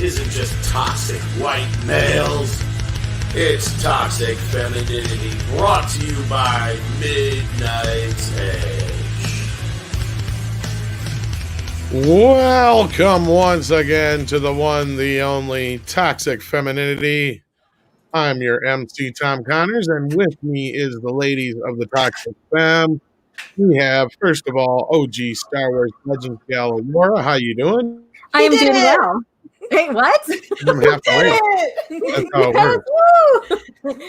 isn't just toxic white males. It's toxic femininity, brought to you by Midnight's Edge. Welcome once again to the one, the only Toxic Femininity. I'm your MC, Tom Connors, and with me is the ladies of the Toxic Femme. We have, first of all, OG Star Wars Legends gal Laura. How you doing? I am doing well. Wait, what? I'm halfway. That's how it works.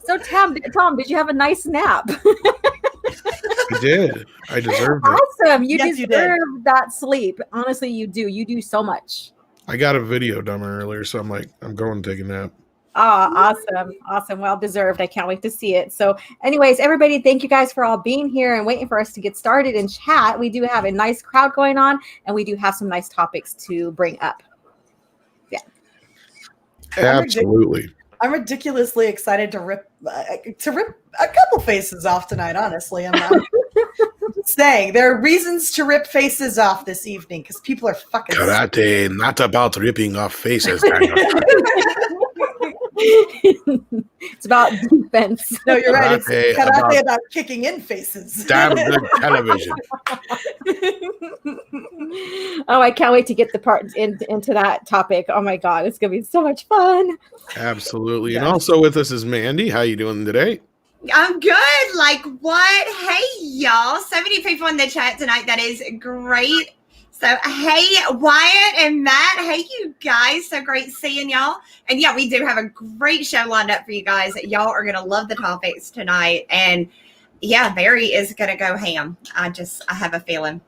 So, Tom, did you have a nice nap? I did. I deserved it. Awesome. You deserve that sleep. Honestly, you do. You do so much. I got a video done earlier, so I'm like, I'm going to take a nap. Oh, awesome. Awesome. Well deserved. I can't wait to see it. So anyways, everybody, thank you guys for all being here and waiting for us to get started and chat. We do have a nice crowd going on, and we do have some nice topics to bring up. Yeah. Absolutely. I'm ridiculously excited to rip a couple faces off tonight, honestly. I'm saying there are reasons to rip faces off this evening because people are fucking Karate, not about ripping off faces. It's about defense. No, you're right. It's karate about kicking in faces. Damn good television. Oh, I can't wait to get the part into that topic. Oh my God, it's gonna be so much fun. Absolutely. Yeah. And also with us is Mandy. How you doing today? I'm good. Like what? Hey, y'all. So many people in the chat tonight. That is great. So, hey, Wyatt and Matt. Hey, you guys. So great seeing y'all. And yeah, we do have a great show lined up for you guys. Y'all are going to love the topics tonight. And yeah, Barry is going to go ham. I have a feeling.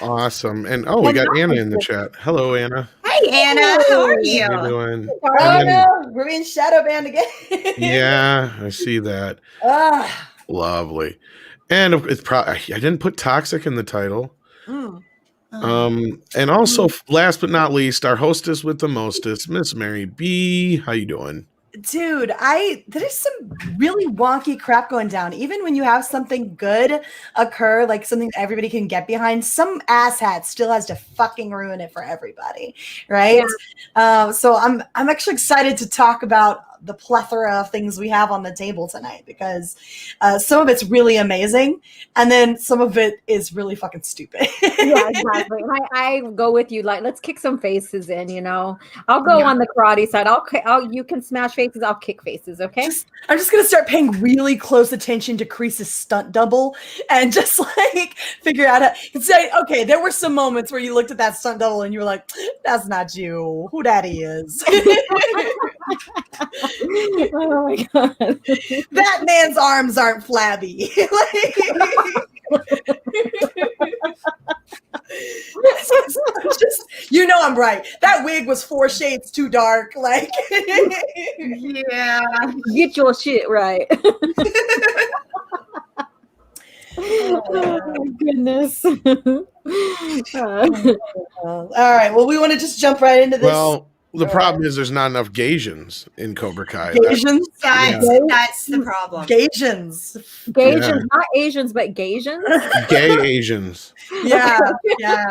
Awesome. And we got Anna in the chat. Hello, Anna. Hey, Anna. How are you? How you doing? Oh, no. We're in shadow band again. Yeah, I see that. Lovely. And it's probably, I didn't put toxic in the title. And also, last but not least, our hostess with the mostest, Miss Mary B. How you doing? Dude, there's some really wonky crap going down. Even when you have something good occur, like something that everybody can get behind, some asshat still has to fucking ruin it for everybody, right? Yeah. So I'm actually excited to talk about the plethora of things we have on the table tonight because some of it's really amazing and then some of it is really fucking stupid. Yeah, exactly. And I go with you. Like, let's kick some faces in, you know. I'll go on the karate side. You can smash faces. I'll kick faces. Okay. I'm just gonna start paying really close attention to Crease's stunt double and just like figure out and say, okay, there were some moments where you looked at that stunt double and you were like, that's not you. Who daddy is? Oh my God. That man's arms aren't flabby. You know I'm right. That wig was 4 shades too dark. Like, yeah. Get your shit right. Oh my goodness. All right. Well, we want to just jump right into this. Well, the problem is there's not enough Gasians in Cobra Kai. Gasians? That's the problem. Gasians. Not Asians, but Gasians. Gay Asians. Yeah, yeah.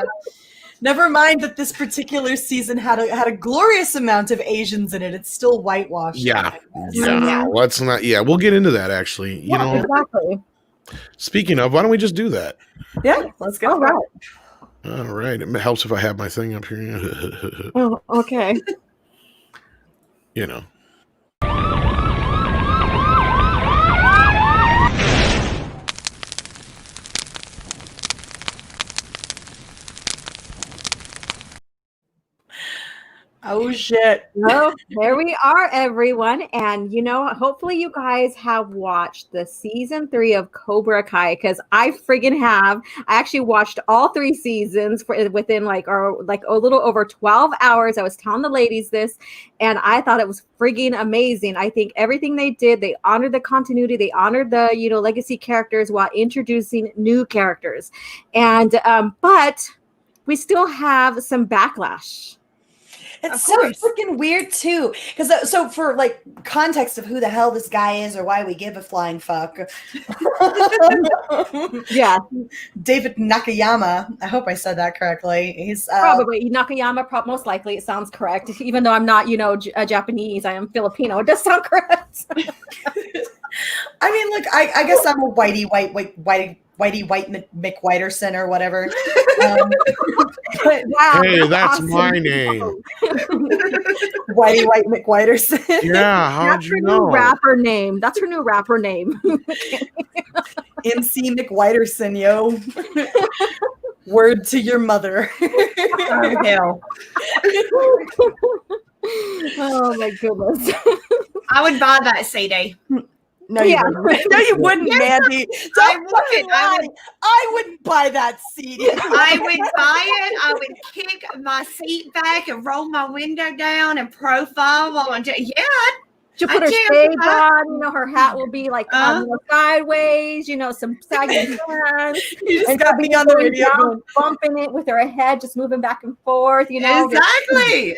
Never mind that this particular season had a glorious amount of Asians in it. It's still whitewashed. Yeah. Let's not. Yeah, we'll get into that actually. You know. Exactly. Speaking of, why don't we just do that? Yeah, let's go. All right. It helps if I have my thing up here. Oh, okay. You know. Oh shit. Well, there we are, everyone. And hopefully you guys have watched the season 3 of Cobra Kai, because I friggin' have. I actually watched all 3 seasons within like a little over 12 hours. I was telling the ladies this, and I thought it was friggin' amazing. I think everything they did, they honored the continuity, they honored the legacy characters while introducing new characters. And but we still have some backlash. It's so freaking weird too, because so for like context of who the hell this guy is or why we give a flying fuck. Yeah, David Nakayama. I hope I said that correctly. He's probably Nakayama. Most likely, it sounds correct. Even though I'm not, Japanese, I am Filipino. It does sound correct. I mean, look, I guess I'm a whitey McWhiterson or whatever. Wow, Hey, that's awesome. my name. Whitey White McWhiterson. Yeah, how'd That's you her know? new rapper name. That's her new rapper name. MC McWhiterson, yo. Word to your mother. Oh, hell. Oh my goodness. I would buy that CD. No, you wouldn't. No, you wouldn't, Mandy. I wouldn't. I wouldn't buy that CD. I would buy it. I would kick my seat back and roll my window down and profile while I'm doing. Yeah, She'll put her shades on, her hat will be like sideways, some saggy hands. You just got me on the radio down, bumping it with her head, just moving back and forth, Exactly.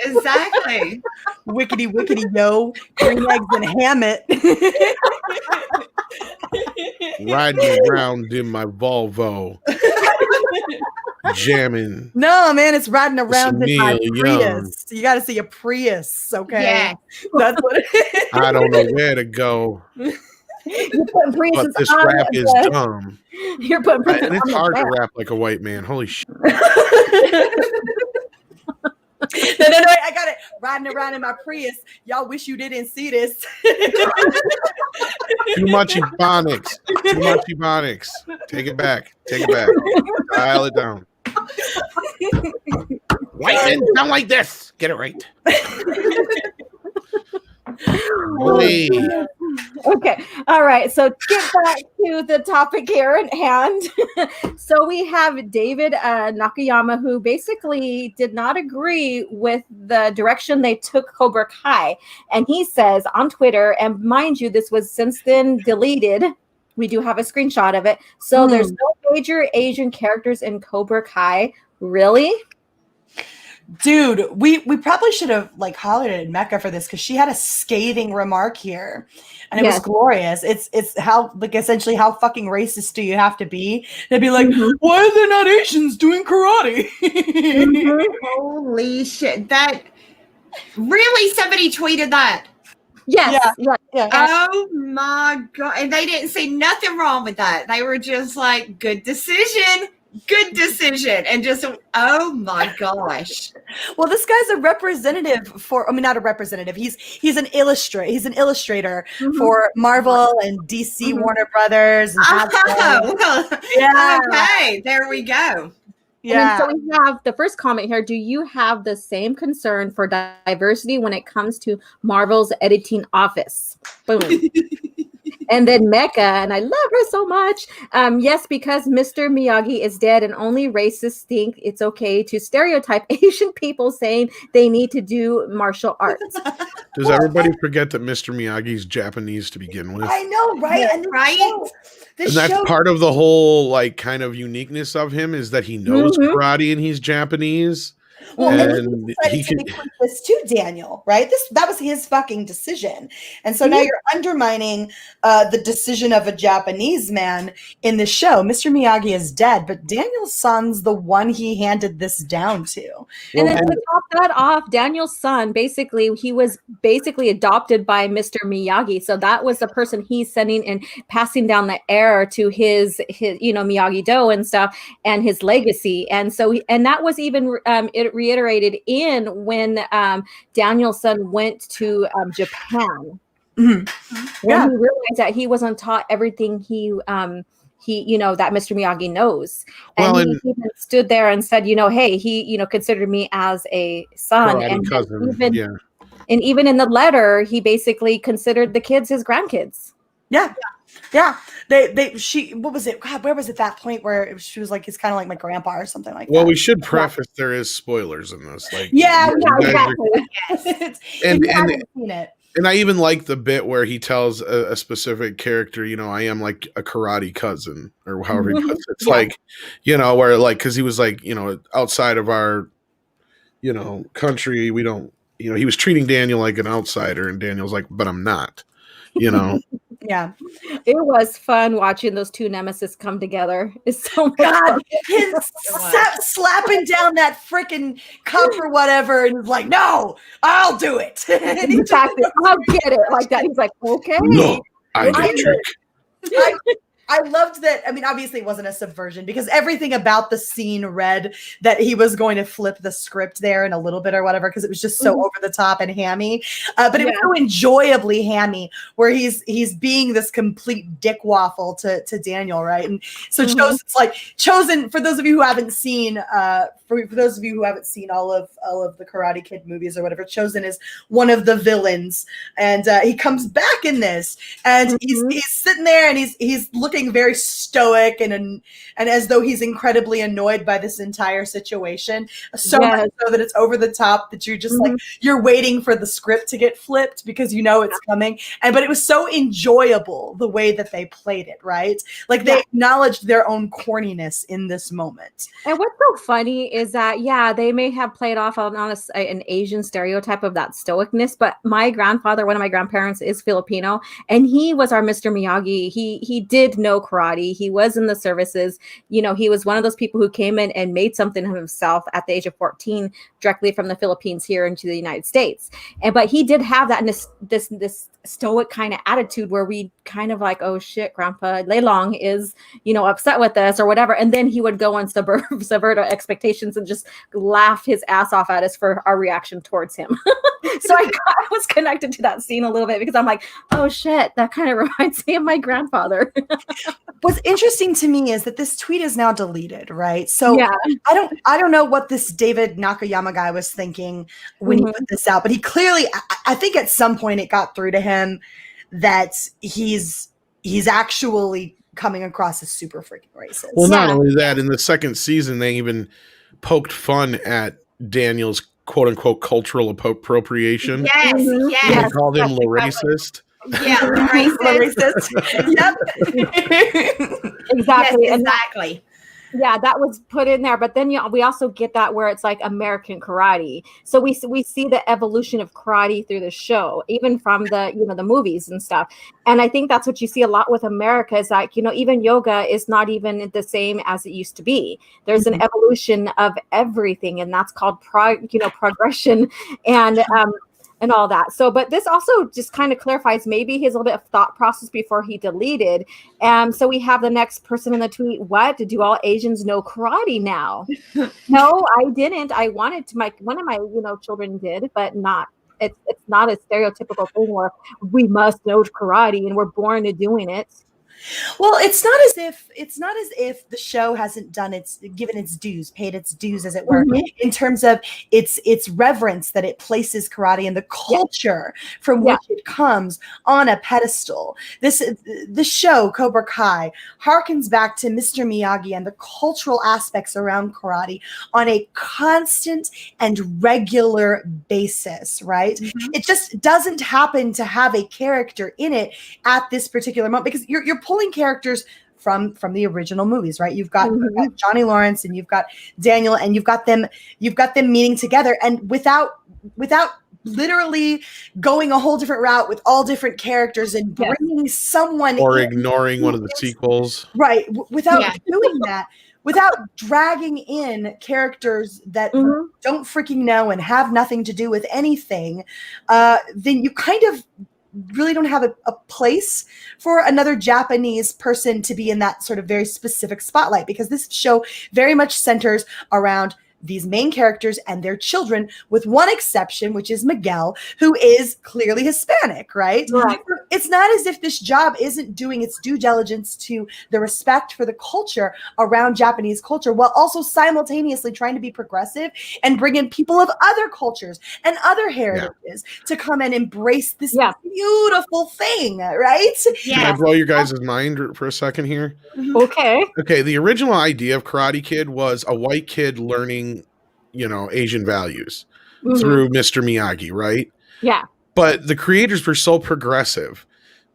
Wickety, yo. Green eggs and Hammett. Riding around in my Volvo. Jamming. No, man, it's riding around in my Neil Prius. Young. You got to see a Prius, okay? Yeah. That's what it is. I don't know where to go, You're putting but Priuses this on rap the- is dumb. You're putting Priuses And it's on hard the to rap like a white man. Holy shit. No, I got it. Riding around in my Prius. Y'all wish you didn't see this. Too much ebonics. Take it back. Dial it down. White men sound like this. Get it right. Wait. Okay. All right. So get back to the topic here at hand. So we have David Nakayama, who basically did not agree with the direction they took Cobra Kai. And he says on Twitter, and mind you, this was since then deleted. We do have a screenshot of it. So there's no major Asian characters in Cobra Kai. Really? Dude, we probably should have hollered at Mecca for this because she had a scathing remark here, and it was glorious. It's how essentially how fucking racist do you have to be? They'd be like, why are there not Asians doing karate? Holy shit! That really somebody tweeted that. Yes. Yeah. Oh my god! And they didn't see nothing wrong with that. They were just like, good decision, and just oh my gosh. Well, this guy's a representative for not a representative. He's an illustrator for Marvel and DC Warner Brothers and Okay, there we go. Yeah. So we have the first comment here. Do you have the same concern for diversity when it comes to Marvel's editing office? Boom. And then Mecca, and I love her so much. Yes, because Mr. Miyagi is dead and only racists think it's okay to stereotype Asian people saying they need to do martial arts. Does everybody forget that Mr. Miyagi's Japanese to begin with? I know, right? Yeah, and right? And that's part of the whole kind of uniqueness of him is that he knows karate and he's Japanese. Well, and he could this to Daniel, right? That was his fucking decision, and so now you're undermining the decision of a Japanese man in the show. Mr. Miyagi is dead, but Daniel's son's the one he handed this down to. And then to top that off, Daniel's son he was adopted by Mr. Miyagi, so that was the person he's sending and passing down the heir to his Miyagi-Do and stuff and his legacy, and so and that was even reiterated in when Daniel's son went to Japan. When he realized that he wasn't taught everything he that Mr. Miyagi knows, and he even stood there and said, hey, he considered me as a son, and cousin. And even in the letter, he basically considered the kids his grandkids. Yeah. What was it? God, where was it that point where she was like, he's kind of like my grandpa or something like that? Well, we should preface there is spoilers in this. Exactly. And I even like the bit where he tells a specific character, I am like a karate cousin or however he puts it. It's where because he was outside of our country, we don't, he was treating Daniel like an outsider, and Daniel's like, but I'm not, you know. Yeah. It was fun watching those two nemesis come together. It's so much God, fun. him slapping down that freaking cup or whatever, and he's like, "No, I'll do it." And he Exactly. I'll get it like that. He's like, okay. No, I get trick. I loved that. I mean, obviously it wasn't a subversion because everything about the scene read that he was going to flip the script there in a little bit or whatever, because it was just so over the top and hammy. But it was so enjoyably hammy, where he's being this complete dick waffle to Daniel, right? And so Chosen, for those of you who haven't seen, for those of you who haven't seen all of the Karate Kid movies or whatever, Chosen is one of the villains, and he comes back in this, and he's sitting there and he's looking very stoic and as though he's incredibly annoyed by this entire situation, so much so that it's over the top that you're just like you're waiting for the script to get flipped because it's coming. But it was so enjoyable the way that they played it, right? Like they acknowledged their own corniness in this moment. And what's so funny is that they may have played off on an Asian stereotype of that stoicness, but my grandfather, one of my grandparents, is Filipino, and he was our Mr. Miyagi. He did know karate. He was in the services. He was one of those people who came in and made something of himself at the age of 14, directly from the Philippines here into the United States. But he did have that this stoic kind of attitude where we kind of like, oh shit, Grandpa Leilong is upset with us or whatever, and then he would go and subvert our expectations and just laugh his ass off at us for our reaction towards him. So I was connected to that scene a little bit because I'm like, oh shit, that kind of reminds me of my grandfather. What's interesting to me is that this tweet is now deleted, right? So I don't know what this David Nakayama guy was thinking when he put this out, but he clearly, I think at some point it got through to him that he's actually coming across as super freaking racist. Well, not only that, in the second season, they even poked fun at Daniel's quote-unquote cultural appropriation. Yes. They called him the racist. Yeah, racist. Yep. Exactly. Yes, exactly. That was put in there, but then we also get that where it's like American karate. So we see the evolution of karate through the show, even from the the movies and stuff. And I think that's what you see a lot with America is like even yoga is not even the same as it used to be. There's an evolution of everything, and that's called progression and all that. So, but this also just kind of clarifies maybe his little bit of thought process before he deleted. So we have the next person in the tweet. What? Do all Asians know karate now? No, I didn't. I wanted to. One of my children did, but not. It's not a stereotypical thing where we must know karate and we're born to doing it. Well, it's not as if the show hasn't given its dues, paid its dues, as it were, in terms of its reverence that it places karate and the culture from which it comes on a pedestal. The show Cobra Kai harkens back to Mr. Miyagi and the cultural aspects around karate on a constant and regular basis, right? It just doesn't happen to have a character in it at this particular moment because you're pulling characters from the original movies, right? You've got Johnny Lawrence and you've got Daniel and you've got them meeting together, and without literally going a whole different route with all different characters and bringing someone or ignoring one of the sequels, right? Without doing that, without dragging in characters that don't freaking know and have nothing to do with anything, then you kind of really don't have a place for another Japanese person to be in that sort of very specific spotlight, because this show very much centers around these main characters and their children, with one exception, which is Miguel, who is clearly Hispanic, right? It's not as if this job isn't doing its due diligence to the respect for the culture around Japanese culture, while also simultaneously trying to be progressive and bring in people of other cultures and other heritages to come and embrace this beautiful thing, right? Can I blow your guys' mind for a second here? Okay, the original idea of Karate Kid was a white kid learning Asian values through Mr. Miyagi, right? Yeah. But the creators were so progressive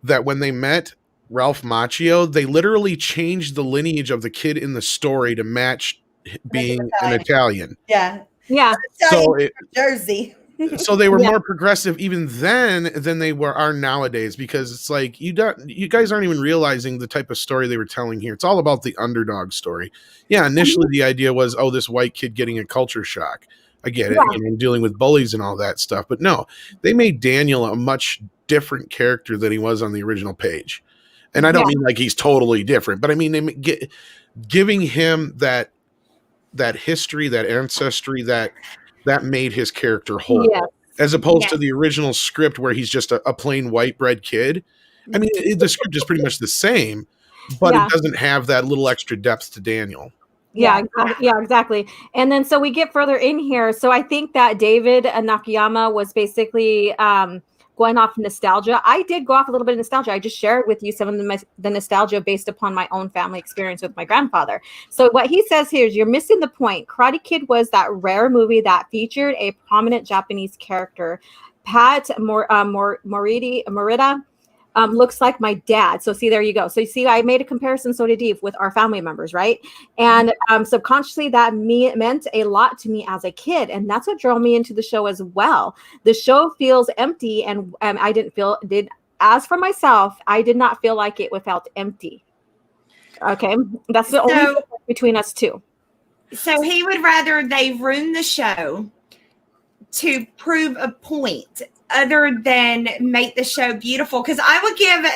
that when they met Ralph Macchio, they literally changed the lineage of the kid in the story to match being an Italian. Yeah. Yeah. So Jersey. So they were more progressive even then than they are nowadays, because it's like you guys aren't even realizing the type of story they were telling here. It's all about the underdog story. Yeah, initially the idea was, oh, this white kid getting a culture shock. I get it, dealing with bullies and all that stuff. But no, they made Daniel a much different character than he was on the original page. And I don't mean like he's totally different, but I mean they giving him that history, that ancestry, that made his character whole, as opposed to the original script where he's just a plain white bread kid. I mean, the script is pretty much the same, but it doesn't have that little extra depth to Daniel. Yeah, exactly. And then so we get further in here. So I think that David Nakayama was basically going off nostalgia. I did go off a little bit of nostalgia. I just shared with you some of the nostalgia based upon my own family experience with my grandfather. So what he says here is, you're missing the point. Karate Kid was that rare movie that featured a prominent Japanese character. Pat Morita looks like my dad. So see, there you go. So you see, I made a comparison. So did Eve, with our family members, right? And subconsciously that meant a lot to me as a kid. And that's what drove me into the show as well. The show feels empty, and as for myself, I did not feel like it felt empty. Okay. That's the only difference between us two. So he would rather they ruin the show to prove a point other than make the show beautiful. Because I would give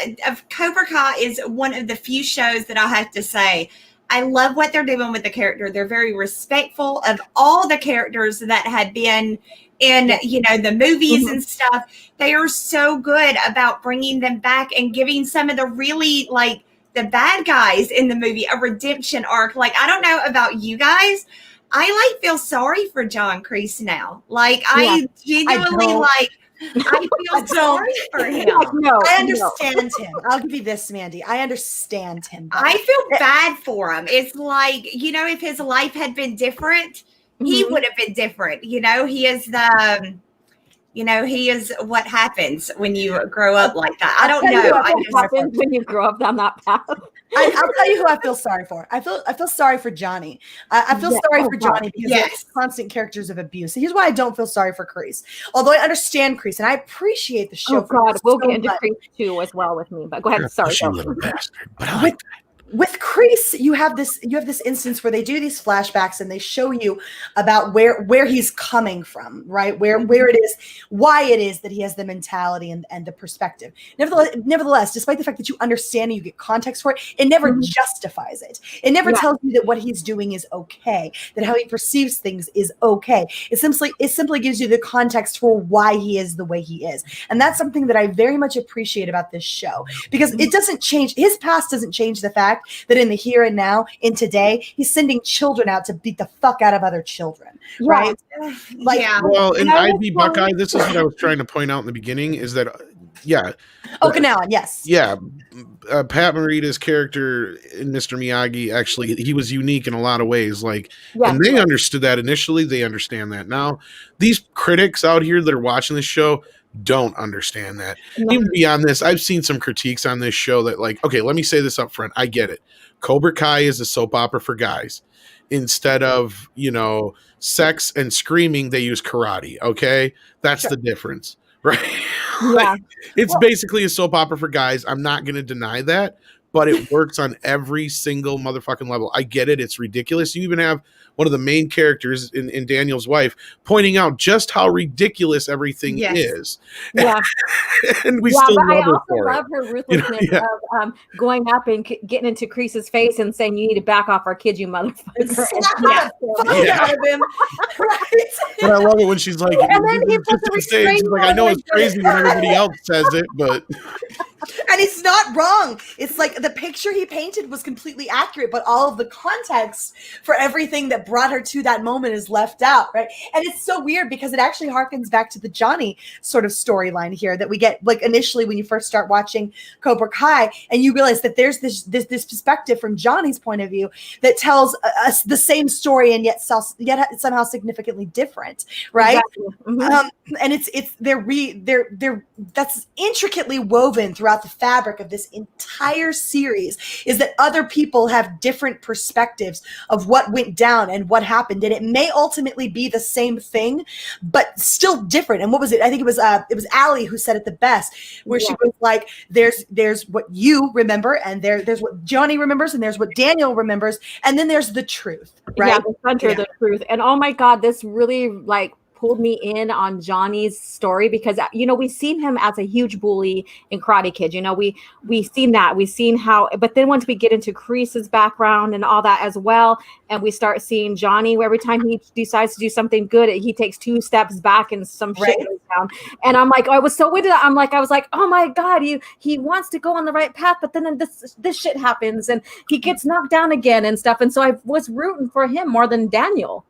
Cobra Kai is one of the few shows that I have to say I love what they're doing with the character. They're very respectful of all the characters that had been in the movies and stuff. They are so good about bringing them back and giving some of the really like the bad guys in the movie a redemption arc. Like, I don't know about you guys, I like feel sorry for John Kreese now. Like, I genuinely I feel sorry for him. I understand him. I'll give you this, Mandy. I understand him. I feel bad for him. It's like, if his life had been different, he would have been different. He is he is what happens when you grow up like that. I don't know. What happens when you grow up down that path? I'll tell you who I feel sorry for. I feel sorry for Johnny. I feel sorry for Johnny because it's constant characters of abuse. So here's why I don't feel sorry for Kreese. Although I understand Kreese and I appreciate the show. Oh God, we'll get into Kreese too as well with me. But go ahead. Sorry, you little bastard. But I like that. With Kreese, you have this instance where they do these flashbacks and they show you about where he's coming from, right? Where it is, why it is that he has the mentality and the perspective. Nevertheless, despite the fact that you understand and you get context for it, it never justifies it. It never tells you that what he's doing is okay, that how he perceives things is okay. It simply gives you the context for why he is the way he is. And that's something that I very much appreciate about this show, because it doesn't change, his past doesn't change the fact that in the here and now, in today, he's sending children out to beat the fuck out of other children, right? Well, in ID Buckeye, this is what I was trying to point out in the beginning, is that, Okinawan, yes. Yeah, Pat Morita's character in Mr. Miyagi, actually, he was unique in a lot of ways. And they understood that initially. They understand that now. These critics out here that are watching this show don't understand that. Even beyond this, I've seen some critiques on this show that, okay, let me say this up front. I get it. Cobra Kai is a soap opera for guys. Instead of, sex and screaming, they use karate. Okay. That's the difference, right? Yeah. It's basically a soap opera for guys. I'm not going to deny that, but it works on every single motherfucking level. I get it. It's ridiculous. You even have one of the main characters in Daniel's wife pointing out just how ridiculous everything is. Yeah. And we still love her for I love her ruthlessness of going up and getting into Kreese's face and saying, "You need to back off our kid, you motherfucker." Out of him. But I love it when she's like, and then he puts the restraint. She's like, I know it's crazy when everybody else says it, but and it's not wrong. It's like the picture he painted was completely accurate, but all of the context for everything that brought her to that moment is left out, right? And it's so weird because it actually harkens back to the Johnny sort of storyline here that we get initially when you first start watching Cobra Kai, and you realize that there's this perspective from Johnny's point of view that tells us the same story and yet somehow significantly different, right? Exactly. And it's that's intricately woven throughout the fabric of this entire series is that other people have different perspectives of what went down and what happened, and it may ultimately be the same thing, but still different. And what was it? I think it was Allie who said it the best, where she was like, "There's what you remember, and there's what Johnny remembers, and there's what Daniel remembers, and then there's the truth." Right? Yeah, the center, the truth. And oh my God, this really like pulled me in on Johnny's story, because we've seen him as a huge bully in Karate Kid. We've seen how, but then once we get into Kreese's background and all that as well, and we start seeing Johnny, where every time he decides to do something good, he takes 2 steps back and some shit goes down. And I'm like, I was so into that. I was like, oh my God, he wants to go on the right path, but then this shit happens and he gets knocked down again and stuff. And so I was rooting for him more than Daniel.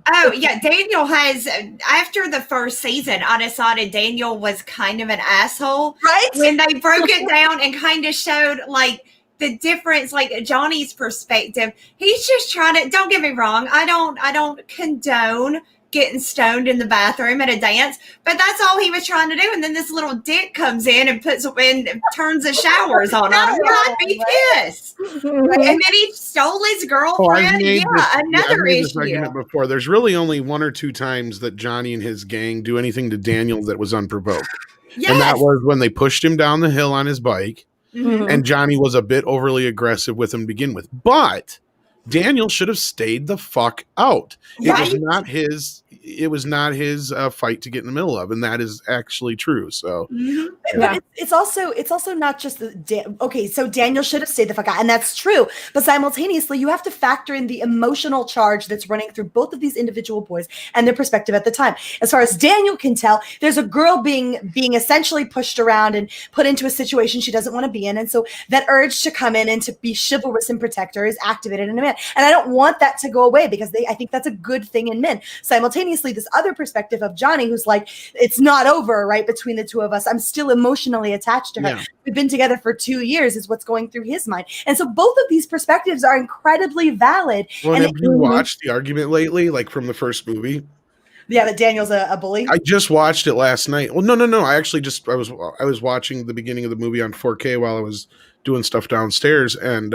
Oh, yeah. Daniel has, after the first season, I decided Daniel was kind of an asshole. Right? When they broke it down and kind of showed, like, the difference, like, Johnny's perspective. He's just trying to, don't get me wrong, I don't condone getting stoned in the bathroom at a dance, but that's all he was trying to do. And then this little dick comes in and turns the showers on. I'd be pissed. And then he stole his girlfriend. Another issue. This argument before. There's really only 1 or 2 times that Johnny and his gang do anything to Daniel that was unprovoked. Yes. And that was when they pushed him down the hill on his bike, and Johnny was a bit overly aggressive with him to begin with. But Daniel should have stayed the fuck out. Right? It was not his fight to get in the middle of, and that is actually true. So, but it's also not just okay. So Daniel should have stayed the fuck out, and that's true. But simultaneously, you have to factor in the emotional charge that's running through both of these individual boys and their perspective at the time. As far as Daniel can tell, there's a girl being essentially pushed around and put into a situation she doesn't want to be in, and so that urge to come in and to be chivalrous and protect her is activated in a man. And I don't want that to go away, because I think that's a good thing in men. Simultaneously, this other perspective of Johnny, who's like, it's not over, right, between the two of us. I'm still emotionally attached to her. Yeah. We've been together for 2 years, is what's going through his mind. And so both of these perspectives are incredibly valid. Well, have you watched the argument lately, like from the first movie? Yeah, that Daniel's a bully. I just watched it last night. Well, no. I actually I was watching the beginning of the movie on 4K while I was doing stuff downstairs, and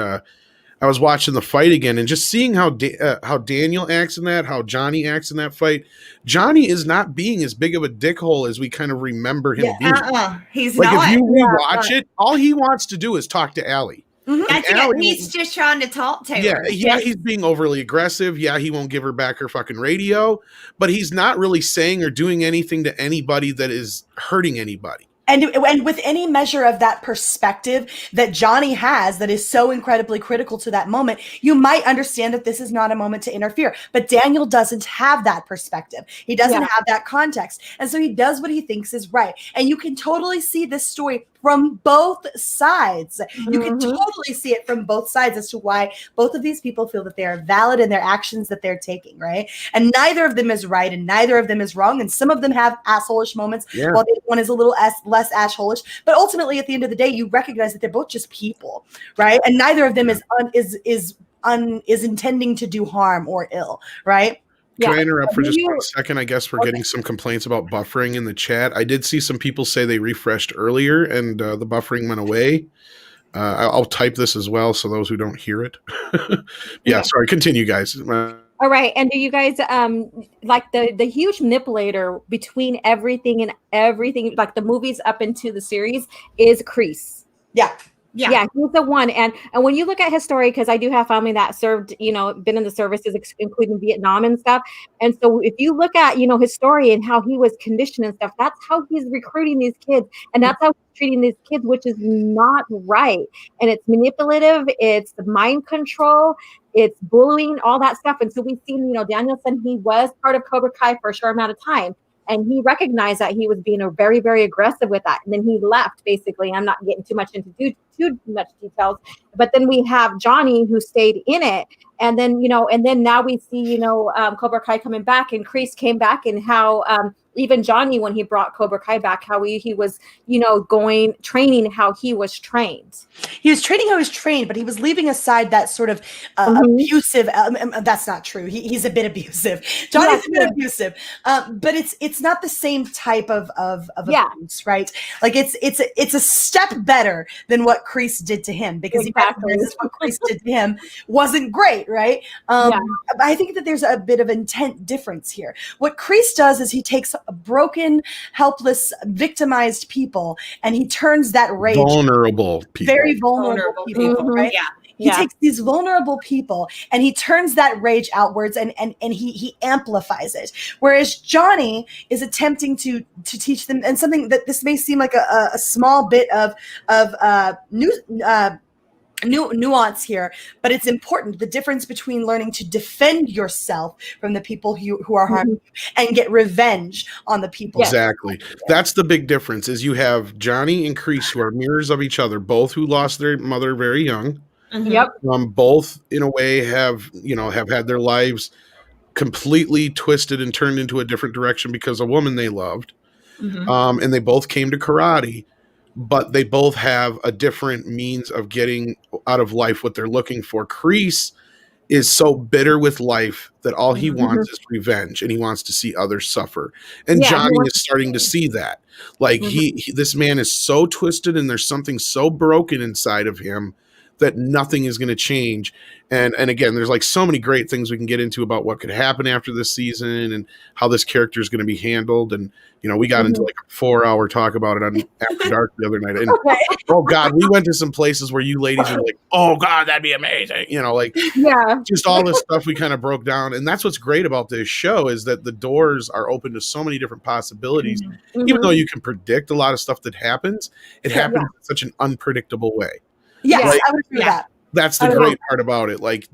I was watching the fight again, and just seeing how Daniel acts in that, how Johnny acts in that fight. Johnny is not being as big of a dickhole as we kind of remember him being. He's like, not. If you rewatch it, all he wants to do is talk to Allie. He's just trying to talk to her. Yeah, he's being overly aggressive. Yeah, he won't give her back her fucking radio, but he's not really saying or doing anything to anybody that is hurting anybody. And with any measure of that perspective that Johnny has that is so incredibly critical to that moment, you might understand that this is not a moment to interfere. But Daniel doesn't have that perspective. He doesn't have that context. And so he does what he thinks is right. And you can totally see this story from both sides. You can totally see it from both sides as to why both of these people feel that they are valid in their actions that they're taking, right? And neither of them is right and neither of them is wrong. And some of them have asshole-ish moments while the other one is a little less asshole-ish. But ultimately, at the end of the day, you recognize that they're both just people, right? And neither of them is intending to do harm or ill, right? Can I interrupt for just 1 second? I guess we're getting some complaints about buffering in the chat. I did see some people say they refreshed earlier and the buffering went away. I'll type this as well, so those who don't hear it. Sorry. Continue, guys. All right. And do you guys like the huge manipulator between everything and everything, like the movies up into the series, is Kreese? Yeah, he's the one. And when you look at his story, because I do have family that served, been in the services, including Vietnam and stuff. And so if you look at, his story and how he was conditioned and stuff, that's how he's recruiting these kids. And that's how he's treating these kids, which is not right. And it's manipulative. It's mind control. It's bullying, all that stuff. And so we've seen, Danielson, he was part of Cobra Kai for a short amount of time. And he recognized that he was being very, very aggressive with that. And then he left, basically. I'm not getting too much into too much details. But then we have Johnny, who stayed in it. And then, and then now we see, Cobra Kai coming back, and Kreese came back, and how even Johnny, when he brought Cobra Kai back, how he was, training how he was trained. He was training how he was trained, but he was leaving aside that sort of abusive. That's not true. He's a bit abusive. Johnny's a bit abusive, but it's not the same type of abuse, right? Like it's a step better than what Kreese did to him, because he recognizes what Kreese did to him wasn't great, right? I think that there's a bit of intent difference here. What Kreese does is he takes broken, helpless, victimized people, and he turns that rage, vulnerable people, very vulnerable people, right? Yeah. He takes these vulnerable people and he turns that rage outwards, and he amplifies it. Whereas Johnny is attempting to teach them, and something that this may seem like a small bit of nuance here, but it's important. The difference between learning to defend yourself from the people who are harming you and get revenge on the people. Exactly. That's the big difference, is you have Johnny and Kreese, who are mirrors of each other, both who lost their mother very young. Yep. Both in a way have had their lives completely twisted and turned into a different direction because a woman they loved. And they both came to karate, but they both have a different means of getting out of life what they're looking for. Kreese is so bitter with life that all he wants is revenge, and he wants to see others suffer. And Johnny is starting to see that. Like this man is so twisted, and there's something so broken inside of him that nothing is going to change. And again, there's like so many great things we can get into about what could happen after this season and how this character is going to be handled. And, we got into like a 4-hour talk about it on After Dark the other night. And oh God, we went to some places where you ladies were like, oh God, that'd be amazing. Just all this stuff we kind of broke down. And that's what's great about this show, is that the doors are open to so many different possibilities. Even though you can predict a lot of stuff that happens, it happens in such an unpredictable way. Yes, I would agree with that. That's the great part about it. Like,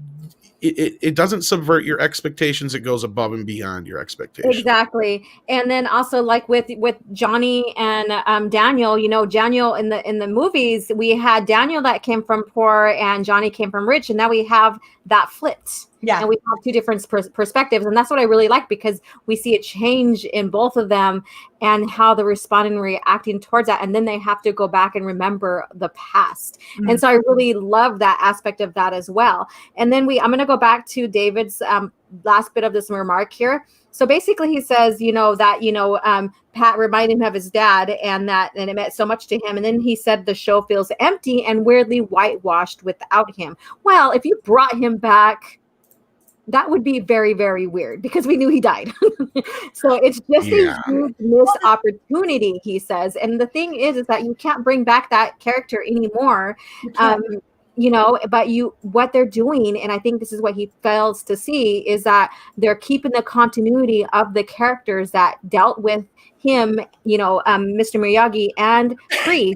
it doesn't subvert your expectations. It goes above and beyond your expectations. Exactly. And then also, like with Johnny and Daniel, Daniel in the movies, we had Daniel that came from poor and Johnny came from rich, and now we have that flipped. Yeah. And we have two different perspectives. And that's what I really like, because we see a change in both of them and how they're responding and reacting towards that. And then they have to go back and remember the past. And so I really love that aspect of that as well. And then I'm going to go back to David's last bit of this remark here. So basically he says, Pat reminded him of his dad, and it meant so much to him. And then he said the show feels empty and weirdly whitewashed without him. Well, if you brought him back, that would be very, very weird, because we knew he died. So it's just a huge missed opportunity, he says. And the thing is that you can't bring back that character anymore. But what they're doing, and I think this is what he fails to see, is that they're keeping the continuity of the characters that dealt with him, Mr. Miyagi and Kreese.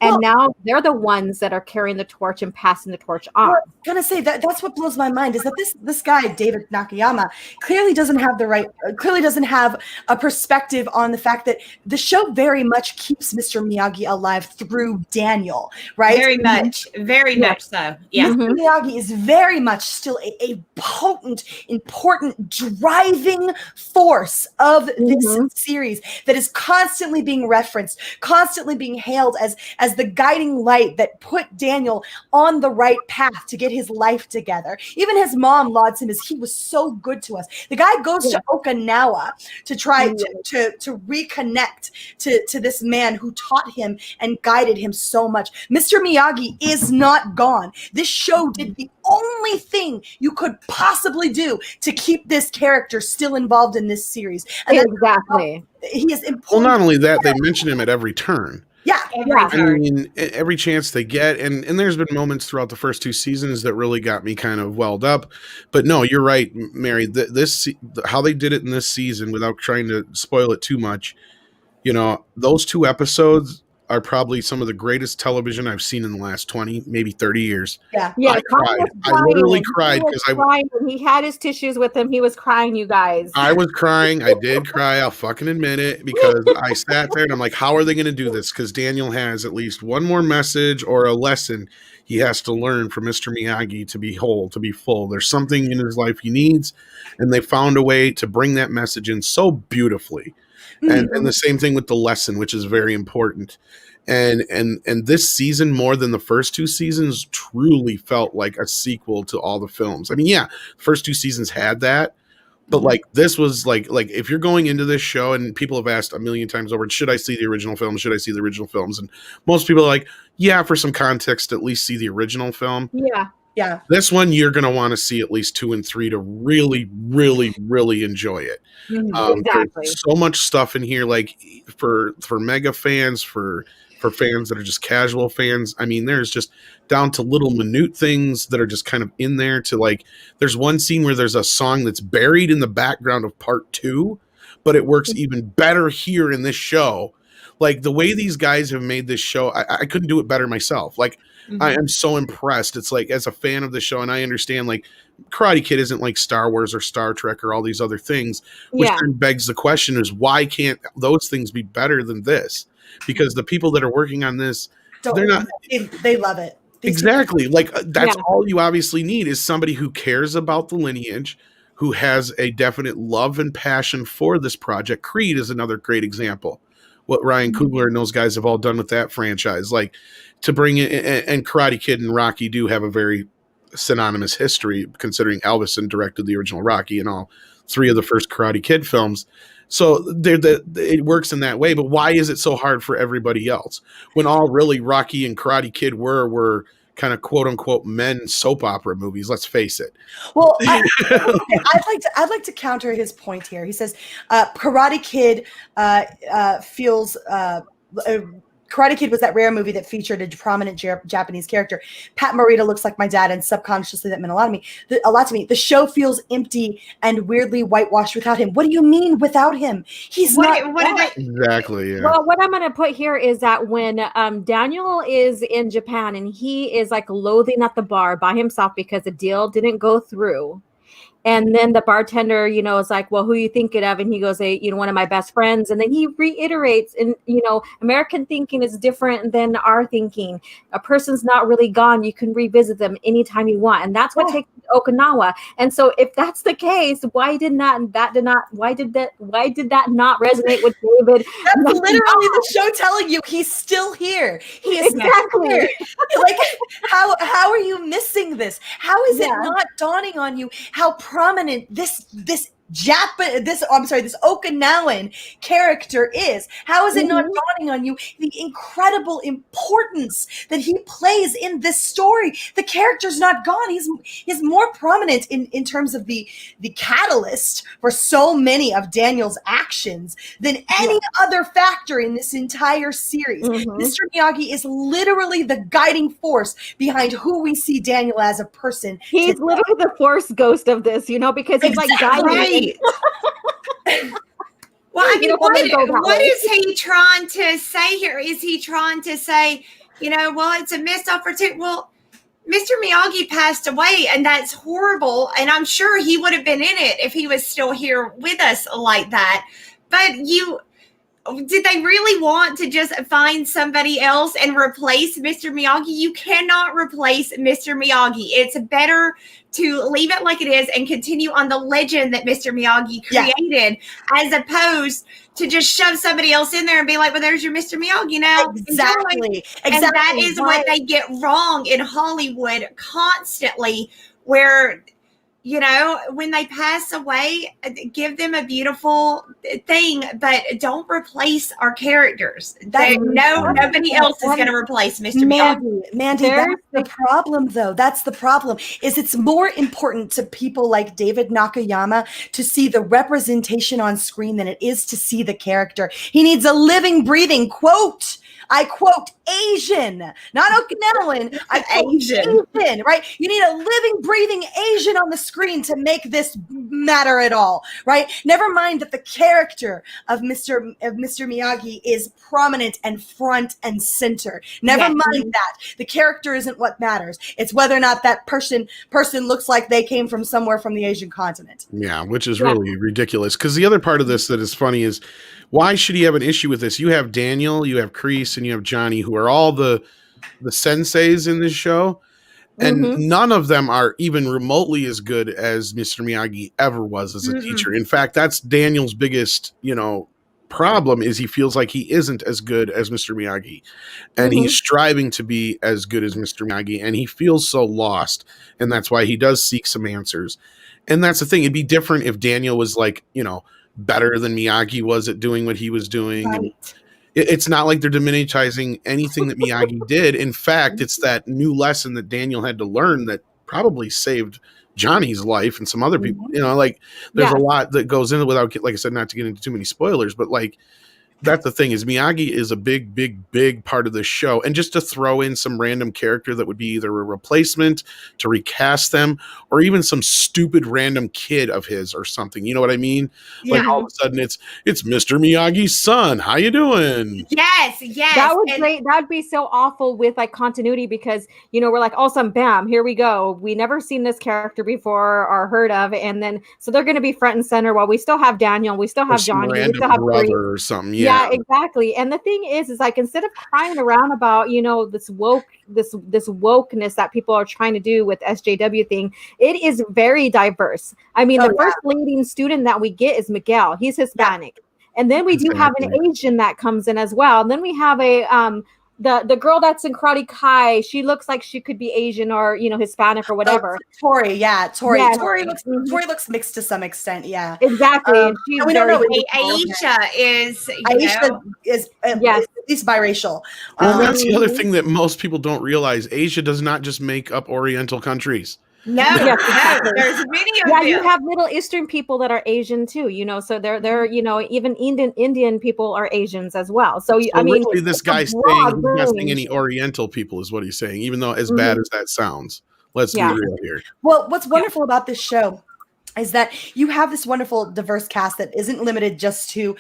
And now they're the ones that are carrying the torch and passing the torch on. Well, I was gonna say that's what blows my mind, is that this guy, David Nakayama, clearly doesn't have a perspective on the fact that the show very much keeps Mr. Miyagi alive through Daniel, right? Very much so. Yeah. Mr. Miyagi is very much still a potent, important, driving force of this series that is constantly being referenced, constantly being hailed as the guiding light that put Daniel on the right path to get his life together. Even his mom lauds him as he was so good to us. The guy goes to Okinawa to try to reconnect to this man who taught him and guided him so much. Mr. Miyagi is not gone. This show did the only thing you could possibly do to keep this character still involved in this series. And exactly. He is important. Well, not only that, they mention him at every turn. Yeah. I mean, every chance they get, and there's been moments throughout the first two seasons that really got me kind of welled up. But no, you're right, Mary. How they did it in this season, without trying to spoil it too much, those two episodes are probably some of the greatest television I've seen in the last 20, maybe 30 years. Yeah. I cried. I literally cried because he had his tissues with him. He was crying, you guys. I was crying. I did cry. I'll fucking admit it, because I sat there and I'm like, how are they going to do this? Because Daniel has at least one more message or a lesson he has to learn from Mr. Miyagi to be whole, to be full. There's something in his life he needs, and they found a way to bring that message in so beautifully. And the same thing with the lesson, which is very important. And this season, more than the first two seasons, truly felt like a sequel to all the films. I mean, yeah, the first two seasons had that, but like this was like if you're going into this show, and people have asked a million times over, should I see the original film? Should I see the original films? And most people are like, yeah, for some context, at least see the original film. Yeah. This one, you're going to want to see at least 2 and 3 to really, really, really enjoy it. Exactly. There's so much stuff in here, like for mega fans, for fans that are just casual fans. I mean, there's just down to little minute things that are just kind of in there to like, there's one scene where there's a song that's buried in the background of part 2, but it works even better here in this show. Like the way these guys have made this show, I couldn't do it better myself. Like I am so impressed. It's like, as a fan of the show, and I understand like Karate Kid isn't like Star Wars or Star Trek or all these other things, which then begs the question is, why can't those things be better than this? Because the people that are working on this, they're not. They love it. Exactly. Like that's all you obviously need is somebody who cares about the lineage, who has a definite love and passion for this project. Creed is another great example. What Ryan Coogler and those guys have all done with that franchise, like to bring in, and Karate Kid and Rocky do have a very synonymous history, considering Elvis directed the original Rocky and all 3 of the first Karate Kid films. So it works in that way, but why is it so hard for everybody else when all really Rocky and Karate Kid were kind of quote unquote men soap opera movies? Let's face it. Well, I'd like to counter his point here. He says Karate Kid feels. Karate Kid was that rare movie that featured a prominent Japanese character. Pat Morita looks like my dad, and subconsciously that meant a lot to me. The show feels empty and weirdly whitewashed without him. What do you mean without him? He's exactly. Yeah. Well, what I'm going to put here is that when Daniel is in Japan and he is like loathing at the bar by himself because the deal didn't go through. And then the bartender, is like, well, who are you thinking of? And he goes, one of my best friends. And then he reiterates, and, American thinking is different than our thinking. A person's not really gone. You can revisit them anytime you want. And that's what takes you to Okinawa. And so if that's the case, why did that not resonate with David? That's literally the show telling you he's still here. He is exactly here. Like, how are you missing this? How is it not dawning on you how prominent this Okinawan character is? How is it not dawning on you the incredible importance that he plays in this story? The character's not gone. He's more prominent in terms of the catalyst for so many of Daniel's actions than any other factor in this entire series. Mr. Miyagi is literally the guiding force behind who we see Daniel as a person. He's literally the force ghost of this, because he's like guiding. Well, I mean, what is he trying to say here? Is he trying to say, well, it's a missed opportunity? Well, Mr. Miyagi passed away, and that's horrible. And I'm sure he would have been in it if he was still here with us like that. But did they really want to just find somebody else and replace Mr. Miyagi? You cannot replace Mr. Miyagi. It's better to leave it like it is and continue on the legend that Mr. Miyagi created, as opposed to just shove somebody else in there and be like, well, there's your Mr. Miyagi now. Exactly. And that is what they get wrong in Hollywood constantly, where when they pass away, give them a beautiful thing, but don't replace our characters. Nobody else is going to replace Mr. Miyagi. Mandy, that's the problem, though. That's the problem. Is it's more important to people like David Nakayama to see the representation on screen than it is to see the character. He needs a living, breathing I quote Asian, not Okinawan. I quote Asian, right? You need a living, breathing Asian on the screen to make this matter at all, right? Never mind that the character of Mr. Miyagi is prominent and front and center. Never mind that. The character isn't what matters. It's whether or not that person looks like they came from somewhere from the Asian continent. Yeah, which is really ridiculous. Because the other part of this that is funny is, why should he have an issue with this? You have Daniel, you have Kreese, and you have Johnny, who are all the senseis in this show. And none of them are even remotely as good as Mr. Miyagi ever was as a teacher. In fact, that's Daniel's biggest, problem is he feels like he isn't as good as Mr. Miyagi, and he's striving to be as good as Mr. Miyagi, and he feels so lost, and that's why he does seek some answers. And that's the thing. It'd be different if Daniel was like, better than Miyagi was at doing what he was doing. Right. And it's not like they're diminishing anything that Miyagi did. In fact, it's that new lesson that Daniel had to learn that probably saved Johnny's life and some other people. There's a lot that goes into it without, like I said, not to get into too many spoilers, but like, that's the thing is Miyagi is a big, big, big part of this show. And just to throw in some random character that would be either a replacement to recast them or even some stupid random kid of his or something. You know what I mean? Yeah. Like all of a sudden it's Mr. Miyagi's son. How you doing? Yes. That was great. That'd be so awful with like continuity because, we're like, all of a sudden, bam, here we go. We never seen this character before or heard of. And then, so they're going to be front and center while we still have Daniel, we still have Johnny, we still have brother or something. Yeah, exactly. And the thing is like instead of crying around about this wokeness that people are trying to do with SJW thing, it is very diverse. I mean, the first leading student that we get is Miguel. He's Hispanic, and then we do have an Asian that comes in as well. And then we have a the girl that's in Karate Kai. She looks like she could be Asian or Hispanic or whatever. Tori, Tori. Yeah. Tori looks mixed to some extent. Yeah, exactly. And she's we don't know. Aisha is at least biracial. Well, that's the other thing that most people don't realize. Asia does not just make up Oriental countries. No, there's many of them. You have Middle Eastern people that are Asian too, so they're even Indian people are Asians as well. So I mean, really this guy's saying he's not seeing any Oriental people is what he's saying, even though as bad as that sounds. Let's be real here. Well, what's wonderful about this show is that you have this wonderful diverse cast that isn't limited just to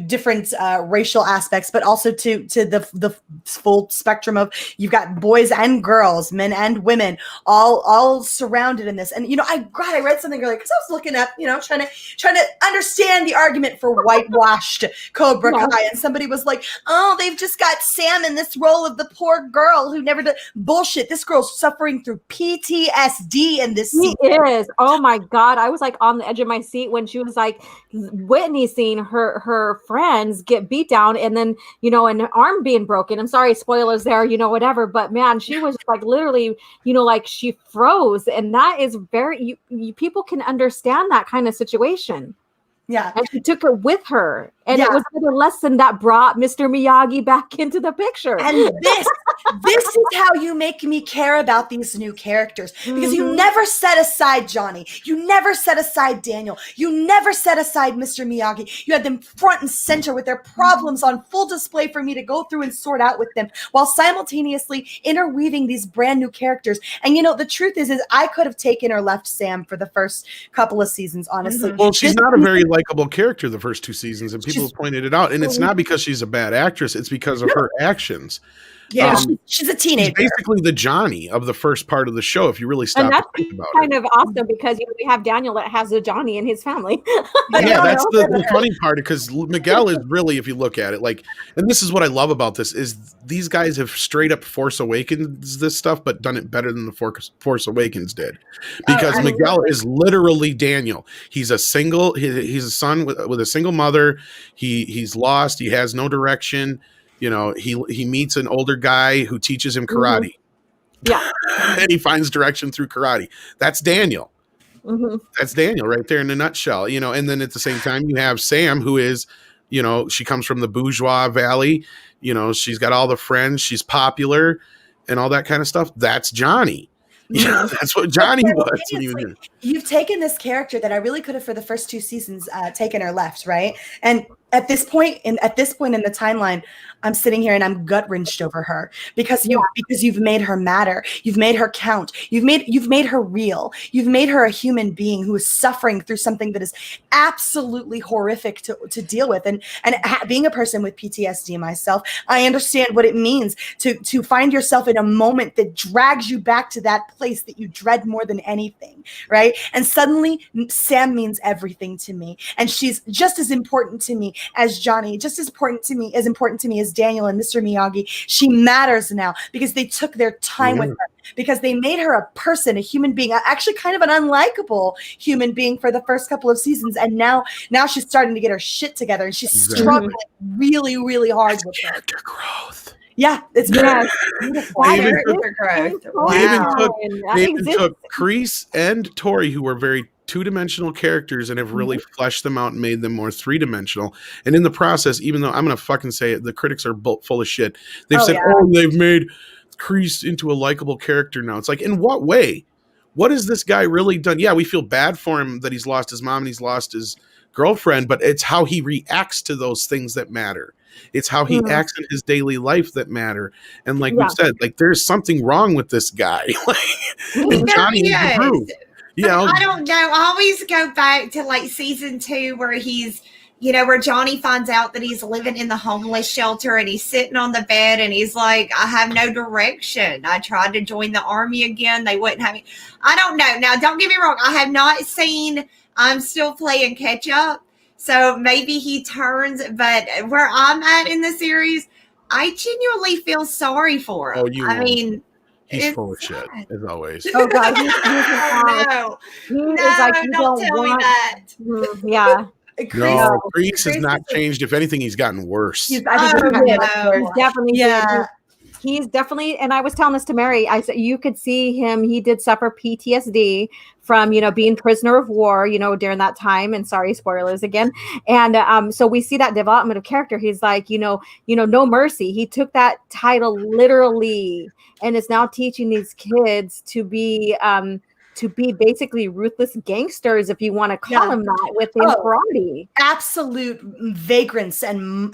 different racial aspects, but also to the full spectrum of you've got boys and girls, men and women, all surrounded in this. And I read something earlier because I was looking up, trying to understand the argument for whitewashed Cobra Kai, and somebody was like, "Oh, they've just got Sam in this role of the poor girl who never did bullshit. This girl's suffering through PTSD in this scene." She is. Oh my God, I was like on the edge of my seat when she was like witnessing her friends get beat down and then an arm being broken. I'm sorry, spoilers there, whatever, but man, she was like literally like she froze, and that is very people can understand that kind of situation. Yeah. And she took it with her. And Yeah. it was a lesson that brought Mr. Miyagi back into the picture. And this is how you make me care about these new characters. Because you never set aside Johnny. You never set aside Daniel. You never set aside Mr. Miyagi. You had them front and center with their problems on full display for me to go through and sort out with them, while simultaneously interweaving these brand new characters. And the truth is I could have taken or left Sam for the first couple of seasons, honestly. Well, she's not a very likable character the first two seasons, and people have pointed it out. And it's not because she's a bad actress; it's because of her actions. Yeah, she's a teenager. She's basically the Johnny of the first part of the show, if you really stop to think about kind of awesome because we have Daniel that has a Johnny in his family. Yeah, that's the funny part, because Miguel is really, if you look at it, like, and this is what I love about this, is these guys have straight up Force Awakens this stuff, but done it better than the Force Awakens did. Because Miguel is literally Daniel. He's a single, he's a son with a single mother. He's lost. He has no direction. He meets an older guy who teaches him karate. Yeah. And he finds direction through karate. That's Daniel. That's Daniel right there in a nutshell. And then at the same time, you have Sam, who is, she comes from the bourgeois valley. She's got all the friends. She's popular and all that kind of stuff. That's Johnny. That's what Johnny was. You've taken this character that I really could have for the first two seasons taken or left, right? And at this point in the timeline, I'm sitting here and I'm gut wrenched over her because you've made her matter. You've made her count. You've made her real. You've made her a human being who is suffering through something that is absolutely horrific to deal with. And being a person with PTSD myself, I understand what it means to find yourself in a moment that drags you back to that place that you dread more than anything, right? And suddenly Sam means everything to me, and she's just as important to me as Johnny, just as important to me as Daniel and Mr. Miyagi. She matters now because they took their time with her, because they made her a person, a human being, actually kind of an unlikable human being for the first couple of seasons. And now she's starting to get her shit together, and she's struggling really, really hard with character growth. Yeah, it's They even That took Kreese and Tori, who were very two-dimensional characters, and have really fleshed them out and made them more three-dimensional. And in the process, even though I'm going to fucking say it, the critics are full of shit. They've said, they've made Kreese into a likable character now. It's like, in what way? What has this guy really done? Yeah, we feel bad for him that he's lost his mom and he's lost his girlfriend, but it's how he reacts to those things that matter. It's how he acts in his daily life that matter. And like we've said, like, there's something wrong with this guy. And Johnny is. Yeah, I don't know. I always go back to like season 2 where he's, where Johnny finds out that he's living in the homeless shelter and he's sitting on the bed and he's like, I have no direction. I tried to join the army again. They wouldn't have me. I don't know. Now, don't get me wrong. I have not seen, I'm still playing catch up. So maybe he turns, but where I'm at in the series, I genuinely feel sorry for him. He's full of shit, as always. Oh God, don't tell me that. Yeah. Kreese has not changed. If anything, he's gotten worse. He's definitely, and I was telling this to Mary, I said, you could see him, he did suffer PTSD from, being prisoner of war, during that time. And sorry, spoilers again. And so we see that development of character. He's like, no mercy. He took that title literally and is now teaching these kids to be basically ruthless gangsters, if you want to call them that, within karate. Absolute vagrants and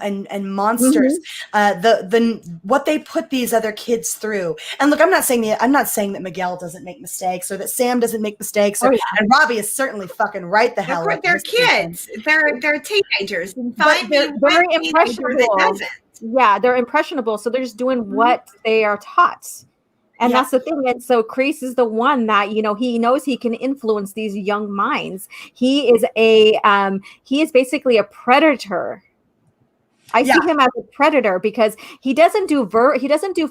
monsters. The what they put these other kids through. And look, I'm not saying that Miguel doesn't make mistakes or that Sam doesn't make mistakes. And Robbie is certainly fucking right the hell. They're kids. They're teenagers. But they're very impressionable. Yeah, they're impressionable. So they're just doing what they are taught. And that's the thing. And so Kreese is the one that, he knows he can influence these young minds. He is basically a predator. I see him as a predator because he doesn't do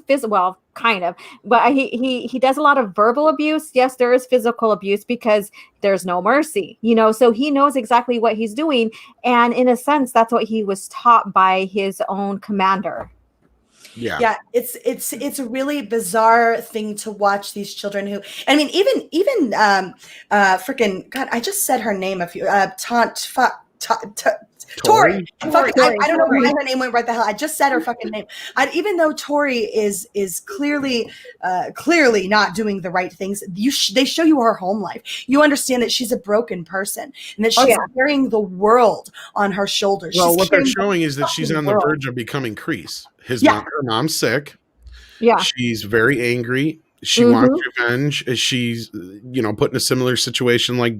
physical, well, kind of, but he does a lot of verbal abuse. Yes, there is physical abuse because there's no mercy, so he knows exactly what he's doing. And in a sense, that's what he was taught by his own commander. Yeah, it's a really bizarre thing to watch these children who, I mean, even freaking God, I just said her name Tori. I don't know why her name went right the hell. I just said her fucking name. Even though Tori is clearly not doing the right things, they show you her home life. You understand that she's a broken person and that she's carrying the world on her shoulders. Well, what they're showing is that she's on the verge of becoming Kreese. Her mom's sick. Yeah, she's very angry. She wants revenge. She's put in a similar situation like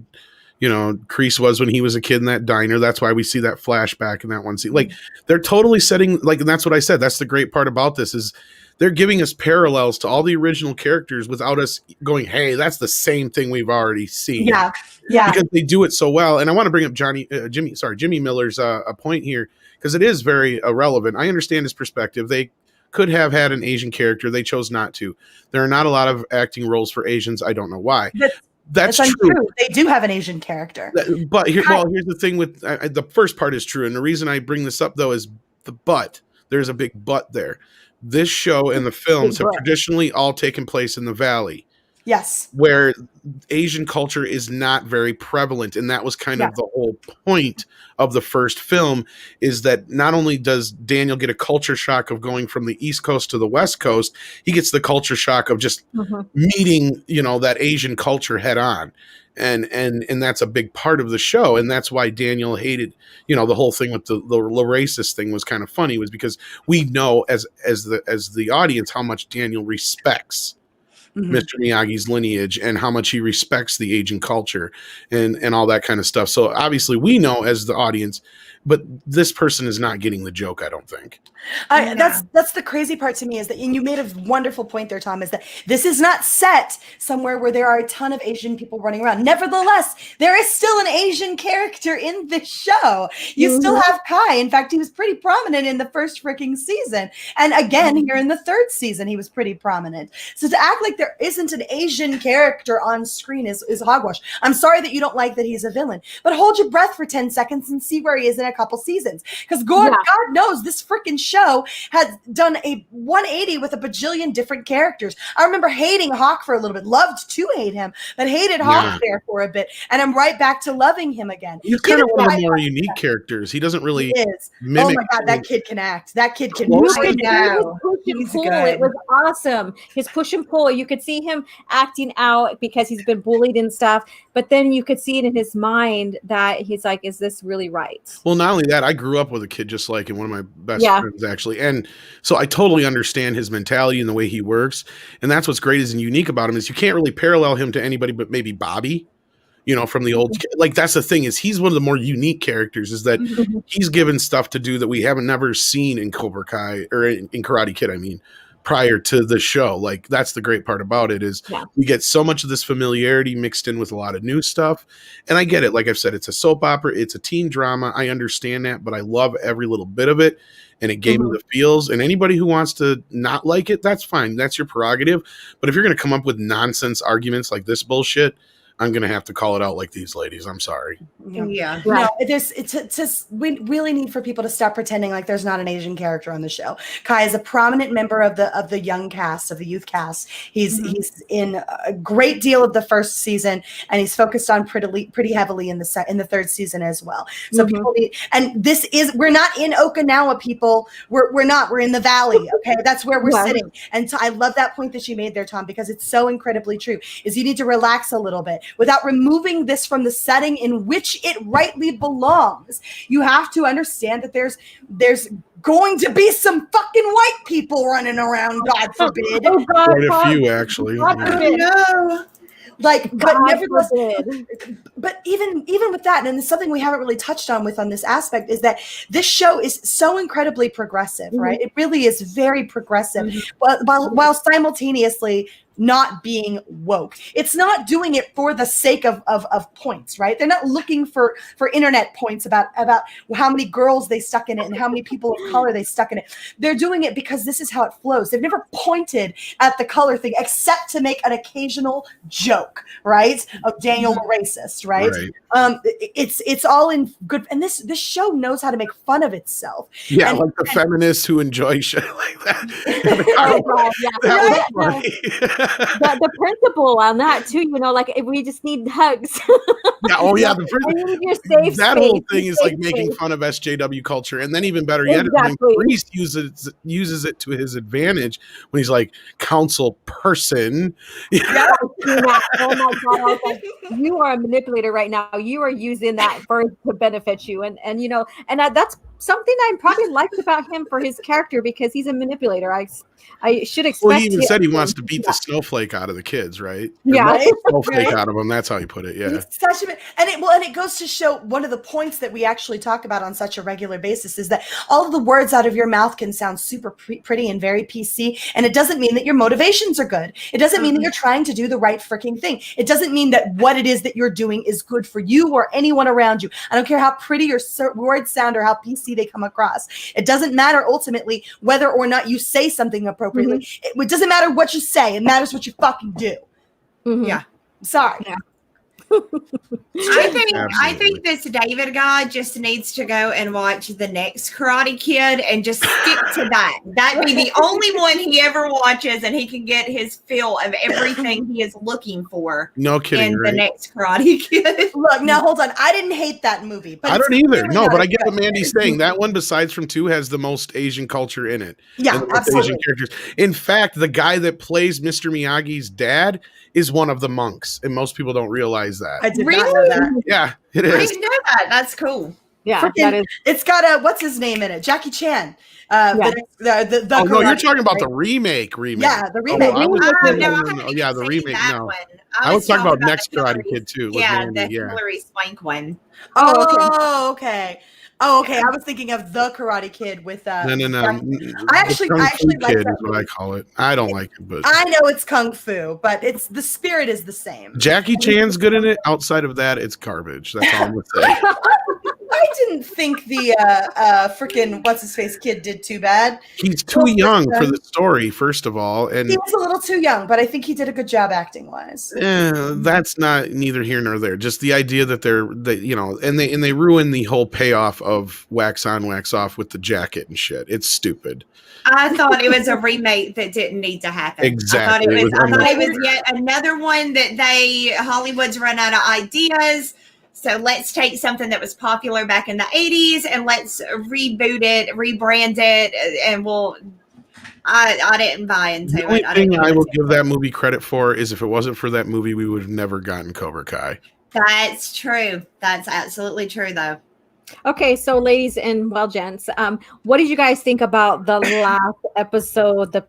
Kreese was when he was a kid in that diner. That's why we see that flashback in that one scene. Like, they're totally setting, like, and that's what I said. That's the great part about this is they're giving us parallels to all the original characters without us going, hey, that's the same thing we've already seen. Yeah. Because they do it so well. And I want to bring up Jimmy Miller's a point here because it is very relevant. I understand his perspective. They could have had an Asian character. They chose not to. There are not a lot of acting roles for Asians. I don't know why. That's true. They do have an Asian character. But here's the thing with the first part is true. And the reason I bring this up, though, is the but. There's a big but there. This show and the films have traditionally all taken place in the Valley. Yes. Where Asian culture is not very prevalent. And that was kind of the whole point of the first film, is that not only does Daniel get a culture shock of going from the East Coast to the West Coast, he gets the culture shock of just meeting, that Asian culture head on. And that's a big part of the show. And that's why Daniel hated, the whole thing with the racist thing was kind of funny, was because we know as the audience how much Daniel respects Mr. Miyagi's lineage and how much he respects the Asian culture and all that kind of stuff. So obviously we know as the audience, but this person is not getting the joke, I don't think. That's the crazy part to me is that, and you made a wonderful point there, Tom, is that this is not set somewhere where there are a ton of Asian people running around. Nevertheless, there is still an Asian character in this show. You still have Kai. In fact, he was pretty prominent in the first freaking season. And again, here in the third season, he was pretty prominent. So to act like there isn't an Asian character on screen is hogwash. I'm sorry that you don't like that he's a villain, but hold your breath for 10 seconds and see where he is in a couple seasons. Because God knows this freaking show has done a 180 with a bajillion different characters. I remember hating Hawk for a little bit, loved to hate him, but hated Hawk there for a bit. And I'm right back to loving him again. He's kind of one of the more unique characters. He doesn't really mimic. Oh my God, that kid can act. That kid can I know. It was awesome. His push and pull. You could see him acting out because he's been bullied and stuff. But then you could see it in his mind that he's like, is this really right? Well, not only that, I grew up with a kid just like him, one of my best friends, actually. And so I totally understand his mentality and the way he works. And that's what's great and unique about him is you can't really parallel him to anybody but maybe Bobby, from the old, like that's the thing is he's one of the more unique characters is that he's given stuff to do that we haven't never seen in Cobra Kai or in Karate Kid, prior to the show. Like that's the great part about it is we get so much of this familiarity mixed in with a lot of new stuff. And I get it. Like I've said, it's a soap opera. It's a teen drama. I understand that, but I love every little bit of it. And it gave me the feels. And anybody who wants to not like it, that's fine. That's your prerogative. But if you're going to come up with nonsense arguments like this bullshit, I'm going to have to call it out like these ladies. I'm sorry. Yeah. No, we really need for people to stop pretending like there's not an Asian character on the show. Kai is a prominent member of the young cast, of the youth cast. He's in a great deal of the first season, and he's focused on pretty heavily in the third season as well. So people need, and we're not in Okinawa, people. We're not. We're in the valley. Okay, that's where we're sitting. And so I love that point that you made there, Tom, because it's so incredibly true. Is you need to relax a little bit. Without removing this from the setting in which it rightly belongs. You have to understand that there's going to be some fucking white people running around, God forbid. Quite a few, actually. No. But nevertheless, but even with that, and it's something we haven't really touched on this aspect, is that this show is so incredibly progressive, right? It really is very progressive, while simultaneously not being woke. It's not doing it for the sake of points, right? They're not looking for internet points about how many girls they stuck in it and how many people of color they stuck in it. They're doing it because this is how it flows. They've never pointed at the color thing except to make an occasional joke, right? Of Daniel the racist, right? It's all in good, and this show knows how to make fun of itself. Yeah, and, like the feminists who enjoy shit like that. That was funny. The principle on that too, like if we just need hugs. The safe that space, whole thing is like making fun of SJW culture, and then even better yet, when Priest uses it to his advantage when he's like council person. Oh my God! You are a manipulator right now. You are using that to benefit you, and that's something I probably liked about him for his character because he's a manipulator. I should expect. Well, he even said he wants to beat the snowflake out of the kids, right? Snowflake out of them. That's how he put it. Yeah. It goes to show one of the points that we actually talk about on such a regular basis is that all of the words out of your mouth can sound super pretty and very PC, and it doesn't mean that your motivations are good. It doesn't mean that you're trying to do the right freaking thing. It doesn't mean that what it is that you're doing is good for you or anyone around you. I don't care how pretty your words sound or how PC they come across. It doesn't matter ultimately whether or not you say something appropriately. It doesn't matter what you say. It matters what you fucking do. Yeah. Sorry. Yeah. I think this David guy just needs to go and watch the next Karate Kid and just stick to that. That'd be the only one he ever watches, and he can get his feel of everything he is looking for. No kidding. In the next Karate Kid. Look, now hold on. I didn't hate that movie, but I don't either. No, but I get what Mandy's saying. That one, besides from 2, has the most Asian culture in it. Yeah, absolutely. Asian characters. In fact, the guy that plays Mr. Miyagi's dad is one of the monks, and most people don't realize that. I did not know that. Yeah, it is. I didn't know that. That's cool. Yeah, that is. It's got what's his name in it? Jackie Chan. No, you're talking about the remake. Yeah, the remake. The remake. No, I was talking about next Karate Kid too. Yeah, the Hillary Swank one. Oh, okay. Oh, okay. I was thinking of the Karate Kid with No. I actually Kung Fu like Kid that is what I movie. call it. I don't like it, but I know it's kung fu, but it's the spirit is the same. Jackie Chan's good in it. Outside of that, it's garbage. That's all I'm gonna say. I didn't think the freaking what's his face kid did too bad. He's too young for the story, first of all, and He was a little too young, but I think he did a good job acting wise. that's not neither here nor there. Just the idea that and they ruin the whole payoff of wax on, wax off with the jacket and shit. It's stupid. I thought it was a remake that didn't need to happen. Exactly. I thought it was yet another one that Hollywood's run out of ideas. So let's take something that was popular back in the 80s and let's reboot it, rebrand it, and I didn't buy into it. The only thing I will give that movie credit for is if it wasn't for that movie, we would have never gotten Cobra Kai. That's true. That's absolutely true, though. Okay, so ladies and gents, what did you guys think about the last episode? That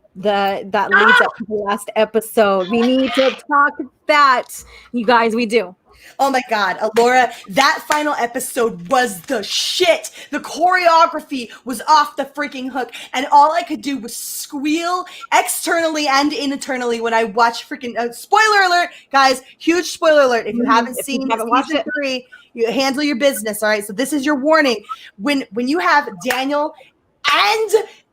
leads up to the last episode. We need to talk that, you guys. We do. Oh my God, Alora, that final episode was the shit. The choreography was off the freaking hook, and all I could do was squeal externally and internally when I watched freaking. Spoiler alert, guys! Huge spoiler alert. If you haven't seen season 3, you handle your business. All right, so this is your warning. When you have Daniel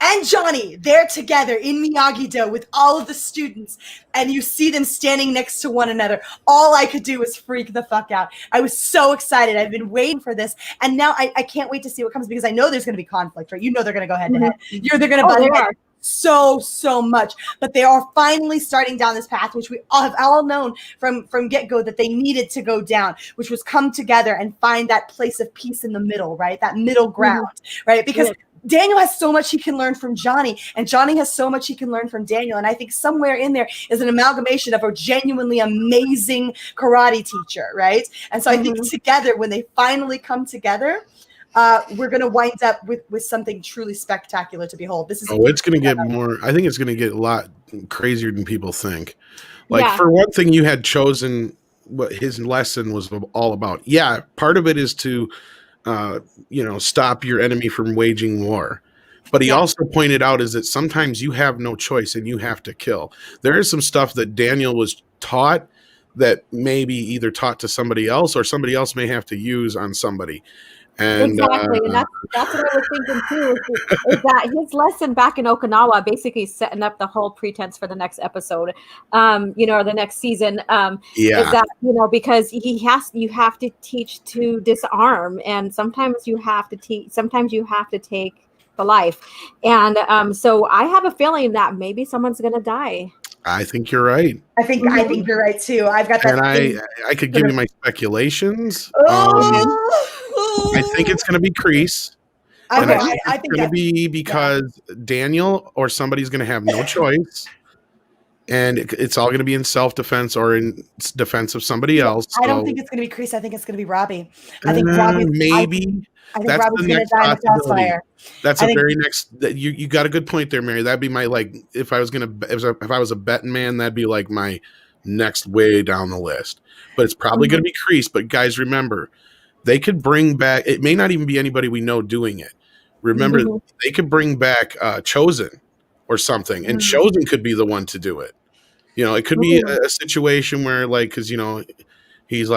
and Johnny, they're together in Miyagi-Do with all of the students, and you see them standing next to one another. All I could do was freak the fuck out. I was so excited. I've been waiting for this, and now I can't wait to see what comes because I know there's going to be conflict, right? You know they're going to go head to head. They're going to butt heads so much, but they are finally starting down this path, which we all have all known from get-go that they needed to go down, which was come together and find that place of peace in the middle, right? That middle ground, right? Because Daniel has so much he can learn from Johnny, and Johnny has so much he can learn from Daniel. And I think somewhere in there is an amalgamation of a genuinely amazing karate teacher, right? And so I think together, when they finally come together, we're going to wind up with something truly spectacular to behold. It's going to get more. I think it's going to get a lot crazier than people think. For one thing, you had chosen what his lesson was all about. Yeah, part of it is to stop your enemy from waging war. But he also pointed out is that sometimes you have no choice and you have to kill. There is some stuff that Daniel was taught that may be either taught to somebody else or somebody else may have to use on somebody. And, exactly, and that's what I was thinking too. Is that his lesson back in Okinawa, basically setting up the whole pretense for the next episode, or the next season. Is that because you have to teach to disarm, and sometimes you have to teach. Sometimes you have to take the life, and so I have a feeling that maybe someone's going to die. I think you're right. I think you're right too. I've got that. And I could give you my speculations. I think it's going to be Kreese. I think it's going to be because Daniel or somebody's going to have no choice. And it's all going to be in self-defense or in defense of somebody else. I don't think it's going to be Kreese. I think it's going to be Robbie. I think Robbie maybe. I think Robbie's going to die in the crossfire. That's very next. You got a good point there, Mary. That'd be my if I was a betting man, that'd be like my next way down the list. But it's probably going to be Kreese. But guys, remember, they could bring back. It may not even be anybody we know doing it. Remember, they could bring back Chosen or something, and Chosen could be the one to do it. It could be a situation where, because he's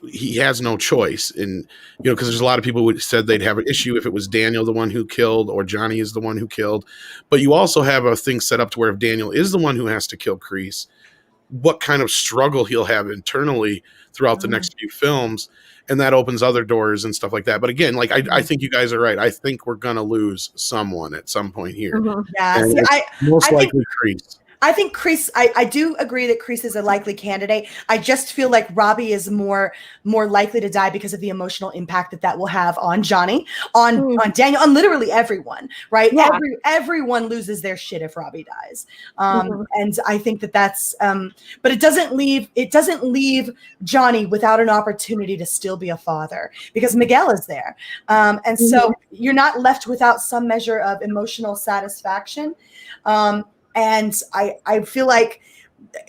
he has no choice, and because there's a lot of people who said they'd have an issue if it was Daniel the one who killed or Johnny is the one who killed. But you also have a thing set up to where if Daniel is the one who has to kill Kreese, what kind of struggle he'll have internally throughout the next few films. And that opens other doors and stuff like that. But again, I think you guys are right. I think we're going to lose someone at some point here. Yeah, most likely Kreese. I think Kreese, I do agree that Kreese is a likely candidate. I just feel like Robbie is more likely to die because of the emotional impact that will have on Johnny, on Daniel, on literally everyone, right? Yeah. Everyone loses their shit if Robbie dies. And I think that's, but it doesn't leave Johnny without an opportunity to still be a father because Miguel is there. And so you're not left without some measure of emotional satisfaction. And I feel like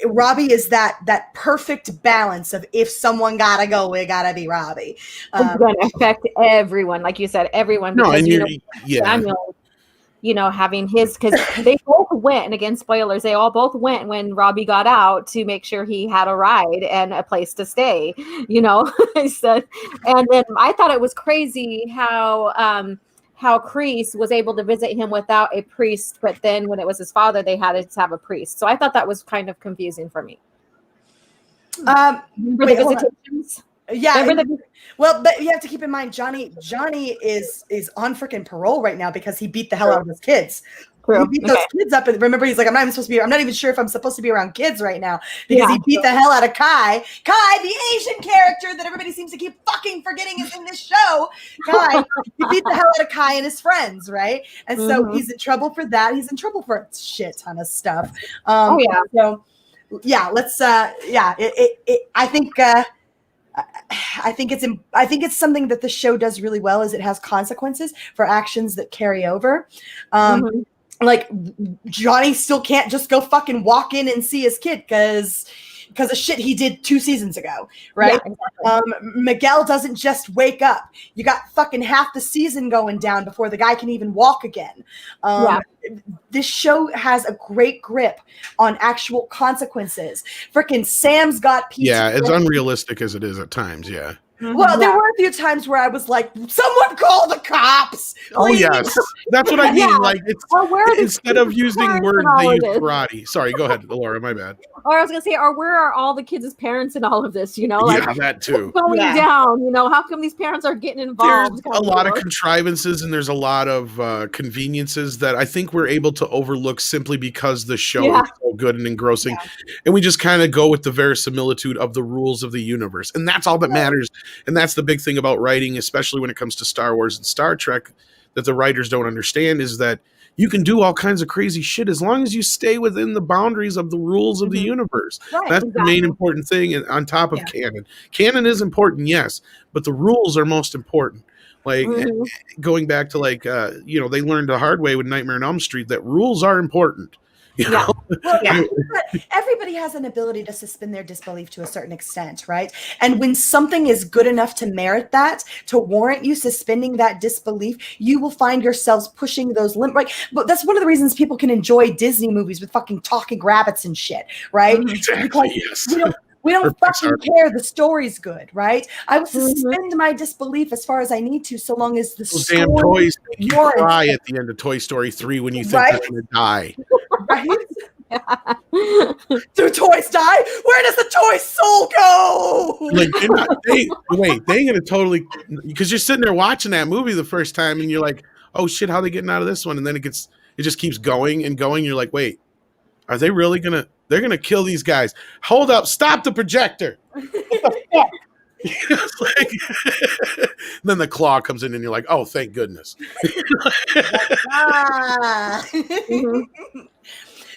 Robbie is that perfect balance of if someone gotta go, it gotta be Robbie. It's going to affect everyone, like you said, everyone. No, Because and Samuel, having his, because they both went, and again, spoilers, they all both went when Robbie got out to make sure he had a ride and a place to stay. I said, and then I thought it was crazy how Kreese was able to visit him without a priest, but then when it was his father, they had to have a priest. So I thought that was kind of confusing for me. Wait, the visitations? Yeah. Well, but you have to keep in mind, Johnny is on freaking parole right now because he beat the hell out of his kids. True. He beat those kids up, and remember, he's like, I'm not even sure if I'm supposed to be around kids right now because he beat the hell out of Kai. Kai, the Asian character that everybody seems to keep fucking forgetting is in this show. Kai, he beat the hell out of Kai and his friends, right? And so he's in trouble for that. He's in trouble for a shit ton of stuff. So yeah, let's I think it's something that the show does really well is it has consequences for actions that carry over. Like Johnny still can't just go fucking walk in and see his kid because of shit he did 2 seasons ago, right? Yeah, exactly. Miguel doesn't just wake up. You got fucking half the season going down before the guy can even walk again. This show has a great grip on actual consequences. Freaking Sam's got PTSD. Yeah, it's unrealistic as it is at times, yeah. Well, there were a few times where I was like, someone call the cops. Please. Oh, yes. That's what I mean. Yeah. Like, instead of using words, they use karate. Sorry, go ahead, Laura, my bad. Or I was going to say, where are all the kids' parents in all of this, Yeah, that too. What's going down, how come these parents are getting involved? There's a lot of contrivances and there's a lot of conveniences that I think we're able to overlook simply because the show is so good and engrossing. Yeah. And we just kind of go with the verisimilitude of the rules of the universe. And that's all that matters. And that's the big thing about writing, especially when it comes to Star Wars and Star Trek, that the writers don't understand is that you can do all kinds of crazy shit as long as you stay within the boundaries of the rules of the universe. Right, that's the main important thing on top of canon. Canon is important, yes, but the rules are most important. Like going back to they learned the hard way with Nightmare on Elm Street that rules are important. Well, everybody has an ability to suspend their disbelief to a certain extent, right? And when something is good enough to merit that, to warrant you suspending that disbelief, you will find yourselves pushing those limits. Right? But that's one of the reasons people can enjoy Disney movies with fucking talking rabbits and shit, right? Exactly, yes. We don't fucking care. The story's good, right? I will suspend my disbelief as far as I need to, so long as the story. Damn toys make you cry at the end of Toy Story 3 when you think they're going to die. Right? Do toys die? Where does the toy soul go? Like they ain't gonna totally, because you're sitting there watching that movie the first time and you're like, oh shit, how are they getting out of this one? And then it just keeps going and going. You're like, wait, are they really they're gonna kill these guys? Hold up, stop the projector. What the fuck? Then the claw comes in and you're like, oh, thank goodness.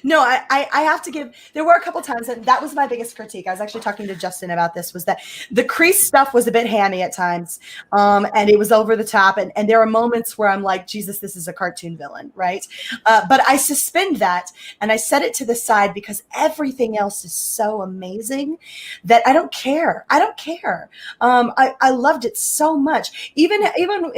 No, I have to give, there were a couple times, and that was my biggest critique. I was actually talking to Justin about this, was that the Kreese stuff was a bit hammy at times, and it was over the top, and there are moments where I'm like, Jesus, this is a cartoon villain, right? But I suspend that, and I set it to the side because everything else is so amazing that I don't care. I I loved it so much. Even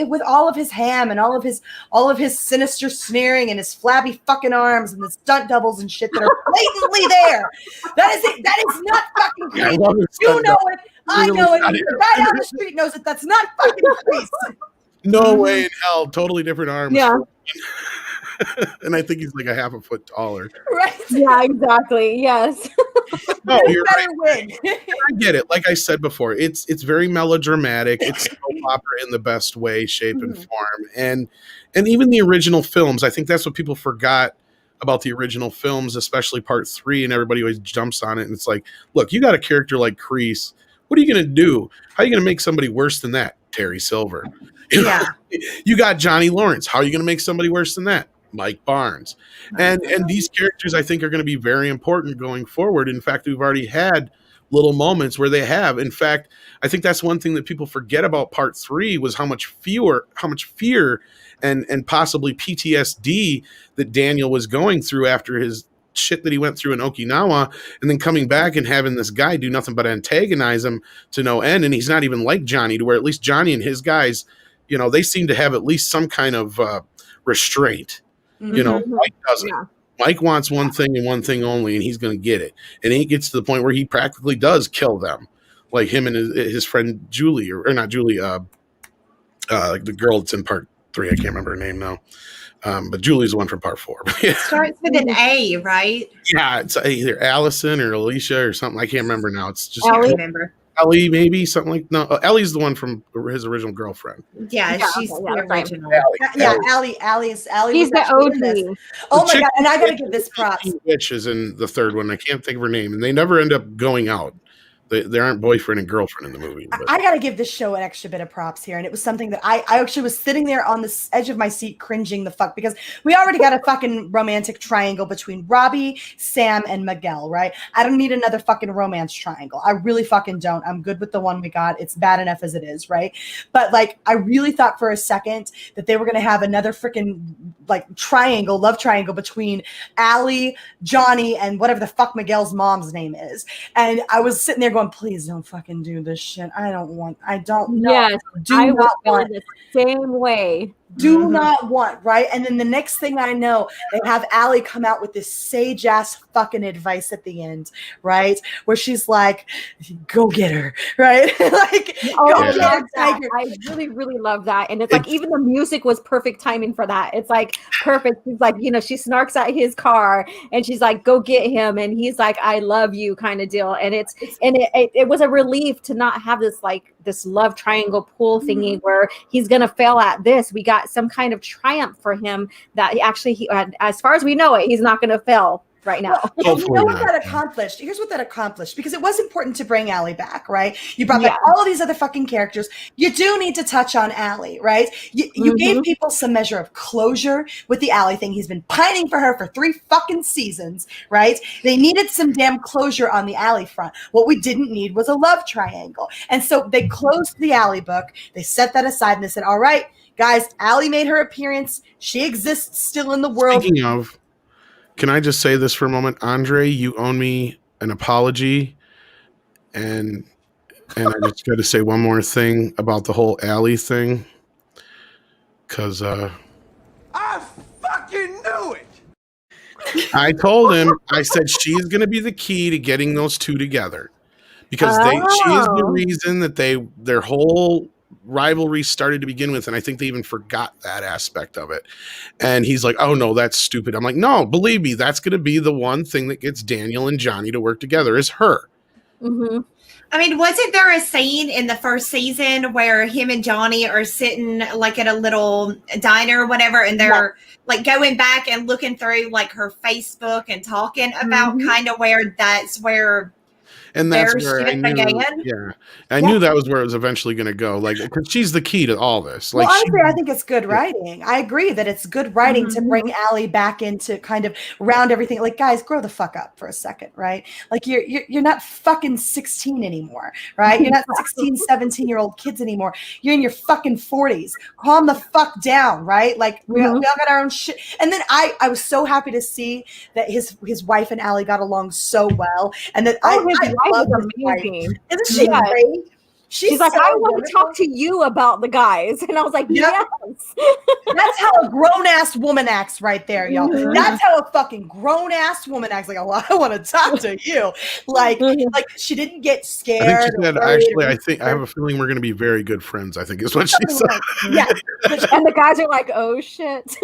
with all of his ham and all of his sinister sneering and his flabby fucking arms and the stunt doubles and shit that are blatantly there. That is it. That is not fucking Kreese. You know it. I know it. The guy down the street knows it. That's not fucking Kreese. No way in hell. Totally different arms. Yeah. And I think he's like a half a foot taller. Right. Yeah, exactly. Yes. No, you're better right. win. I get it. Like I said before, it's very melodramatic. It's soap opera in the best way, shape, and form. And even the original films, I think that's what people forgot about the original films, especially part 3, and everybody always jumps on it. And it's like, look, you got a character like Kreese. What are you going to do? How are you going to make somebody worse than that? Terry Silver. Yeah. You got Johnny Lawrence. How are you going to make somebody worse than that? Mike Barnes. And these characters, I think, are going to be very important going forward. In fact, we've already had little moments where they have. In fact, I think that's one thing that people forget about part 3 was how much fear and possibly PTSD that Daniel was going through after his shit that he went through in Okinawa, and then coming back and having this guy do nothing but antagonize him to no end. And he's not even like Johnny, to where at least Johnny and his guys, they seem to have at least some kind of restraint. Mike doesn't. Yeah. Mike wants one thing and one thing only, and he's going to get it. And he gets to the point where he practically does kill them, like him and his friend Julie, or not Julie, like the girl that's in part 3. I can't remember her name now. But Julie's the one from part 4. Starts with an A, right? Yeah, it's either Allison or Alicia or something. I can't remember now. It's just Ellie. Remember. Ellie, maybe something like no. Ellie's the one from his original girlfriend. Yeah, she's the original. Allie is He's the OG. Oh my god! And I gotta give this props. Bitch is in the third one. I can't think of her name, and they never end up going out. They aren't boyfriend and girlfriend in the movie. I got to give this show an extra bit of props here. And it was something that I actually was sitting there on the edge of my seat cringing the fuck, because we already got a fucking romantic triangle between Robbie, Sam, and Miguel, right? I don't need another fucking romance triangle. I really fucking don't. I'm good with the one we got. It's bad enough as it is, right? But like, I really thought for a second that they were going to have another freaking like love triangle between Allie, Johnny, and whatever the fuck Miguel's mom's name is. And I was sitting there going, please don't fucking do this shit. I don't know. Yes, I not want the same way. Do not want, right? And then the next thing I know, they have Allie come out with this sage ass fucking advice at the end, right? Where she's like, go get her, right? Like, go get her, tiger. I really, really love that. And it's like, even the music was perfect timing for that. It's like perfect. She's like, she snarks at his car and she's like, go get him. And he's like, I love you kind of deal. And it was a relief to not have this love triangle pool thingy where he's going to fail at this. We got some kind of triumph for him that he as far as we know it, he's not going to fail right now. Well, you know what that accomplished? Here's what that accomplished, because it was important to bring Allie back, right? You brought back all of these other fucking characters. You do need to touch on Allie, right? You gave people some measure of closure with the Allie thing. He's been pining for her for 3 fucking seasons, right? They needed some damn closure on the Allie front. What we didn't need was a love triangle. And so they closed the Allie book. They set that aside and they said, all right, guys, Allie made her appearance. She exists still in the world. Speaking of, can I just say this for a moment? Andre, you owe me an apology. And I just got to say one more thing about the whole Allie thing. Because I fucking knew it. I told him, I said, she's going to be the key to getting those two together. Because she is the reason that their whole rivalry started to begin with, and I think they even forgot that aspect of it. And he's like, oh no, that's stupid. I'm like, no, believe me, that's going to be the one thing that gets Daniel and Johnny to work together, is her. Mm-hmm. I mean, wasn't there a scene in the first season where him and Johnny are sitting like at a little diner or whatever, and they're like going back and looking through like her Facebook and talking about kind of where that's where. And that's where I knew, I knew that was where it was eventually going to go. Like, because she's the key to all this. Like, honestly, I think it's good writing. I agree that it's good writing to bring Allie back into kind of round everything. Like, guys, grow the fuck up for a second, right? Like, you're not fucking 16 anymore, right? You're not 16, 17-year-old kids anymore. You're in your fucking 40s. Calm the fuck down, right? Like, we all got our own shit. And then I was so happy to see that his wife and Allie got along so well, and that I love amazing. Isn't she great? She's like, I want to talk to you about the guys. And I was like, yes. That's how a grown-ass woman acts right there, y'all. That's how a fucking grown-ass woman acts. Like, oh, I want to talk to you. Like she didn't get scared. I think she said, actually, I have a feeling we're going to be very good friends, I think is what she said. Yeah. And the guys are like, oh, shit.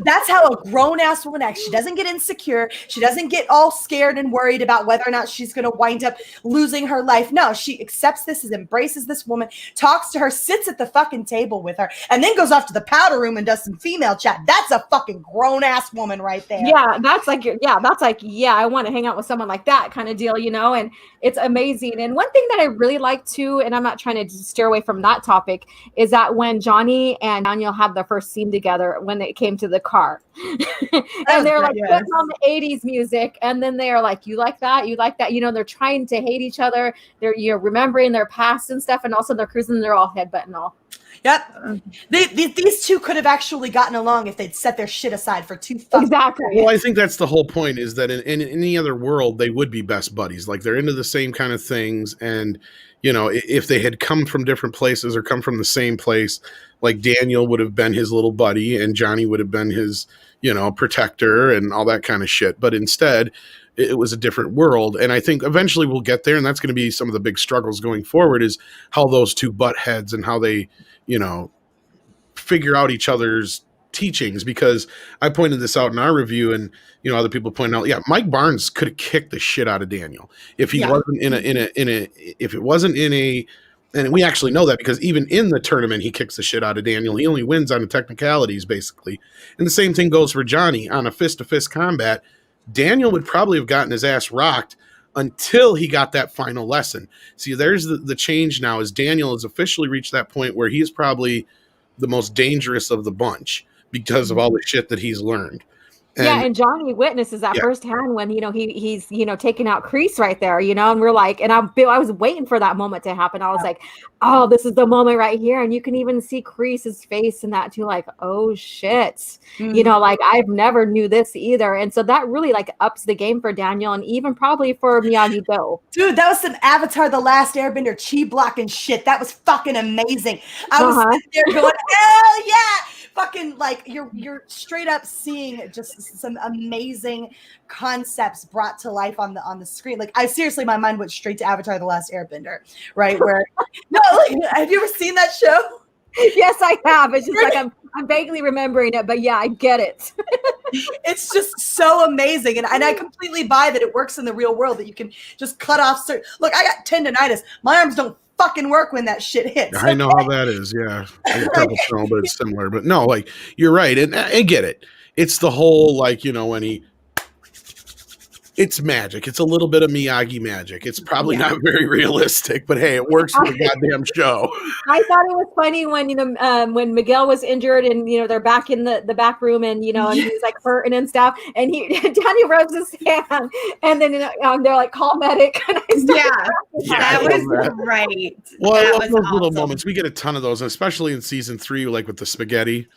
That's how a grown-ass woman acts. She doesn't get insecure. She doesn't get all scared and worried about whether or not she's going to wind up losing her life. No, she accepts this, embraces this woman, talks to her, sits at the fucking table with her, and then goes off to the powder room and does some female chat. That's a fucking grown-ass woman right there. Yeah, that's like, I want to hang out with someone like that kind of deal, and it's amazing. And one thing that I really like too, and I'm not trying to steer away from that topic, is that when Johnny and Daniel had their first scene together, when it came to the car, and they're like putting on the 80s music, and then they're like, you like that? They're trying to hate each other. They're remembering their past and stuff, and also they're cruising, they're all headbutting all. Yep. These two could have actually gotten along if they'd set their shit aside for 2 fucking Exactly. Well, I think that's the whole point, is that in any other world, they would be best buddies. Like, they're into the same kind of things. And, you know, if they had come from different places or come from the same place, like Daniel would have been his little buddy and Johnny would have been his, you know, protector and all that kind of shit. But instead, it was a different world. And I think eventually we'll get there. And that's going to be some of the big struggles going forward, is how those two butt heads and how they, you know, figure out each other's teachings. Because I pointed this out in our review, and you know, other people pointed out, yeah, Mike Barnes could have kicked the shit out of Daniel if he wasn't if it wasn't in a, and we actually know that because even in the tournament he kicks the shit out of Daniel. He only wins on the technicalities basically. And the same thing goes for Johnny on a fist-to-fist combat. Daniel would probably have gotten his ass rocked until he got that final lesson. See, there's the change now, is Daniel has officially reached that point where he is probably the most dangerous of the bunch because of all the shit that he's learned. And Johnny witnesses that firsthand when, you know, he's, you know, taking out Kreese right there, you know, and we're like, and I was waiting for that moment to happen. I was like, oh, this is the moment right here. And you can even see Kreese's face in that too, like, oh shit, you know, like I've never knew this either. And so that really like ups the game for Daniel and even probably for Miyagi-Do. Dude, that was some Avatar The Last Airbender chi blocking shit. That was fucking amazing. I was sitting there going, hell yeah! Fucking like you're straight up seeing just some amazing concepts brought to life on the screen. Like I seriously, my mind went straight to Avatar The Last Airbender, right? Where no, like, have you ever seen that show? Yes, I have. It's just like I'm vaguely remembering it, but yeah, I get it. It's just so amazing, and I completely buy that it works in the real world, that you can just cut off certain. Look, I got tendonitis. My arms don't fucking work when that shit hits. I know how that is. Yeah, I got carpal tunnel, but it's similar. But no, like you're right, and I get it. It's the whole, like, you know, when it's magic. It's a little bit of Miyagi magic. It's probably not very realistic, but hey, it works for the goddamn show. I thought it was funny when, you know, when Miguel was injured and, you know, they're back in the back room and, you know, and he's like hurting and stuff. And Johnny rubs his hand and then they're like, call medic. And that was great. Well, I love those little moments. We get a ton of those, especially in season 3, like with the spaghetti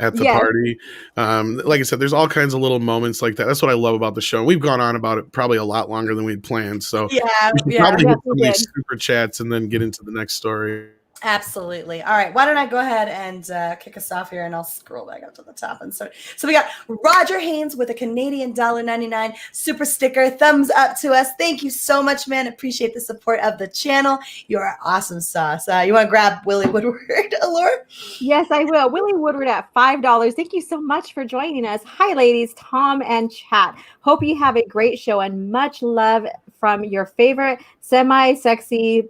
at the party. Like I said, there's all kinds of little moments like that. That's what I love about the show. We've gone on about it probably a lot longer than we'd planned. So we should probably get some of these super chats and then get into the next story. Absolutely. All right. Why don't I go ahead and kick us off here, and I'll scroll back up to the top. And so we got Roger Haynes with a Canadian $1.99 super sticker. Thumbs up to us. Thank you so much, man. Appreciate the support of the channel. You're awesome sauce. You want to grab Willie Woodward, Allure? Yes, I will. Willie Woodward at $5. Thank you so much for joining us. Hi, ladies, Tom and chat. Hope you have a great show and much love from your favorite semi-sexy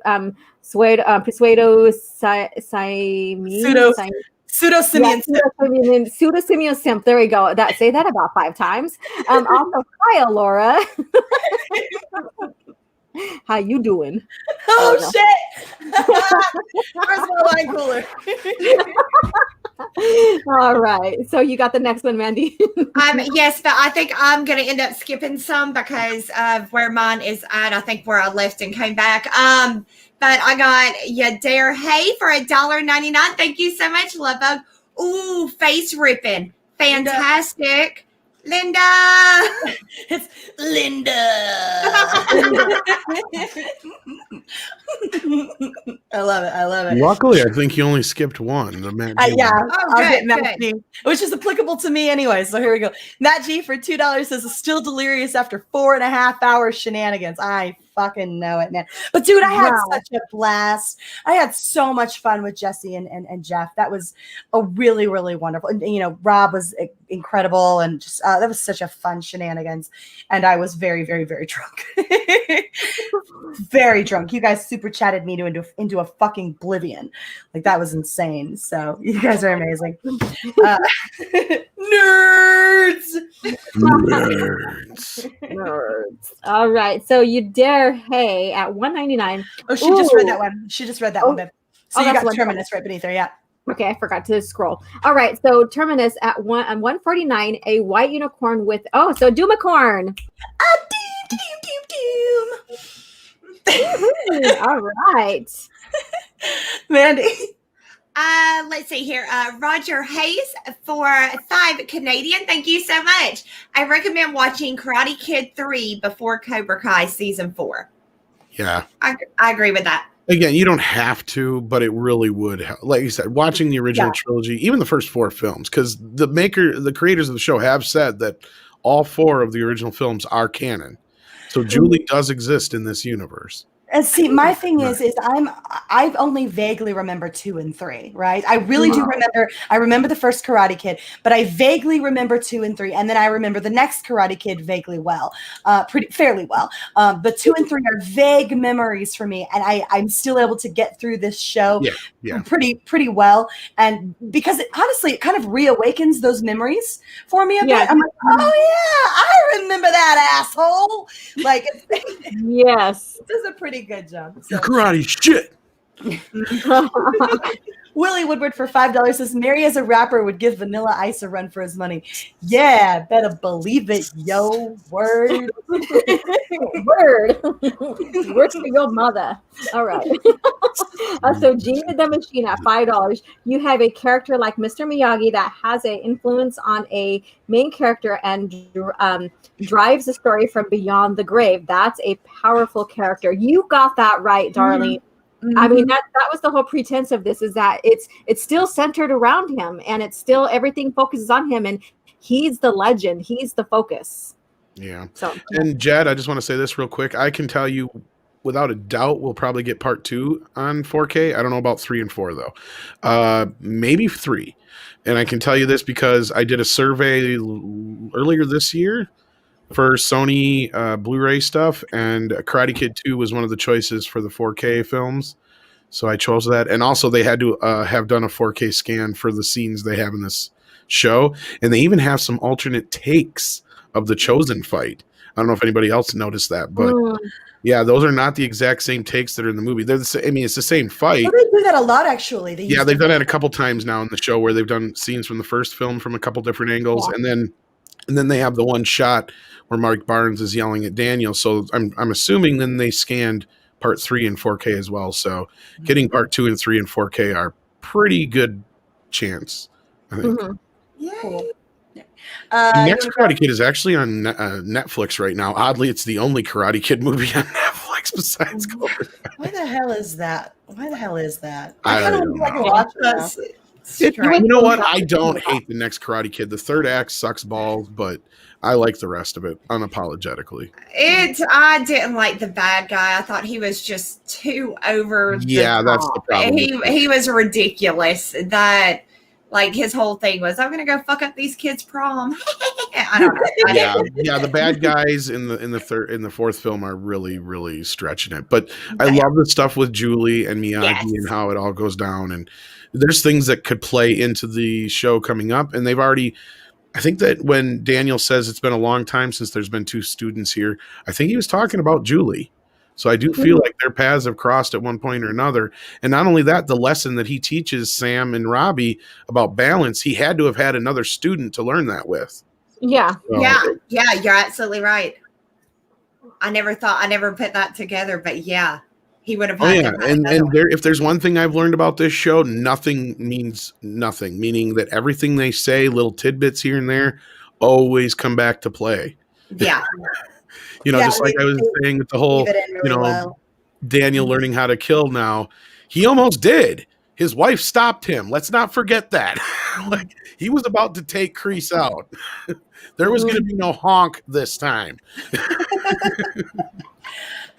pseudo simian simp. There we go. Say that about 5 times. Also, hi, Alora. How you doing? Oh shit! Where's my wine cooler? All right. So you got the next one, Mandy. Yes, but I think I'm going to end up skipping some because of where mine is at. I think where I left and came back. But I got Yadair Hay for $1.99. Thank you so much, Love Bug. Ooh, face ripping. Fantastic. Linda. It's Linda. I love it. Luckily, I think you only skipped one. The Matt G. I'll get Matt G, which is applicable to me anyway. So here we go. Matt G for $2 says, still delirious after 4.5 hours shenanigans. I fucking know it, man. But dude, I had such a blast. I had so much fun with Jesse and Jeff. That was a really, really wonderful. And, you know, Rob was incredible, and just that was such a fun shenanigans. And I was very, very, very drunk. Very drunk. You guys super chatted me into a fucking oblivion. Like, that was insane. So you guys are amazing. Nerds. All right. So Yadair Hay at $1.99. Oh, she just read that one. She just read that one, babe. So you got Terminus right beneath her, yeah. Okay, I forgot to scroll. All right, so Terminus at $149, a white unicorn with so Doomicorn. Doom. All right. Mandy. Let's see here. Roger Hayes for 5 Canadian. Thank you so much. I recommend watching Karate Kid 3 before Cobra Kai season 4. Yeah. I agree with that. Again, you don't have to, but it really would help. Like you said, watching the original trilogy, even the first 4 films, because the creators of the show have said that all 4 of the original films are canon. So Julie does exist in this universe. And see, my thing is I only vaguely remember 2 and 3, right? I really do remember. I remember the first Karate Kid, but I vaguely remember 2 and 3, and then I remember the next Karate Kid vaguely well, fairly well. But 2 and 3 are vague memories for me, and I'm still able to get through this show pretty well. And because honestly, it kind of reawakens those memories for me a bit. I'm like, oh yeah, I remember that asshole. Like, yes, it does a pretty good job. So. Your karate shit. Willie Woodward for $5 says Mary as a rapper would give Vanilla Ice a run for his money. Yeah, better believe it, yo. Word. Word. Works for your mother. All right. So Gina the Machine at $5. You have a character like Mr. Miyagi that has an influence on a main character and drives the story from beyond the grave. That's a powerful character. You got that right, Darlene. I mean, that was the whole pretense of this, is that it's still centered around him, and it's still everything focuses on him, and he's the legend, he's the focus. Yeah. So, and Jed, I just want to say this real quick. I can tell you without a doubt we'll probably get part 2 on 4K. I don't know about 3 and 4 though. Maybe 3. And I can tell you this because I did a survey earlier this year for Sony Blu-ray stuff, and Karate Kid 2 was one of the choices for the 4K films. So I chose that. And also they had to have done a 4K scan for the scenes they have in this show. And they even have some alternate takes of the Chosen fight. I don't know if anybody else noticed that, but yeah, those are not the exact same takes that are in the movie. They're I mean, it's the same fight. Well, they do that a lot, actually. They've done that a couple times now in the show where they've done scenes from the first film from a couple different angles. Yeah. And then they have the one shot where Mark Barnes is yelling at Daniel. So I'm assuming then they scanned part 3 in 4K as well. So getting part 2 and 3 in 4K are pretty good chance, I think. Cool. Next Karate Kid is actually on Netflix right now. Oddly, it's the only Karate Kid movie on Netflix besides Cobra. Why the hell is that? I don't know. Watch that. You know what? I don't hate the next Karate Kid. The third act sucks balls, but I like the rest of it unapologetically. I didn't like the bad guy. I thought he was just too over. Yeah, that's the problem. He was ridiculous. That, like, his whole thing was, I'm gonna go fuck up these kids' prom. I don't know. Yeah. The bad guys in the fourth film are really, really stretching it. But I love the stuff with Julie and Miyagi and how it all goes down. And there's things that could play into the show coming up, and they've already. I think that when Daniel says it's been a long time since there's been 2 students here, I think he was talking about Julie. So I do feel like their paths have crossed at one point or another. And not only that, the lesson that he teaches Sam and Robbie about balance, he had to have had another student to learn that with. Yeah. So, yeah, you're absolutely right. I never put that together, but yeah. He would have had and if there's one thing I've learned about this show, nothing means nothing, meaning that everything they say, little tidbits here and there, always come back to play. Yeah. Just like I was saying with the whole, Daniel learning how to kill now, he almost did. His wife stopped him. Let's not forget that. Like, he was about to take Kreese out. There was going to be no honk this time.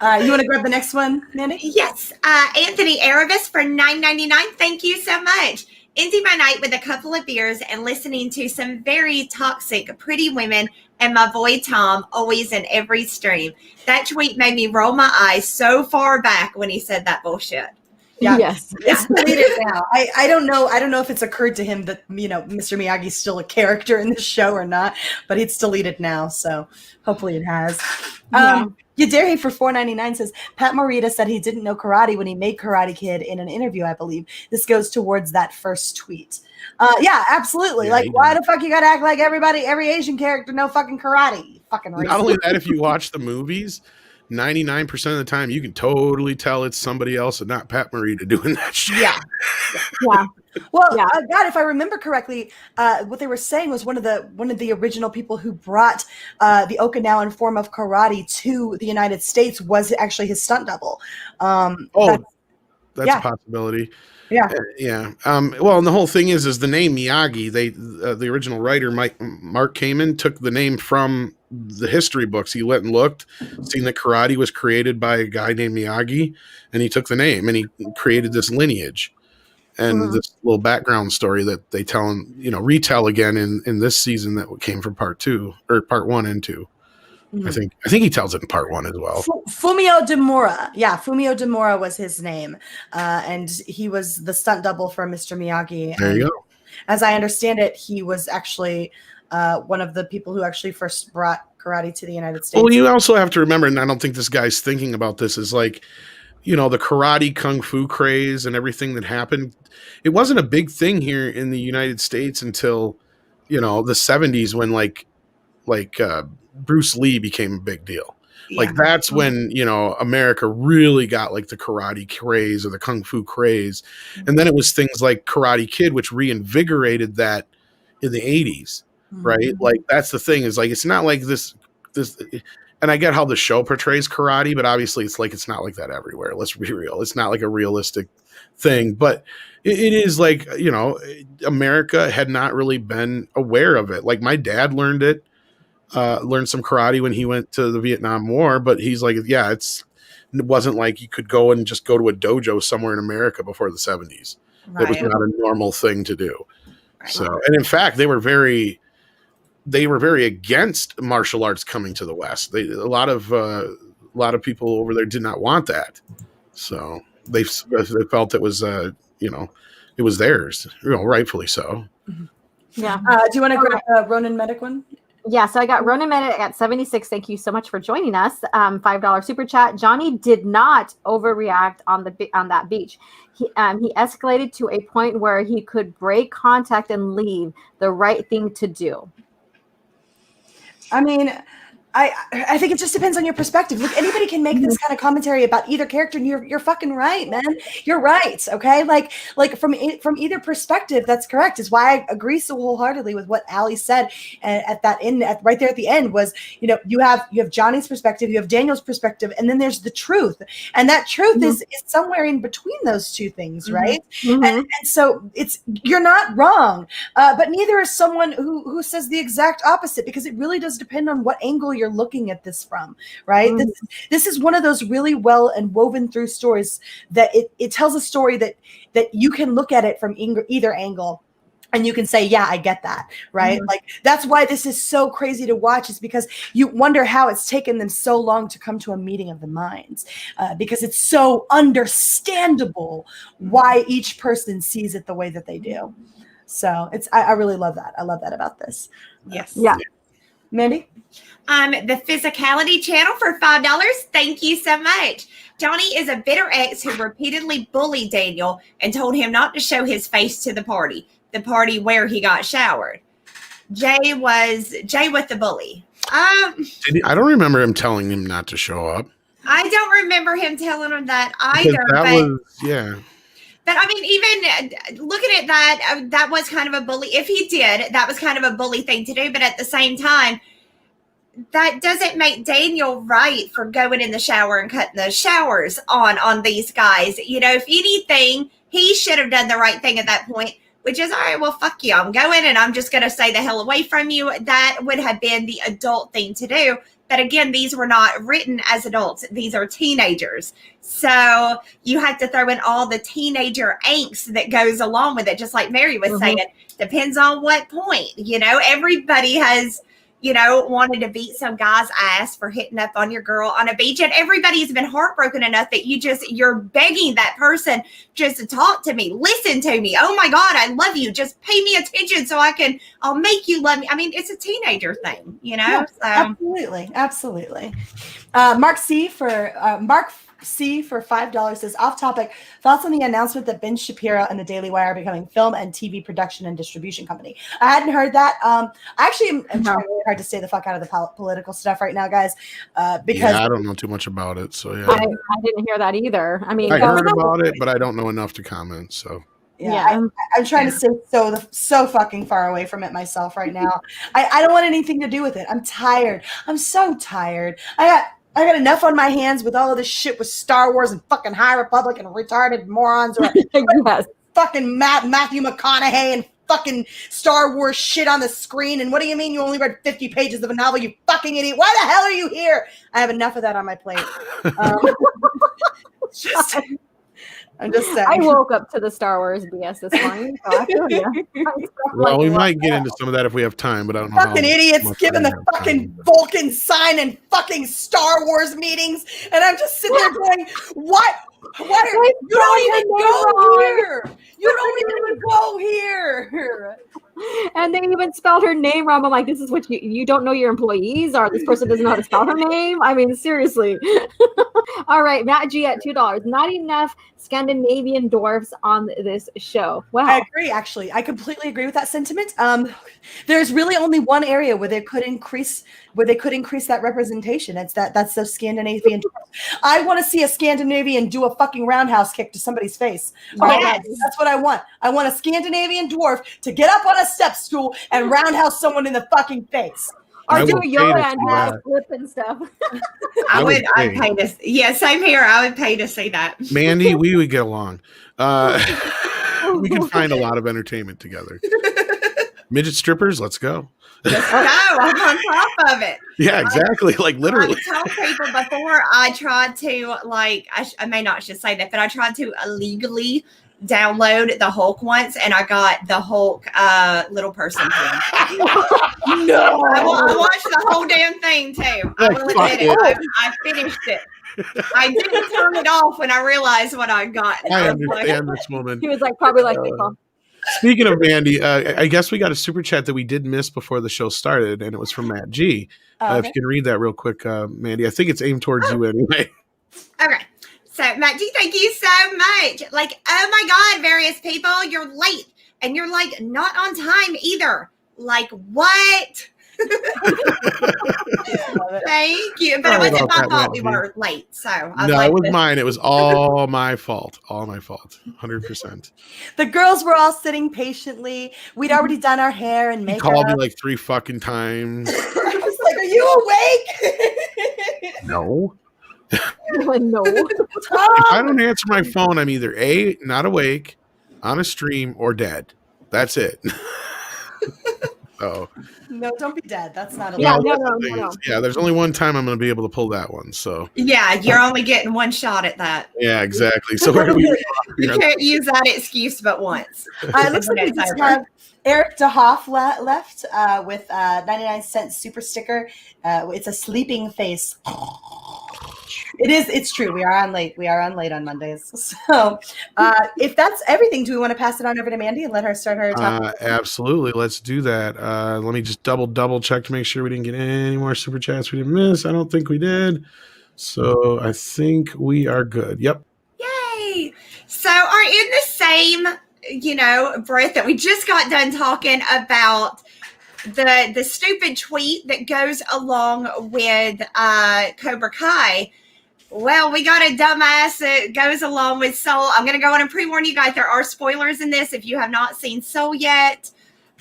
You want to grab the next one, Mandy? Yes. Anthony Erebus for $9.99. Thank you so much. Ending my night with a couple of beers and listening to some very toxic, pretty women and my boy Tom always in every stream. That tweet made me roll my eyes so far back when he said that bullshit. Yeah. Yes. It's deleted now. I don't know. I don't know if it's occurred to him that, Mr. Miyagi's still a character in the show or not, but it's deleted now. So hopefully it has. Yadere for $4.99 says, Pat Morita said he didn't know karate when he made Karate Kid in an interview, I believe. This goes towards that first tweet. Yeah, absolutely. Yeah, like, why the fuck you gotta act like every Asian character know fucking karate? Fucking racist. Not only that, if you watch the movies, 99% of the time, you can totally tell it's somebody else and not Pat Morita doing that shit. Yeah. Yeah. Well, Yeah. God, if I remember correctly, what they were saying was one of the original people who brought the Okinawan form of karate to the United States was actually his stunt double. That's a possibility. Yeah. Yeah. Well, and the whole thing is the name Miyagi. The original writer Mark Kamen took the name from the history books. He went and looked, seen that karate was created by a guy named Miyagi, and he took the name and he created this lineage and this little background story that they retell again in this season that came from part 1 and 2. I think he tells it in part 1 as well. Fumio Demura. Yeah, Fumio Demura was his name. And he was the stunt double for Mr. Miyagi. There you go. As I understand it, he was actually one of the people who actually first brought karate to the United States. Well, you also have to remember, and I don't think this guy's thinking about this, is like, the karate kung fu craze and everything that happened. It wasn't a big thing here in the United States until, the 70s when like Bruce Lee became a big deal. Yeah. Like that's when, America really got like the karate craze or the kung fu craze. And then it was things like Karate Kid, which reinvigorated that in the 80s, right? Like that's the thing is like, it's not like this, and I get how the show portrays karate, but obviously it's not like that everywhere. Let's be real. It's not like a realistic thing, but it is like, America had not really been aware of it. Like my dad learned some karate when he went to the Vietnam War, but he's like, yeah, it wasn't like you could go and just go to a dojo somewhere in America before the 70s. Right. It was not a normal thing to do. Right. So, and in fact, they were very against martial arts coming to the West. A lot of people over there did not want that. So they felt it was, it was theirs, rightfully so. Yeah. Do you want to grab Ronan Medic one? Yeah, so I got Ronan Medic at 76. Thank you so much for joining us. $5 super chat. Johnny did not overreact on that beach. He escalated to a point where he could break contact and leave. The right thing to do. I mean, I think it just depends on your perspective. Look, anybody can make this kind of commentary about either character, and you're fucking right, man. You're right, okay? Like from either perspective, that's correct. Is why I agree so wholeheartedly with what Ali said at that end, right there at the end was, you have Johnny's perspective, you have Daniel's perspective, and then there's the truth, and that truth is somewhere in between those two things, right? And so you're not wrong, but neither is someone who says the exact opposite, because it really does depend on what angle you're looking at this from, right? This is one of those really well and woven through stories that it tells a story that you can look at it from either angle and you can say, yeah, I get that, right? Like that's why this is so crazy to watch, is because you wonder how it's taken them so long to come to a meeting of the minds, because it's so understandable why each person sees it the way that they do. So I really love that. I love that about this. Yes. Yeah. Mandy? The Physicality channel for $5. Thank you so much. Johnny is a bitter ex who repeatedly bullied Daniel and told him not to show his face to the party where he got showered. Jay with the bully. I don't remember him telling him not to show up. I don't remember him telling him that either. But I mean, even looking at that was kind of a bully. If he did, that was kind of a bully thing to do. But at the same time, that doesn't make Daniel right for going in the shower and cutting the showers on these guys. If anything, he should have done the right thing at that point, which is, all right, well, fuck you. I'm going and I'm just going to stay the hell away from you. That would have been the adult thing to do. But again, these were not written as adults. These are teenagers. So you have to throw in all the teenager angst that goes along with it. Just like Mary was saying, depends on what point. Everybody has, wanted to beat some guy's ass for hitting up on your girl on a beach. And everybody's been heartbroken enough that you're begging that person just to talk to me. Listen to me. Oh my God, I love you. Just pay me attention so I'll make you love me. I mean, it's a teenager thing, Yeah, so. Absolutely. Mark C for Mark C for $5 says, off topic, thoughts on the announcement that Ben Shapiro and the Daily Wire are becoming film and TV production and distribution company. I hadn't heard that. I actually am trying really hard to stay the fuck out of the political stuff right now, guys. Because I don't know too much about it, so yeah. I didn't hear that either. I mean, I heard about it, but I don't know enough to comment. So yeah. I'm trying to stay so fucking far away from it myself right now. I don't want anything to do with it. I'm tired. I'm so tired. I got enough on my hands with all of this shit with Star Wars and fucking High Republic and retarded morons or yes. fucking Matthew McConaughey and fucking Star Wars shit on the screen. And what do you mean you only read 50 pages of a novel, you fucking idiot? Why the hell are you here? I have enough of that on my plate. I'm just saying. I woke up to the Star Wars BS this morning. So I feel you. Well, we might get into some of that if we have time, but I don't know. Fucking idiots giving the fucking Vulcan sign in fucking Star Wars meetings, and I'm just sitting there going, "What? What? You don't even go here. You don't even go here." And they even spelled her name wrong. I'm like, this is what you don't know your employees, or this person doesn't know how to spell her name. I mean, seriously. All right, Matt G at $2. Not enough Scandinavian dwarfs on this show. Wow. I agree, actually. I completely agree with that sentiment. There's really only one area where they could increase that representation. That's the Scandinavian dwarfs. I want to see a Scandinavian do a fucking roundhouse kick to somebody's face. Yes. That's what I want. I want a Scandinavian dwarf to get up on a step stool and roundhouse someone in the fucking face. Or do yoga and flip and stuff. I'd pay to. Yeah, same here. I would pay to see that. Mandy, we would get along. We could find a lot of entertainment together. Midget strippers, let's go. Let's go. I'm on top of it. Yeah, exactly. Like literally. I told people before I tried to, like, I may not should say that, but I tried to illegally download the Hulk once, and I got the Hulk little person thing. No, I watched the whole damn thing too. I will admit it. I finished it. I didn't turn it off when I realized what I got. I understand this woman. He was like, probably like people. Speaking of Mandy, I guess we got a super chat that we did miss before the show started, and it was from Matt G. If you can read that real quick, Mandy. I think it's aimed towards you anyway. Okay. So, Matt G, thank you so much. Like, oh my God, various people, you're late. And you're like, not on time either. Like, what? Thank you. But it wasn't my fault we were late. So, it was mine. It was all my fault. All my fault. 100%. The girls were all sitting patiently. We'd already done our hair and makeup. He called me like 3 fucking times. I was like, are you awake? No. No. If I don't answer my phone, I'm either A, not awake, on a stream, or dead. That's it. So no, don't be dead. That's not allowed. No. Yeah, there's only one time I'm going to be able to pull that one. So yeah, you're only getting one shot at that. Yeah, exactly. So where do we? You can't use that excuse but once. It looks like we just have Eric DeHoff left with 99-cent super sticker. It's a sleeping face. It's true. We are on late on Mondays. So if that's everything, do we want to pass it on over to Mandy and let her start her topic? Absolutely. Let's do that. Let me just double check to make sure we didn't get any more super chats we didn't miss. I don't think we did. So I think we are good. Yep. Yay. So are in the same, breath that we just got done talking about the stupid tweet that goes along with Cobra Kai. Well, we got a dumbass that goes along with Soul. I'm going to go on and pre-warn you guys. There are spoilers in this. If you have not seen Soul yet,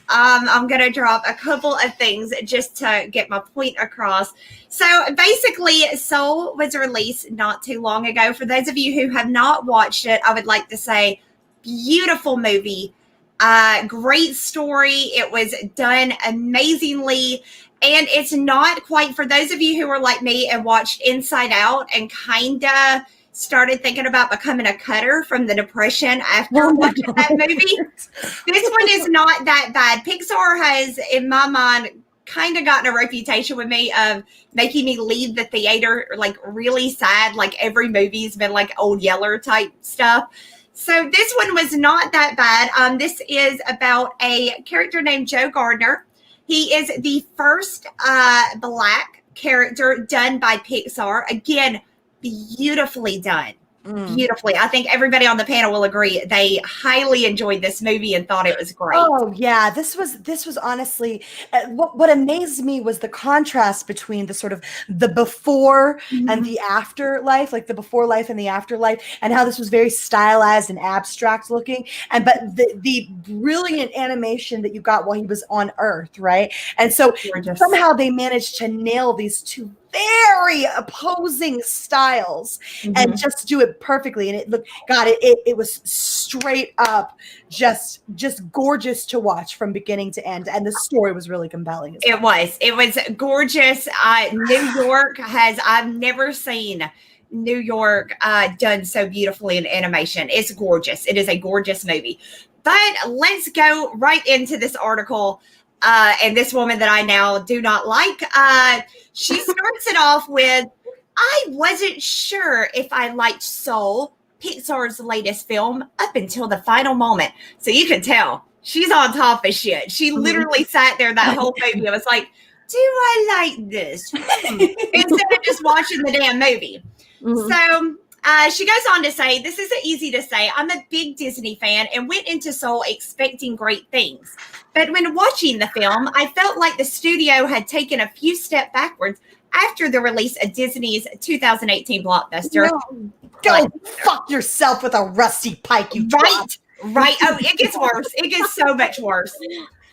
I'm going to drop a couple of things just to get my point across. So basically, Soul was released not too long ago. For those of you who have not watched it, I would like to say, beautiful movie. Great story. It was done amazingly. And it's not quite, for those of you who are like me and watched Inside Out and kind of started thinking about becoming a cutter from the depression after watching that movie. This one is not that bad. Pixar has, in my mind, kind of gotten a reputation with me of making me leave the theater like really sad. Like every movie's been like Old Yeller type stuff. So this one was not that bad. This is about a character named Joe Gardner. He is the first Black character done by Pixar. Again, beautifully done. Beautifully. I think everybody on the panel will agree. They highly enjoyed this movie and thought it was great. Oh yeah, this was honestly what amazed me was the contrast between the sort of the before and the afterlife, like the before life and the afterlife, and how this was very stylized and abstract looking, and but the brilliant animation that you got while he was on Earth, right? And so somehow they managed to nail these two very opposing styles and just do it perfectly. And it looked, God, it was straight up just gorgeous to watch from beginning to end. And the story was really compelling as well. It was gorgeous. New York I've never seen New York done so beautifully in animation. It's gorgeous. It is a gorgeous movie. But let's go right into this article. And this woman that I now do not like, she starts it off with, I wasn't sure if I liked Soul, Pixar's latest film, up until the final moment. So you can tell she's on top of shit. She literally sat there that whole movie and was like, do I like this? Instead of just watching the damn movie. So she goes on to say, this isn't easy to say. I'm a big Disney fan and went into Soul expecting great things. But when watching the film, I felt like the studio had taken a few steps backwards after the release of Disney's 2018 blockbuster. No, go fuck yourself with a rusty pike, you Right. Oh, it gets worse. It gets so much worse.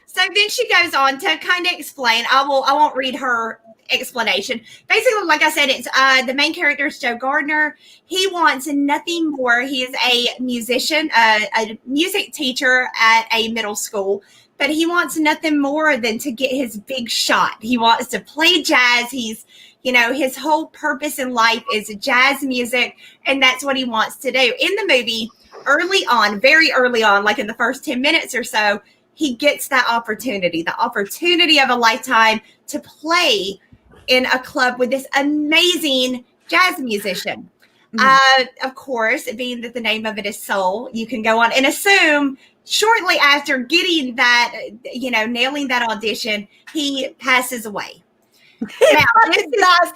So then she goes on to kind of explain. I won't read her explanation. Basically, like I said, it's the main character is Joe Gardner. He wants nothing more. He is a musician, a music teacher at a middle school, but he wants nothing more than to get his big shot. He wants to play jazz. He's, his whole purpose in life is jazz music, and that's what he wants to do. In the movie, very early on, like in the first 10 minutes or so, he gets that opportunity, the opportunity of a lifetime to play in a club with this amazing jazz musician. Of course, being that the name of it is Soul, you can go on and assume shortly after getting that, nailing that audition, he passes away. Now, this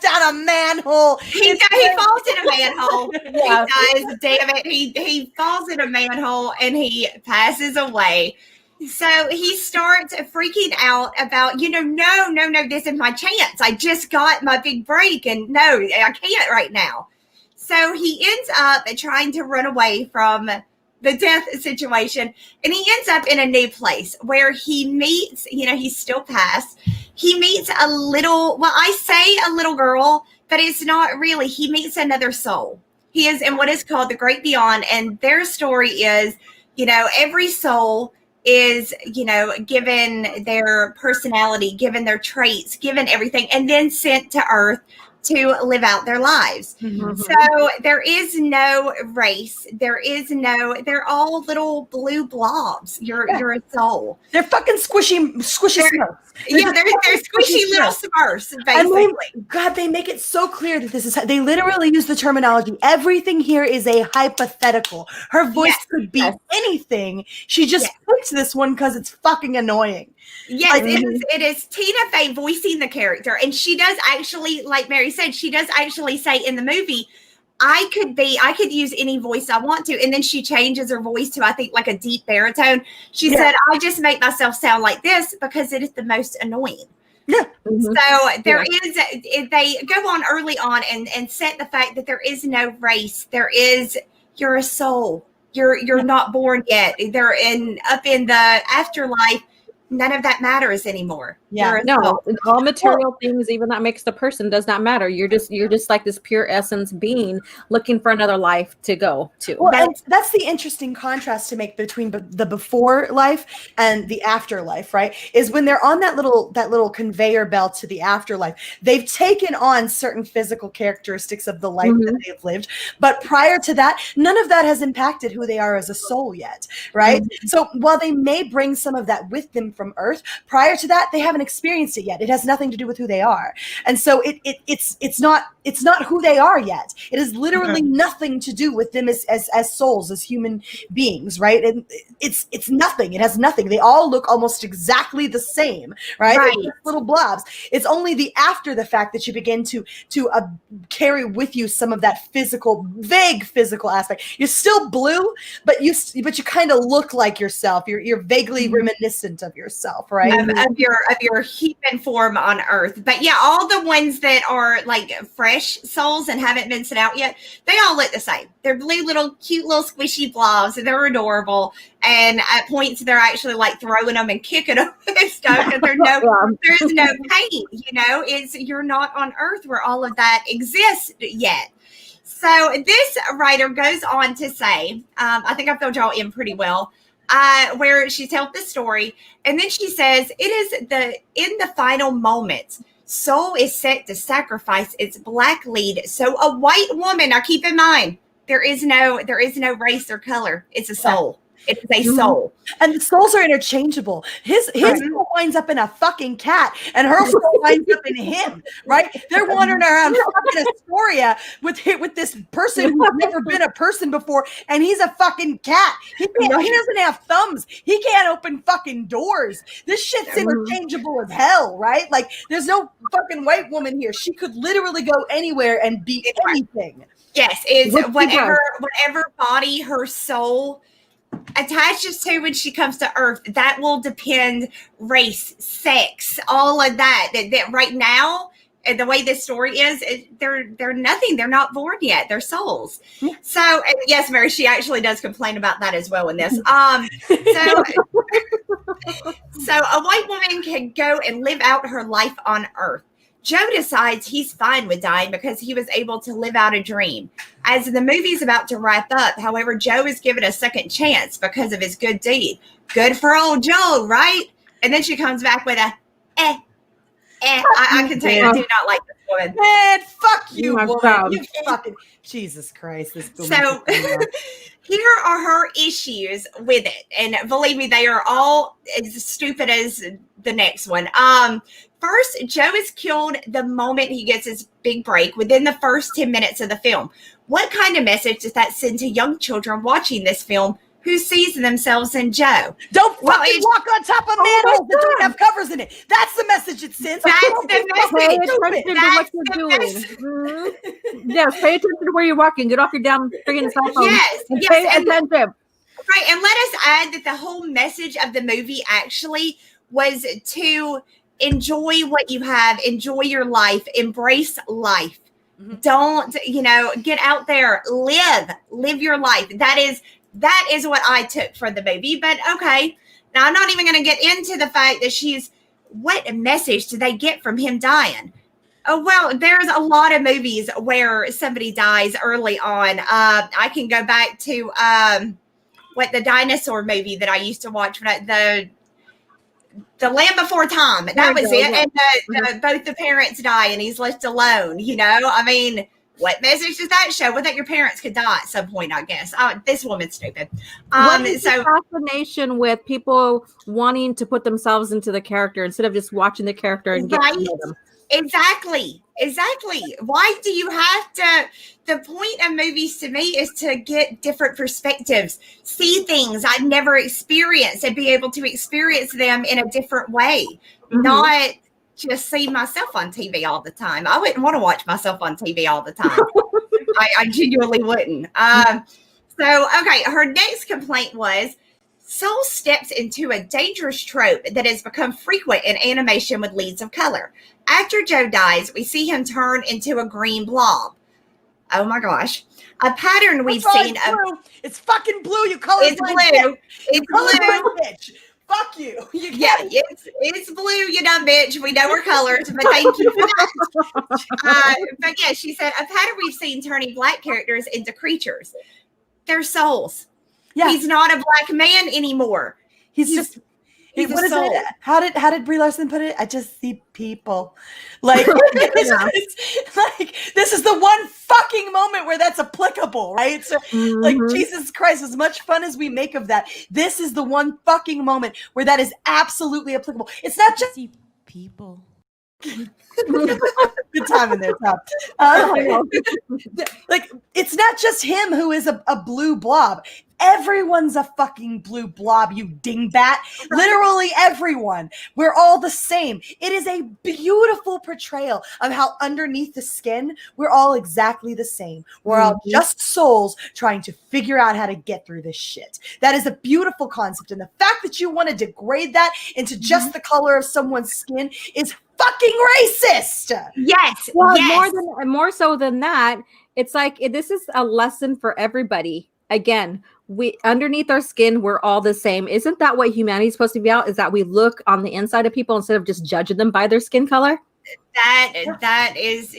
down a manhole. He falls in a manhole. Yeah. He does. Damn it. He falls in a manhole and he passes away. So he starts freaking out about, no, this is my chance. I just got my big break and no, I can't right now. So he ends up trying to run away from the death situation, and he ends up in a new place where he meets, he's still passed. He meets I say a little girl, but it's not really. He meets another soul. He is in what is called the Great Beyond, and their story is, every soul is, given their personality, given their traits, given everything, and then sent to Earth to live out their lives. So there is no race. They're all little blue blobs. You're a soul. They're fucking squishy Smurfs. Yeah, they're squishy little Smurfs, basically. They make it so clear that this is, they literally use the terminology. Everything here is a hypothetical. Her voice could be anything. She just picks this one because it's fucking annoying. Yes, it is Tina Fey voicing the character. And she does actually, like Mary said, she does actually say in the movie, I could use any voice I want to. And then she changes her voice to, I think, like a deep baritone. She said, I just make myself sound like this because it is the most annoying. Yeah. So there is, they go on early on and set the fact that there is no race. You're a soul. You're not born yet. They're up in the afterlife. None of that matters anymore. Yeah, no, all material things, even that makes the person, does not matter. You're just like this pure essence being looking for another life to go to. Well, that's the interesting contrast to make between the before life and the afterlife, right? Is when they're on that little conveyor belt to the afterlife, they've taken on certain physical characteristics of the life that they've lived. But prior to that, none of that has impacted who they are as a soul yet, right? So while they may bring some of that with them from Earth, prior to that, they haven't experienced it yet. It has nothing to do with who they are. And so it's not it's not who they are yet. It has literally nothing to do with them as souls, as human beings, right? And it's nothing. It has nothing. They all look almost exactly the same, right? Right. They're just little blobs. It's only the after the fact that you begin to carry with you some of that vague physical aspect. You're still blue, but you kind of look like yourself. You're vaguely reminiscent of yourself, right? Of your human form on Earth. But yeah, all the ones that are like fresh souls and haven't been sent out yet, they all look the same. They're blue, cute little squishy blobs, and they're adorable. And at points, they're actually like throwing them and kicking them and stuff. And there's no pain. You're not on Earth where all of that exists yet. So this writer goes on to say, I think I filled y'all in pretty well, where she tells the story, and then she says, "It is in the final moments, soul is set to sacrifice its black lead. So a white woman, now keep in mind, there is no race or color. It's a soul. It is a soul. And the souls are interchangeable. His soul winds up in a fucking cat, and her soul winds up in him, right? They're wandering around fucking Astoria with this person who's never been a person before, and he's a fucking cat. He doesn't have thumbs. He can't open fucking doors. This shit's interchangeable as hell, right? Like, there's no fucking white woman here. She could literally go anywhere and be anything. Yes, it's whatever body her soul attaches to when she comes to Earth. That will depend race, sex, all of that. That right now, and the way this story is, they're nothing. They're not born yet. They're souls. Yeah. So, and yes, Mary, she actually does complain about that as well in this. So a white woman can go and live out her life on Earth. Joe decides he's fine with dying because he was able to live out a dream. As the movie's about to wrap up, however, Joe is given a second chance because of his good deed. Good for old Joe, right? And then she comes back with a, I can tell you, I do not like this woman. Man, fuck you, woman. You fucking, Jesus Christ. This so here are her issues with it. And believe me, they are all as stupid as the next one. First, Joe is killed the moment he gets his big break within the first 10 minutes of the film. What kind of message does that send to young children watching this film who sees themselves in Joe? Don't fucking walk on top of manholes that don't have covers in it. That's the message it sends. That's the message. Pay attention to what you're doing. Yes, pay attention to where you're walking. Get off your damn friggin' cell phone. Yes, and pay attention. Right, and let us add that the whole message of the movie actually was to enjoy what you have, enjoy your life, embrace life. Don't, get out there, live your life. That is what I took from the movie. But okay, now I'm not even going to get into the fact that what message did they get from him dying? Oh, well, there's a lot of movies where somebody dies early on. I can go back to the dinosaur movie that I used to watch, the Land Before Time. That was it. And both the parents die and he's left alone. I mean, what message does that show? Well, that your parents could die at some point, I guess. This woman's stupid. What is the fascination with people wanting to put themselves into the character instead of just watching the character and getting to know them? Exactly. Why do you have to? The point of movies to me is to get different perspectives, see things I've never experienced and be able to experience them in a different way, not just see myself on TV all the time. I wouldn't want to watch myself on TV all the time. I genuinely wouldn't. Okay, her next complaint was, Soul steps into a dangerous trope that has become frequent in animation with leads of color. After Joe dies, we see him turn into a green blob. Oh my gosh. A pattern we've seen. It's fucking blue. You color it's blue. It's blue. Bitch. Fuck you. It's blue, you dumb bitch. We know our colors, but thank you for that. But yeah, she said, a pattern we've seen turning black characters into creatures. They're souls. Yeah. He's not a black man anymore. He's a soul. How did Brie Larson put it? I just see people. Like, this is the one fucking moment where that's applicable, right? So, like, Jesus Christ, as much fun as we make of that, this is the one fucking moment where that is absolutely applicable. It's not just people. Good time in there, Tom. Like, it's not just him who is a blue blob. Everyone's a fucking blue blob, you dingbat. Literally everyone. We're all the same. It is a beautiful portrayal of how underneath the skin, we're all exactly the same. We're all just souls trying to figure out how to get through this shit. That is a beautiful concept. And the fact that you want to degrade that into just the color of someone's skin is fucking racist. Yes. Well, yes. more so than that, it's like this is a lesson for everybody. Again, we underneath our skin, we're all the same. Isn't that what humanity is supposed to be about? Is that we look on the inside of people instead of just judging them by their skin color? That is,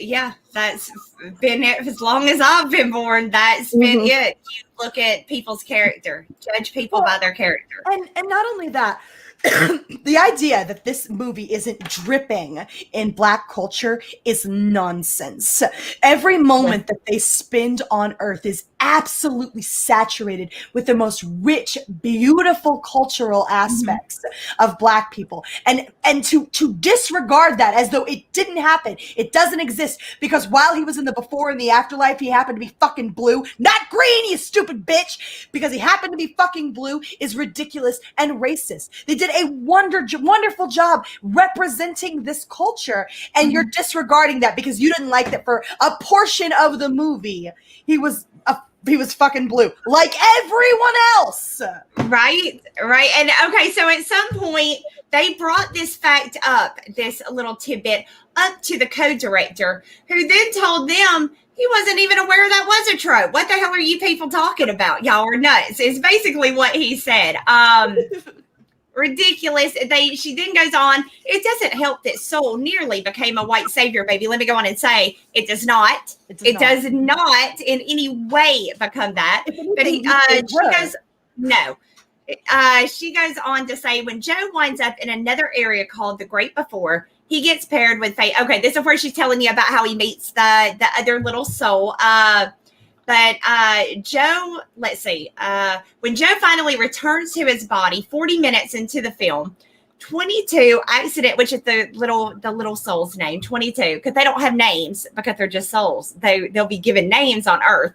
that's been it as long as I've been born. That's been it. You look at people's character, judge people by their character. And not only that, the idea that this movie isn't dripping in Black culture is nonsense. Every moment that they spend on Earth is absolutely saturated with the most rich, beautiful cultural aspects of Black people. And to disregard that as though it didn't happen, it doesn't exist, because while he was in the before and the afterlife, he happened to be fucking blue, not green, you stupid bitch, because he happened to be fucking blue is ridiculous and racist. They did a wonderful job representing this culture, and you're disregarding that because you didn't like that for a portion of the movie. He was fucking blue like everyone else. Right. And okay, so at some point they brought this fact up, this little tidbit up to the co-director, who then told them he wasn't even aware that was a trope. What the hell are you people talking about? Y'all are nuts, is basically what he said. Ridiculous. She then goes on, it doesn't help that Soul nearly became a white savior, baby. Let me go on and say it does not. It does not in any way become that. But she goes on to say, when Joe winds up in another area called the Great Before, he gets paired with Faye. Okay, this is where she's telling you about how he meets the other little soul. But Joe, let's see, when Joe finally returns to his body 40 minutes into the film, 22 accident, which is the little soul's name, 22, because they don't have names because they're just souls. They'll be given names on Earth.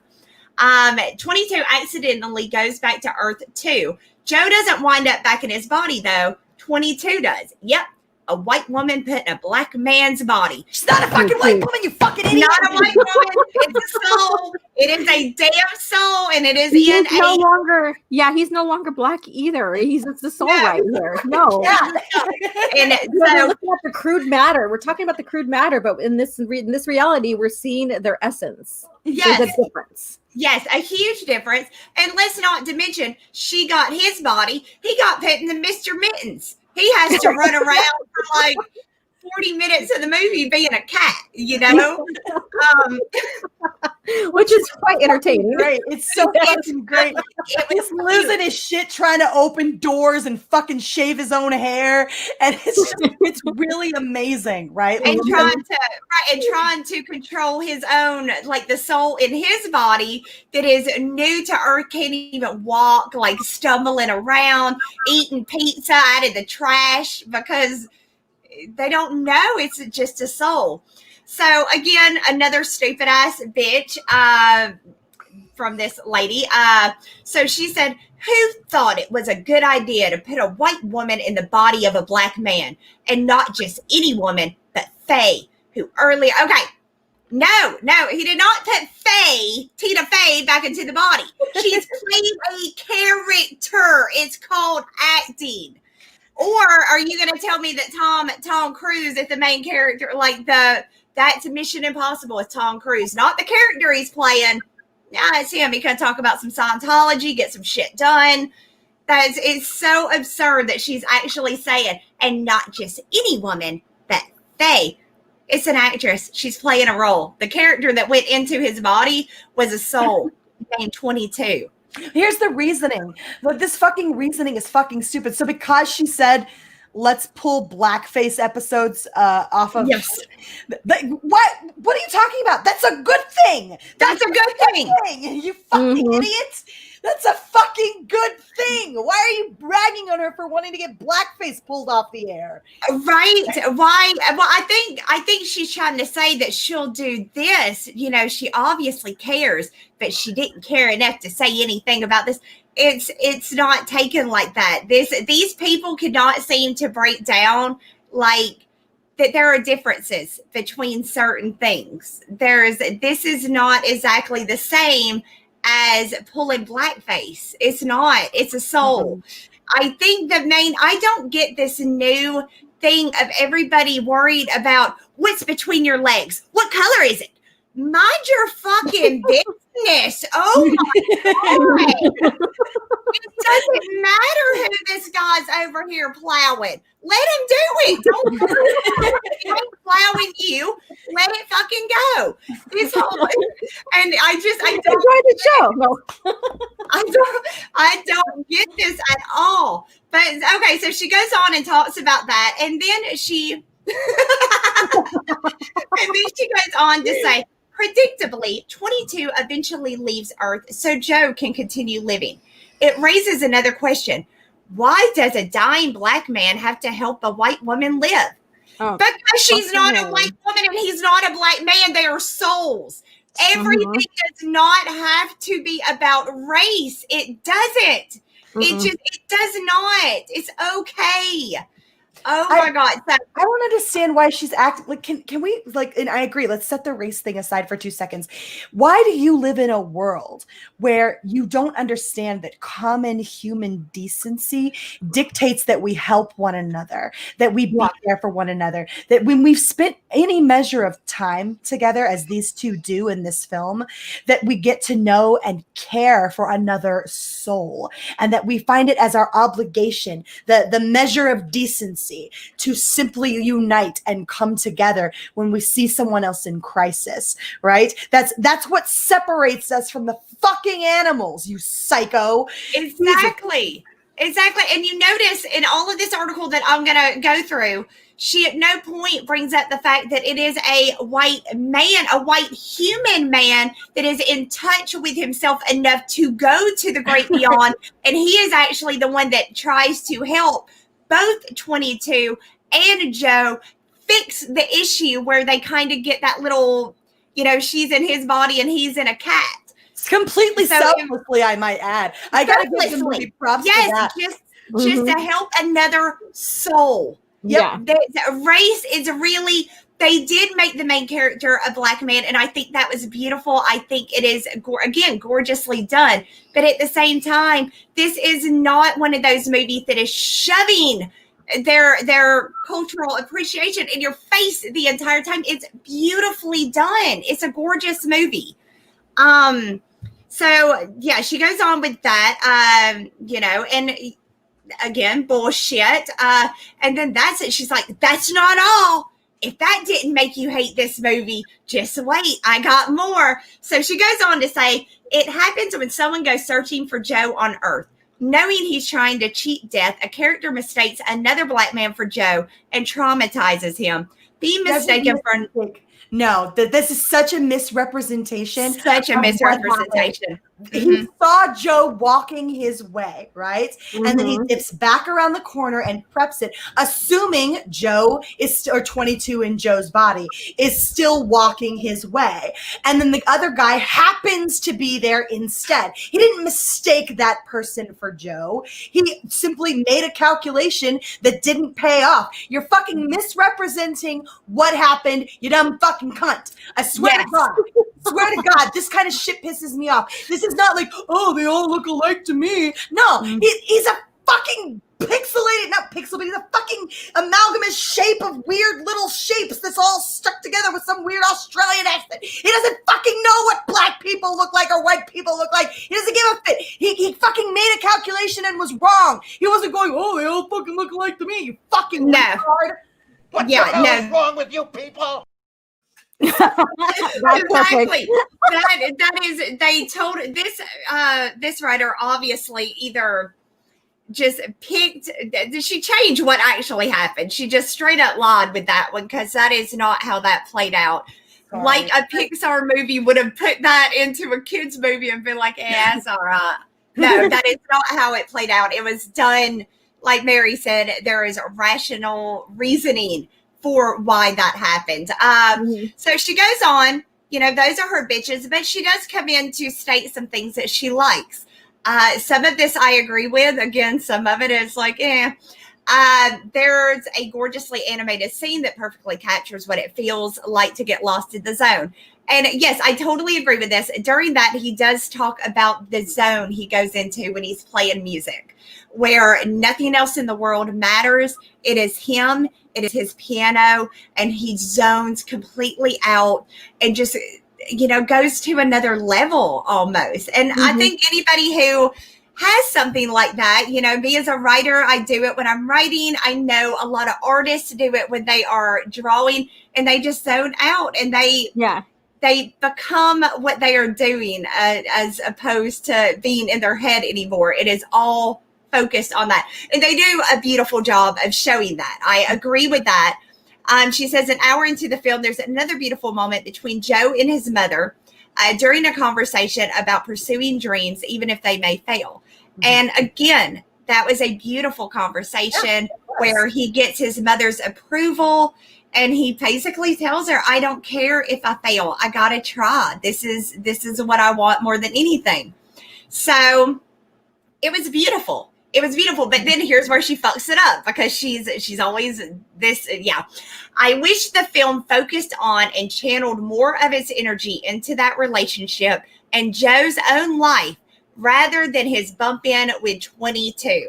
22 accidentally goes back to Earth too. Joe doesn't wind up back in his body though. 22 does. Yep. A white woman put in a Black man's body. She's not a fucking white woman, you fucking idiot. Not a white woman. It's a soul. It is a damn soul, and it is he's no longer Black either. He's the soul right here. No. Yeah. And so we're looking at the crude matter. We're talking about the crude matter, but in this reality, we're seeing their essence. Yes. There's a difference. Yes, a huge difference. And let's not to mention, she got his body. He got put in the Mr. Mittens. He has to run around for like 40 minutes of the movie being a cat, you know? Which is quite entertaining. Great. It's so fucking great. He's losing his shit trying to open doors and fucking shave his own hair. And it's really amazing, right? And trying to control his own, like the soul in his body that is new to Earth, can't even walk, like stumbling around, eating pizza out of the trash because they don't know it's just a soul. So again, another stupid ass bitch from this lady. So she said, who thought it was a good idea to put a white woman in the body of a Black man, and not just any woman, but Faye, who earlier, okay, no, he did not put Faye, Tina Fey, back into the body. She's playing a character. It's called acting. Or are you going to tell me that Tom Cruise is the main character? Like that's Mission Impossible with Tom Cruise, not the character he's playing. Yeah, it's him. He can talk about some Scientology, get some shit done. It's so absurd that she's actually saying, and not just any woman, but Faye. It's an actress. She's playing a role. The character that went into his body was a soul named 22. Here's the reasoning. Look, this fucking reasoning is fucking stupid. So because she said, let's pull blackface episodes off of... Yes. What are you talking about? That's a good thing. That's a good thing. You fucking idiots. That's a fucking good thing. Why are you bragging on her for wanting to get blackface pulled off the air? Right? Why? Well, I think she's trying to say that she'll do this. You know, she obviously cares, but she didn't care enough to say anything about this. It's not taken like that. These people could not seem to break down like that there are differences between certain things. This is not exactly the same as pulling blackface. It's not. It's a soul. I think I don't get this new thing of everybody worried about what's between your legs. What color is it? Mind your fucking business. Oh my God. It doesn't matter who this guy's over here plowing. Let him do it. He ain't plowing you. Let it fucking go. This whole, and I don't enjoy the show. No. I don't get this at all. But okay, so she goes on and talks about that, and then she goes on to say, predictably, 22 eventually leaves Earth so Joe can continue living. It raises another question. Why does a dying black man have to help a white woman live? Oh, because she's not a white woman and he's not a black man. They are souls. Everything does not have to be about race. It doesn't. It does not. It's okay. Oh my God. So, I don't understand why she's acting like, can we like, and I agree, let's set the race thing aside for 2 seconds. Why do you live in a world where you don't understand that common human decency dictates that we help one another, that we be there for one another, that when we've spent any measure of time together, as these two do in this film, that we get to know and care for another soul, and that we find it as our obligation, the measure of decency, to simply unite and come together when we see someone else in crisis, right? That's what separates us from the fucking animals, you psycho. Exactly. And you notice in all of this article that I'm going to go through, she at no point brings up the fact that it is a white man, a white human man that is in touch with himself enough to go to the great beyond. And he is actually the one that tries to help both 22 and Joe fix the issue where they kind of get that little, she's in his body and he's in a cat. It's completely selflessly, I might add. I gotta give some props for that. Just to help another soul. Yeah. The race is really, they did make the main character a black man, and I think that was beautiful. I think it is, again, gorgeously done. But at the same time, this is not one of those movies that is shoving their cultural appreciation in your face the entire time. It's beautifully done. It's a gorgeous movie. So yeah, she goes on with that, and again, bullshit. And then that's it. She's like, that's not all. If that didn't make you hate this movie, just wait, I got more. So she goes on to say, it happens when someone goes searching for Joe on Earth. Knowing he's trying to cheat death, a character mistakes another black man for Joe and traumatizes him. Being mistaken for... No, this is such a misrepresentation. Such a misrepresentation. He saw Joe walking his way, right? And then he dips back around the corner and preps it, assuming Joe is, or 22 in Joe's body, is still walking his way. And then the other guy happens to be there instead. He didn't mistake that person for Joe. He simply made a calculation that didn't pay off. You're fucking misrepresenting what happened, you dumb fucking cunt. I swear to God. Swear to God, this kind of shit pisses me off. This is not like, oh, they all look alike to me. No, he's a fucking not pixel, but he's a fucking amalgamous shape of weird little shapes that's all stuck together with some weird Australian accent. He doesn't fucking know what black people look like or white people look like. He doesn't give a fit. He fucking made a calculation and was wrong. He wasn't going, oh, they all fucking look alike to me. You fucking retard. What the hell is wrong with you people? Exactly. That is, they told this writer obviously either just picked, she changed what actually happened. She just straight up lied with that one, because that is not how that played out. Sorry. Like a Pixar movie would have put that into a kid's movie and been like, yeah, that's all right. No, that is not how it played out. It was done, like Mary said, there is rational reasoning for why that happened. So she goes on, those are her bitches, but she does come in to state some things that she likes. Some of this I agree with. Again, some of it is like, there's a gorgeously animated scene that perfectly captures what it feels like to get lost in the zone. And yes, I totally agree with this. During that, he does talk about the zone he goes into when he's playing music, where nothing else in the world matters. It is him, it is his piano, and he zones completely out and just, goes to another level almost. And I think anybody who has something like that, me as a writer, I do it when I'm writing. I know a lot of artists do it when they are drawing, and they just zone out and they become what they are doing as opposed to being in their head anymore. It is all focused on that. And they do a beautiful job of showing that. I agree with that. She says an hour into the film, there's another beautiful moment between Joe and his mother during a conversation about pursuing dreams, even if they may fail. And again, that was a beautiful conversation where he gets his mother's approval. And he basically tells her, I don't care if I fail. I got to try. This is what I want more than anything. So it was beautiful. It was beautiful. But then here's where she fucks it up, because she's always this. Yeah. I wish the film focused on and channeled more of its energy into that relationship and Joe's own life rather than his bump in with 22.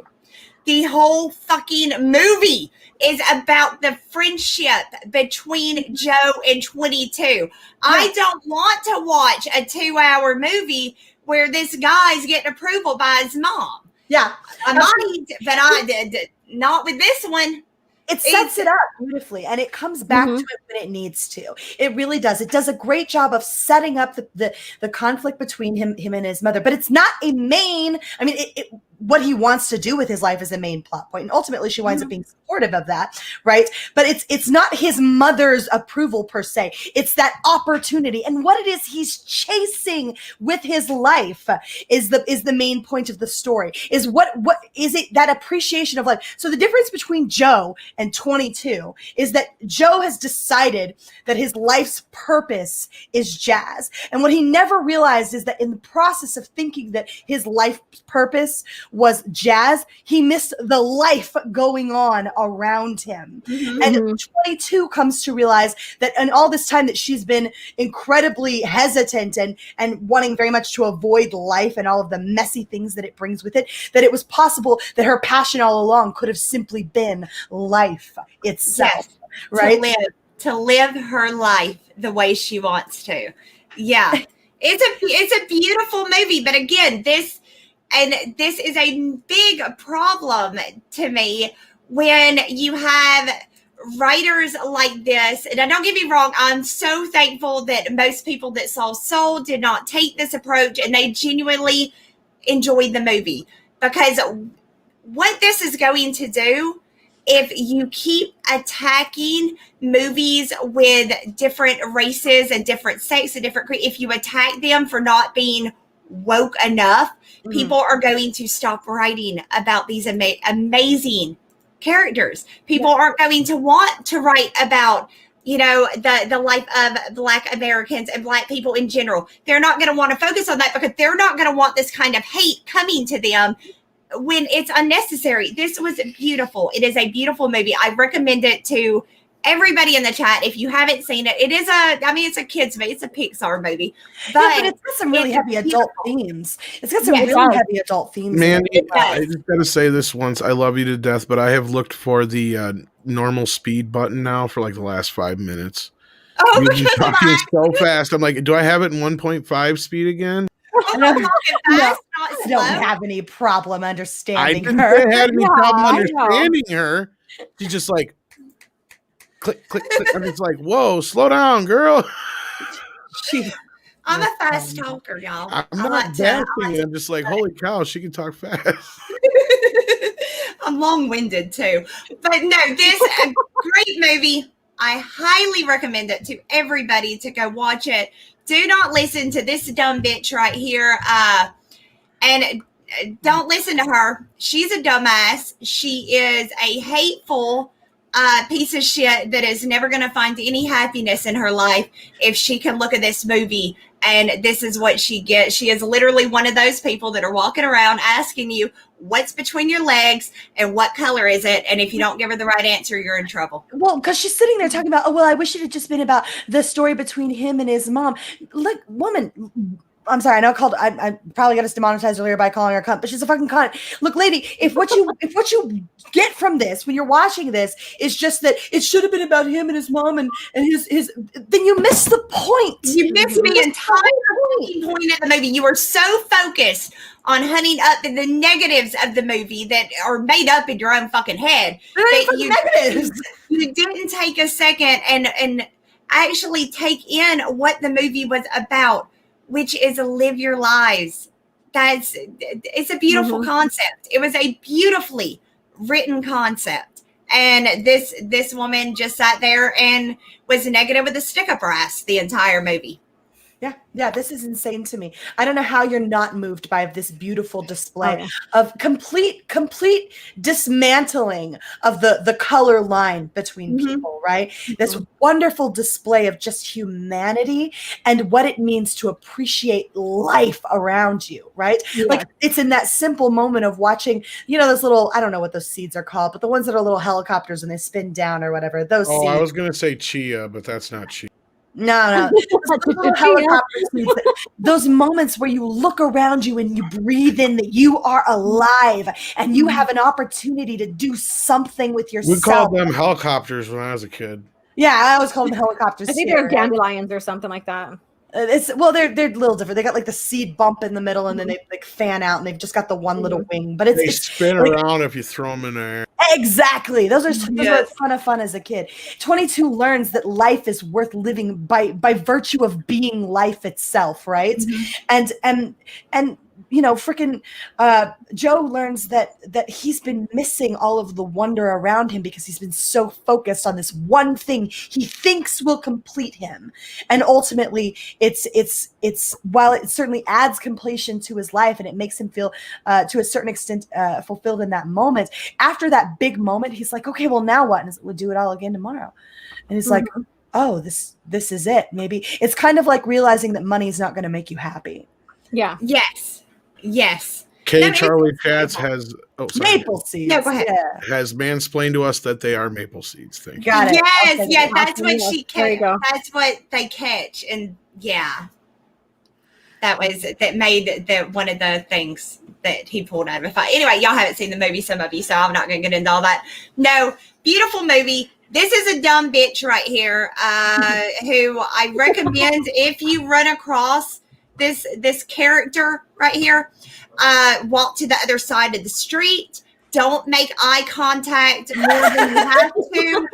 The whole fucking movie is about the friendship between Joe and 22. I don't want to watch a 2-hour movie where this guy's getting approval by his mom. Yeah. I might, but I did not with this one. It sets it up beautifully, and it comes back to it when it needs to. It really does. It does a great job of setting up the conflict between him and his mother. But it's not a main. I mean, what he wants to do with his life is a main plot point, and ultimately she winds up being supportive of that, right? But it's not his mother's approval per se. It's that opportunity, and what it is he's chasing with his life is the main point of the story. Is what is it, that appreciation of life? So the difference between Joe and 22 is that Joe has decided that his life's purpose is jazz, and what he never realized is that in the process of thinking that his life purpose was jazz, he missed the life going on around him. And 22 comes to realize that in all this time that she's been incredibly hesitant and wanting very much to avoid life and all of the messy things that it brings with it, that it was possible that her passion all along could have simply been life itself. Yes. Right? To live her life the way she wants to. Yeah. It's a beautiful movie, but again, this is a big problem to me when you have writers like this. And don't get me wrong, I'm so thankful that most people that saw Soul did not take this approach and they genuinely enjoyed the movie. Because what this is going to do, if you keep attacking movies with different races and different sex and if you attack them for not being woke enough, people are going to stop writing about these amazing characters. People aren't going to want to write about, the life of Black Americans and Black people in general. They're not going to want to focus on that because they're not going to want this kind of hate coming to them when it's unnecessary. This was beautiful. It is a beautiful movie. I recommend it to everybody in the chat. If you haven't seen it, it's a kid's movie. It's a Pixar movie. But it's got some really heavy adult themes. It's got some really heavy adult themes. Mandy, I just got to say this once. I love you to death, but I have looked for the normal speed button now for like the last 5 minutes. Oh, you're talking so fast. I'm like, do I have it in 1.5 speed again? I don't have any problem understanding her. I didn't have any problem understanding her. She's just like, click, click, click. I'm just like, whoa, slow down, girl. I'm a fast talker, y'all. I'm not dancing. I'm just like, holy cow, she can talk fast. I'm long-winded too. But no, this a great movie. I highly recommend it to everybody to go watch it. Do not listen to this dumb bitch right here. And don't listen to her. She's a dumbass. She is a hateful piece of shit that is never going to find any happiness in her life if she can look at this movie and this is what she gets. She is literally one of those people that are walking around asking you what's between your legs and what color is it, and if you don't give her the right answer, you're in trouble. Well, because she's sitting there talking about, oh, well, I wish it had just been about the story between him and his mom. Look, woman, I'm sorry, I know I probably got us demonetized earlier by calling her a cunt, but she's a fucking cunt. Look, lady, if what you get from this when you're watching this is just that it should have been about him and his mom and his then you miss the point. You miss the entire point of the movie. You were so focused on hunting up the negatives of the movie that are made up in your own fucking head. Negatives. You didn't take a second and actually take in what the movie was about, which is live your lives. It's a beautiful concept. It was a beautifully written concept. And this woman just sat there and was negative with a stick up her ass the entire movie. Yeah, this is insane to me. I don't know how you're not moved by this beautiful display of complete dismantling of the color line between people, right? This wonderful display of just humanity and what it means to appreciate life around you, right? Yeah. Like it's in that simple moment of watching, those little, I don't know what those seeds are called, but the ones that are little helicopters and they spin down or whatever, those seeds. I was going to say chia, but that's not chia. No. Those moments where you look around you and you breathe in that you are alive and you have an opportunity to do something with yourself. We called them helicopters when I was a kid. Yeah, I always called them helicopters. I think they're dandelions or something like that. They're a little different. They got like the seed bump in the middle, and then they like fan out, and they've just got the one little wing. But they spin around if you throw them in there. Exactly. Those are a ton of fun as a kid. 22 learns that life is worth living by virtue of being life itself, right? And freaking Joe learns that he's been missing all of the wonder around him because he's been so focused on this one thing he thinks will complete him. And ultimately it's while it certainly adds completion to his life and it makes him feel to a certain extent fulfilled in that moment, after that big moment, he's like, okay, well now what? And we'll do it all again tomorrow. And he's like, oh, this is it. Maybe it's kind of like realizing that money is not going to make you happy. Yeah. Yes. Charlie Chats has maple seeds. No, go ahead. Yeah. Has mansplained to us that they are maple seeds. Thank you. Got it. Yes, that's what she catch. That's what they catch, and that made one of the things that he pulled out of a fight. Anyway, y'all haven't seen the movie, some of you, so I'm not going to get into all that. No, beautiful movie. This is a dumb bitch right here, who I recommend if you run across this character right here, walk to the other side of the street. Don't make eye contact more than you have to.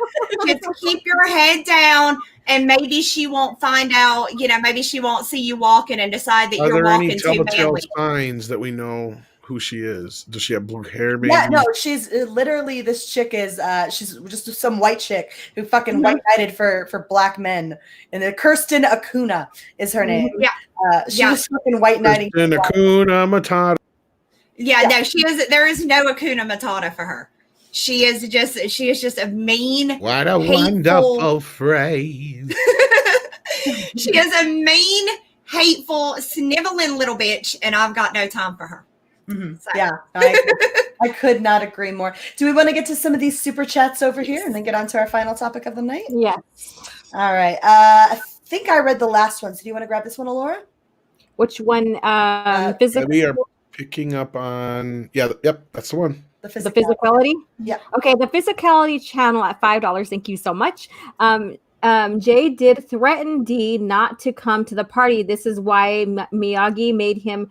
Just keep your head down, and maybe she won't find out. Maybe she won't see you walking and decide that you're walking too manly. Are there any telltale signs that we know who she is? Does she have blue hair? Maybe? Yeah, no, she's literally, this chick is she's just some white chick who fucking white knighted for black men, and Kirsten Acuna is her name. She's fucking white knighting. Kirsten Acuna Matata. No, she is. There is no Acuna Matata for her. She is just a mean. What a wonderful phrase. She is a mean, hateful, sniveling little bitch, and I've got no time for her. So. Yeah, I could not agree more. Do we want to get to some of these super chats over here and then get on to our final topic of the night? Yes. All right. I think I read the last one. So do you want to grab this one, Alora? Which one? Physical. We are picking up on. Yep, that's the one. The physicality? Yeah. Okay, the physicality channel at $5. Thank you so much. Jay did threaten Dee not to come to the party. This is why Miyagi made him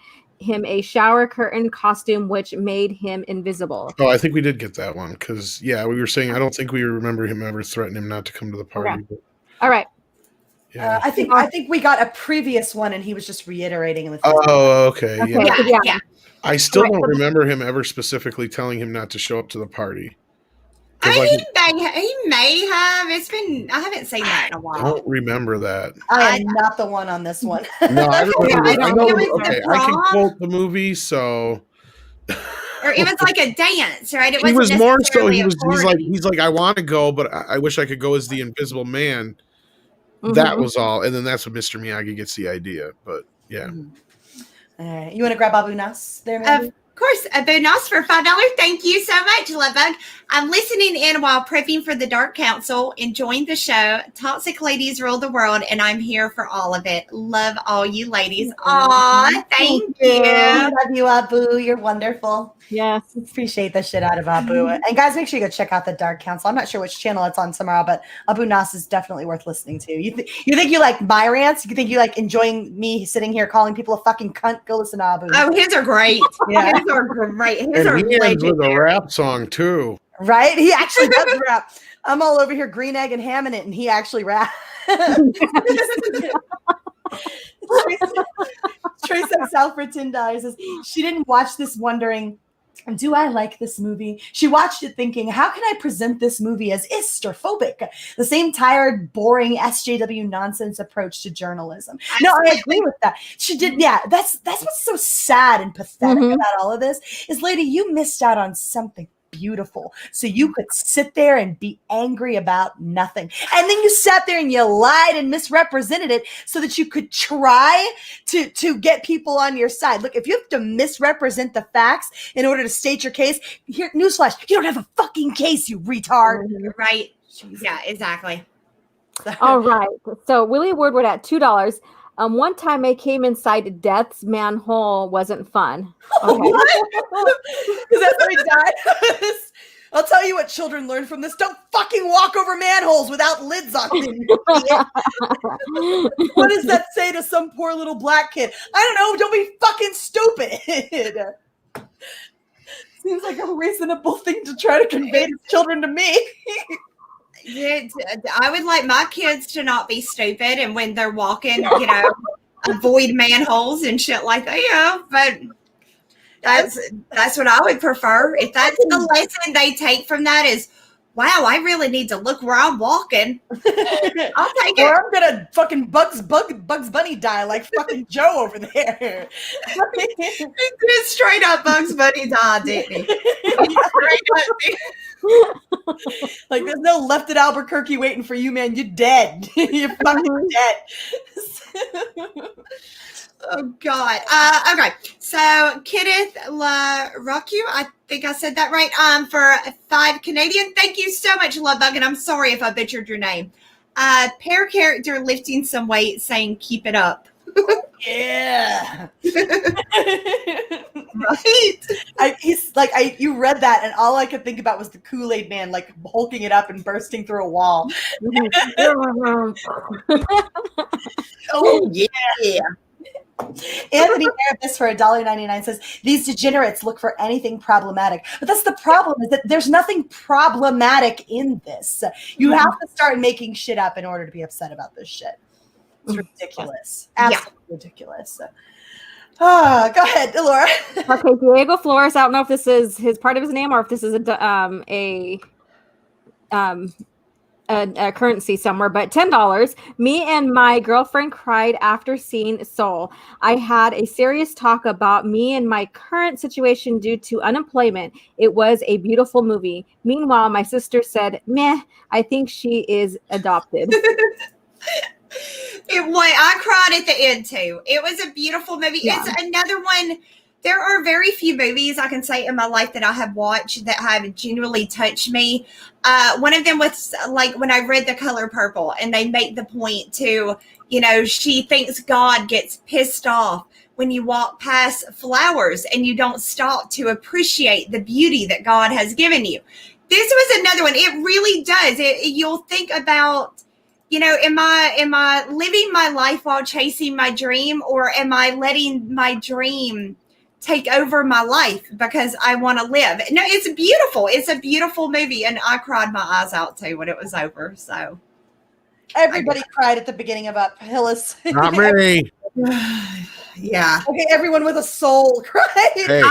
a shower curtain costume, which made him invisible. Oh, I think we did get that one because we were saying I don't think we remember him ever threatening him not to come to the party. Okay. All right. Yeah. I think we got a previous one and he was just reiterating. Okay. Yeah. I still don't remember him ever specifically telling him not to show up to the party. He may have. I haven't seen that in a while. I don't remember that. I am not the one on this one. No, I remember. I can quote the movie, so Or it was like a dance, right? It He was wasn't more so. necessarily a He's like, I want to go, but I wish I could go as the Invisible Man. Mm-hmm. That was all, and then that's when Mr. Miyagi gets the idea. But yeah. All right, you want to grab Abu Nas there, Mandy? Of course, a bonus for $5. Thank you so much, Lovebug. I'm listening in while prepping for the Dark Council, enjoying the show. Toxic ladies rule the world, and I'm here for all of it. Love all you ladies. Aw, thank you. Love you, Abu. You're wonderful. Yes. Appreciate the shit out of Abu. And guys, make sure you go check out the Dark Council. I'm not sure which channel it's on tomorrow, but Abu Nas is definitely worth listening to. You think you like my rants? You think you like enjoying me sitting here calling people a fucking cunt? Go listen to Abu. Oh, his are great. Yeah. His are great. His And are he ends with a legendary. rap song too. Right? He actually does rap. I'm all over here green egg and hamming it, and he actually raps. Trace of Salford Tyndall says she didn't watch this wondering, do I like this movie? She watched it thinking, how can I present this movie as istrophobic? The same tired, boring SJW nonsense approach to journalism. No, I agree with that. She did. Yeah, that's what's so sad and pathetic about all of this is, lady, you missed out on something beautiful. So you could sit there and be angry about nothing. And then you sat there and you lied and misrepresented it so that you could try to get people on your side. Look, if you have to misrepresent the facts in order to state your case, here, newsflash, you don't have a fucking case, you retard. Right. Yeah, exactly. All right. So Willie Woodward at $2. One time I came inside Death's manhole wasn't fun. Okay. Because that's where he died. I'll tell you what children learn from this. Don't fucking walk over manholes without lids on them. What does that say to some poor little black kid? I don't know. Don't be fucking stupid. Seems like a reasonable thing to try to convey to children to me. Yeah, I would like my kids to not be stupid, and when they're walking, avoid manholes and shit like that. Yeah, but that's what I would prefer. If that's the lesson they take from that is, wow, I really need to look where I'm walking. I'll take it. Or I'm gonna fucking Bugs Bunny die like fucking Joe over there. He did straight up Bugs Bunny die, didn't he? Like there's no left at Albuquerque waiting for you, man. You're dead. You're fucking dead. Oh God. Okay. So Kenneth LaRocque, I think I said that right. For 5 Canadian. Thank you so much, Lovebug, and I'm sorry if I butchered your name. Pair character lifting some weight, saying "keep it up." Yeah. Right. You read that, and all I could think about was the Kool-Aid Man, like hulking it up and bursting through a wall. Oh yeah. Anthony Therapist for $1.99 says these degenerates look for anything problematic, but that's the problem, is that there's nothing problematic in this. You have to start making shit up in order to be upset about this shit. It's ridiculous. Absolutely ridiculous. Oh, go ahead, Laura. Okay, Diego Flores. I don't know if this is his part of his name or if this is a currency somewhere, but $10. Me and my girlfriend cried after seeing Soul. I had a serious talk about me and my current situation due to unemployment. It was a beautiful movie. Meanwhile, my sister said, meh, I think she is adopted. I cried at the end too. It was a beautiful movie. Yeah. It's another one. There are very few movies I can say in my life that I have watched that have genuinely touched me. One of them was like when I read The Color Purple, and they make the point to, she thinks God gets pissed off when you walk past flowers and you don't stop to appreciate the beauty that God has given you. This was another one. It really does. You'll think about, am I living my life while chasing my dream, or am I letting my dream take over my life because I want to live? No, it's beautiful. It's a beautiful movie, and I cried my eyes out too when it was over. So everybody cried at the beginning of Hillis. Not me. Yeah. Okay, everyone with a soul cried. Hey,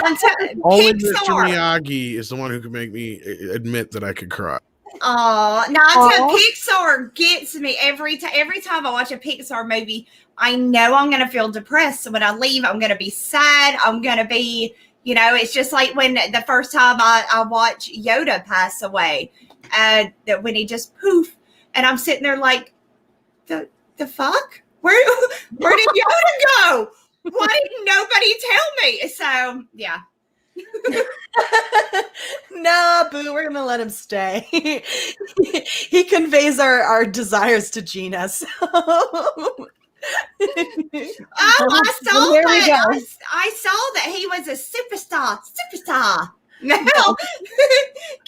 only Mr. Pixar. Miyagi is the one who can make me admit that I could cry. Oh, no, I tell Pixar gets me every time I watch a Pixar movie. I know I'm going to feel depressed. So when I leave, I'm going to be sad. I'm going to be, You know, it's just like when the first time I watched Yoda pass away, that when he just poof, and I'm sitting there like, the fuck? Where did Yoda go? Why didn't nobody tell me? So yeah. Nah, boo, we're gonna let him stay. He conveys our desires to Gina. So. Oh, I saw that. I saw that he was a superstar. No.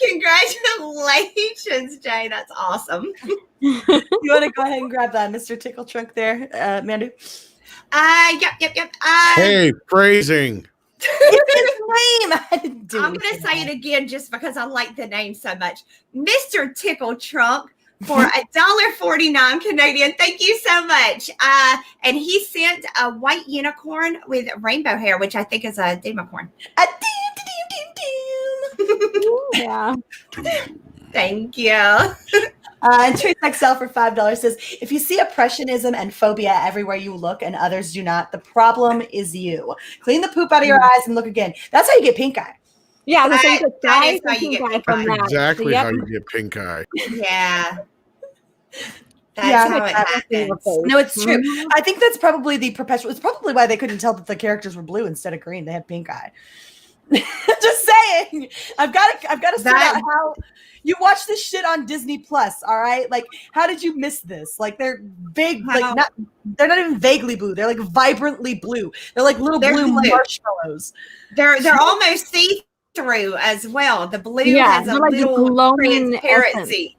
Congratulations, Jay. That's awesome. You want to go ahead and grab that Mr. Tickle Trunk there, Mandu? Yep. Hey, phrasing. It's his name. I didn't do I'm going to say it again just because I like the name so much. Mr. Tickle Trunk for $1.49 Canadian. Thank you so much. And he sent a white unicorn with rainbow hair, which I think is a demicorn. Yeah. Thank you. And Trace XL for $5 says, if you see oppressionism and phobia everywhere you look and others do not, the problem is you. Clean the poop out of your eyes and look again. That's how you get pink eye. Yeah, That is how you get pink eye. Exactly how you get pink eye. Yeah. That's how it happens. No, it's true. I think that's probably the perpetual. It's probably why they couldn't tell that the characters were blue instead of green. They had pink eye. Just saying. I've got to sort out how you watch this shit on Disney Plus. All right, like how did you miss this? Like they're vague, they're not even vaguely blue. They're like vibrantly blue. They're like little blue marshmallows. They're almost see through as well. The blue has a like little glowing transparency.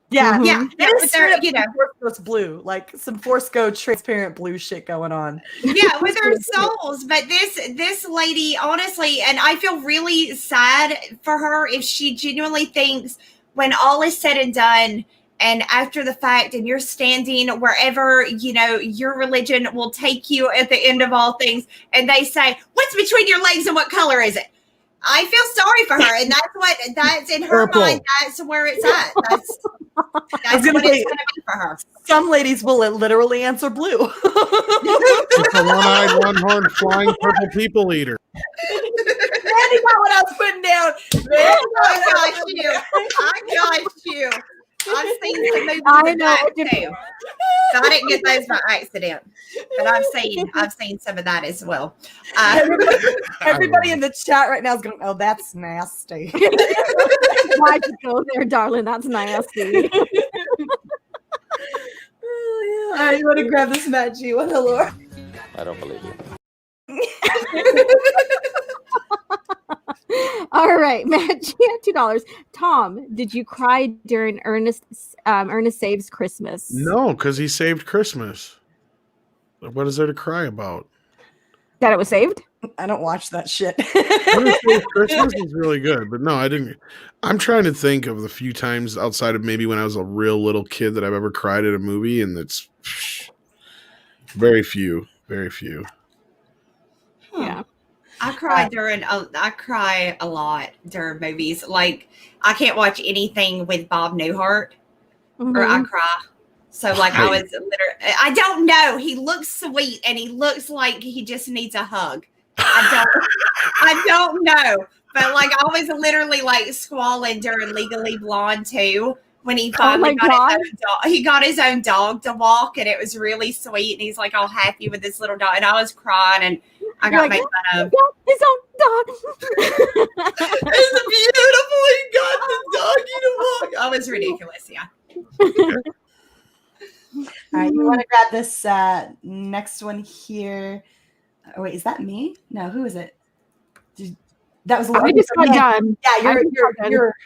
Yeah, but they're, you know, it's blue, like some Force Go transparent blue shit going on. Yeah, with their souls. But this lady, honestly, and I feel really sad for her if she genuinely thinks when all is said and done, and after the fact, and you're standing wherever, you know, your religion will take you at the end of all things, and they say, "What's between your legs and what color is it?" I feel sorry for her, and that's in her mind. That's where it's at. That's what it's going to be for her. Some ladies will literally answer blue. It's a one-eyed, one-horned, flying purple people eater. Randy got what I was putting down. I got you. I've seen some movies with that too. So I didn't get those by accident, but I've seen some of that as well. Everybody in the chat right now is going, "Oh, that's nasty." Why'd you go there, darling? That's nasty. Oh, yeah. All right, you want to grab this, Matt G? What the Lord? I don't believe you. All right, Matt G at $2. Tom, did you cry during Ernest Saves Christmas? No, because he saved Christmas. What is there to cry about? That it was saved? I don't watch that shit. Ernest Saves Christmas is really good, but no, I didn't. I'm trying to think of the few times outside of maybe when I was a real little kid that I've ever cried at a movie, and it's very few. Yeah. I cry a lot during movies. Like I can't watch anything with Bob Newhart or I cry. So like I was literally, I don't know. He looks sweet and he looks like he just needs a hug. I don't know. But like I was literally like squalling during Legally Blonde too. When he finally got his own dog to walk, and it was really sweet. And he's like all happy with this little dog, and I was crying, and I got made fun of. His own dog. It's beautiful. He got the doggy to walk. I was ridiculous. Yeah. All right, you want to grab this next one here? Oh, wait, is that me? No, who is it? That was I just got done.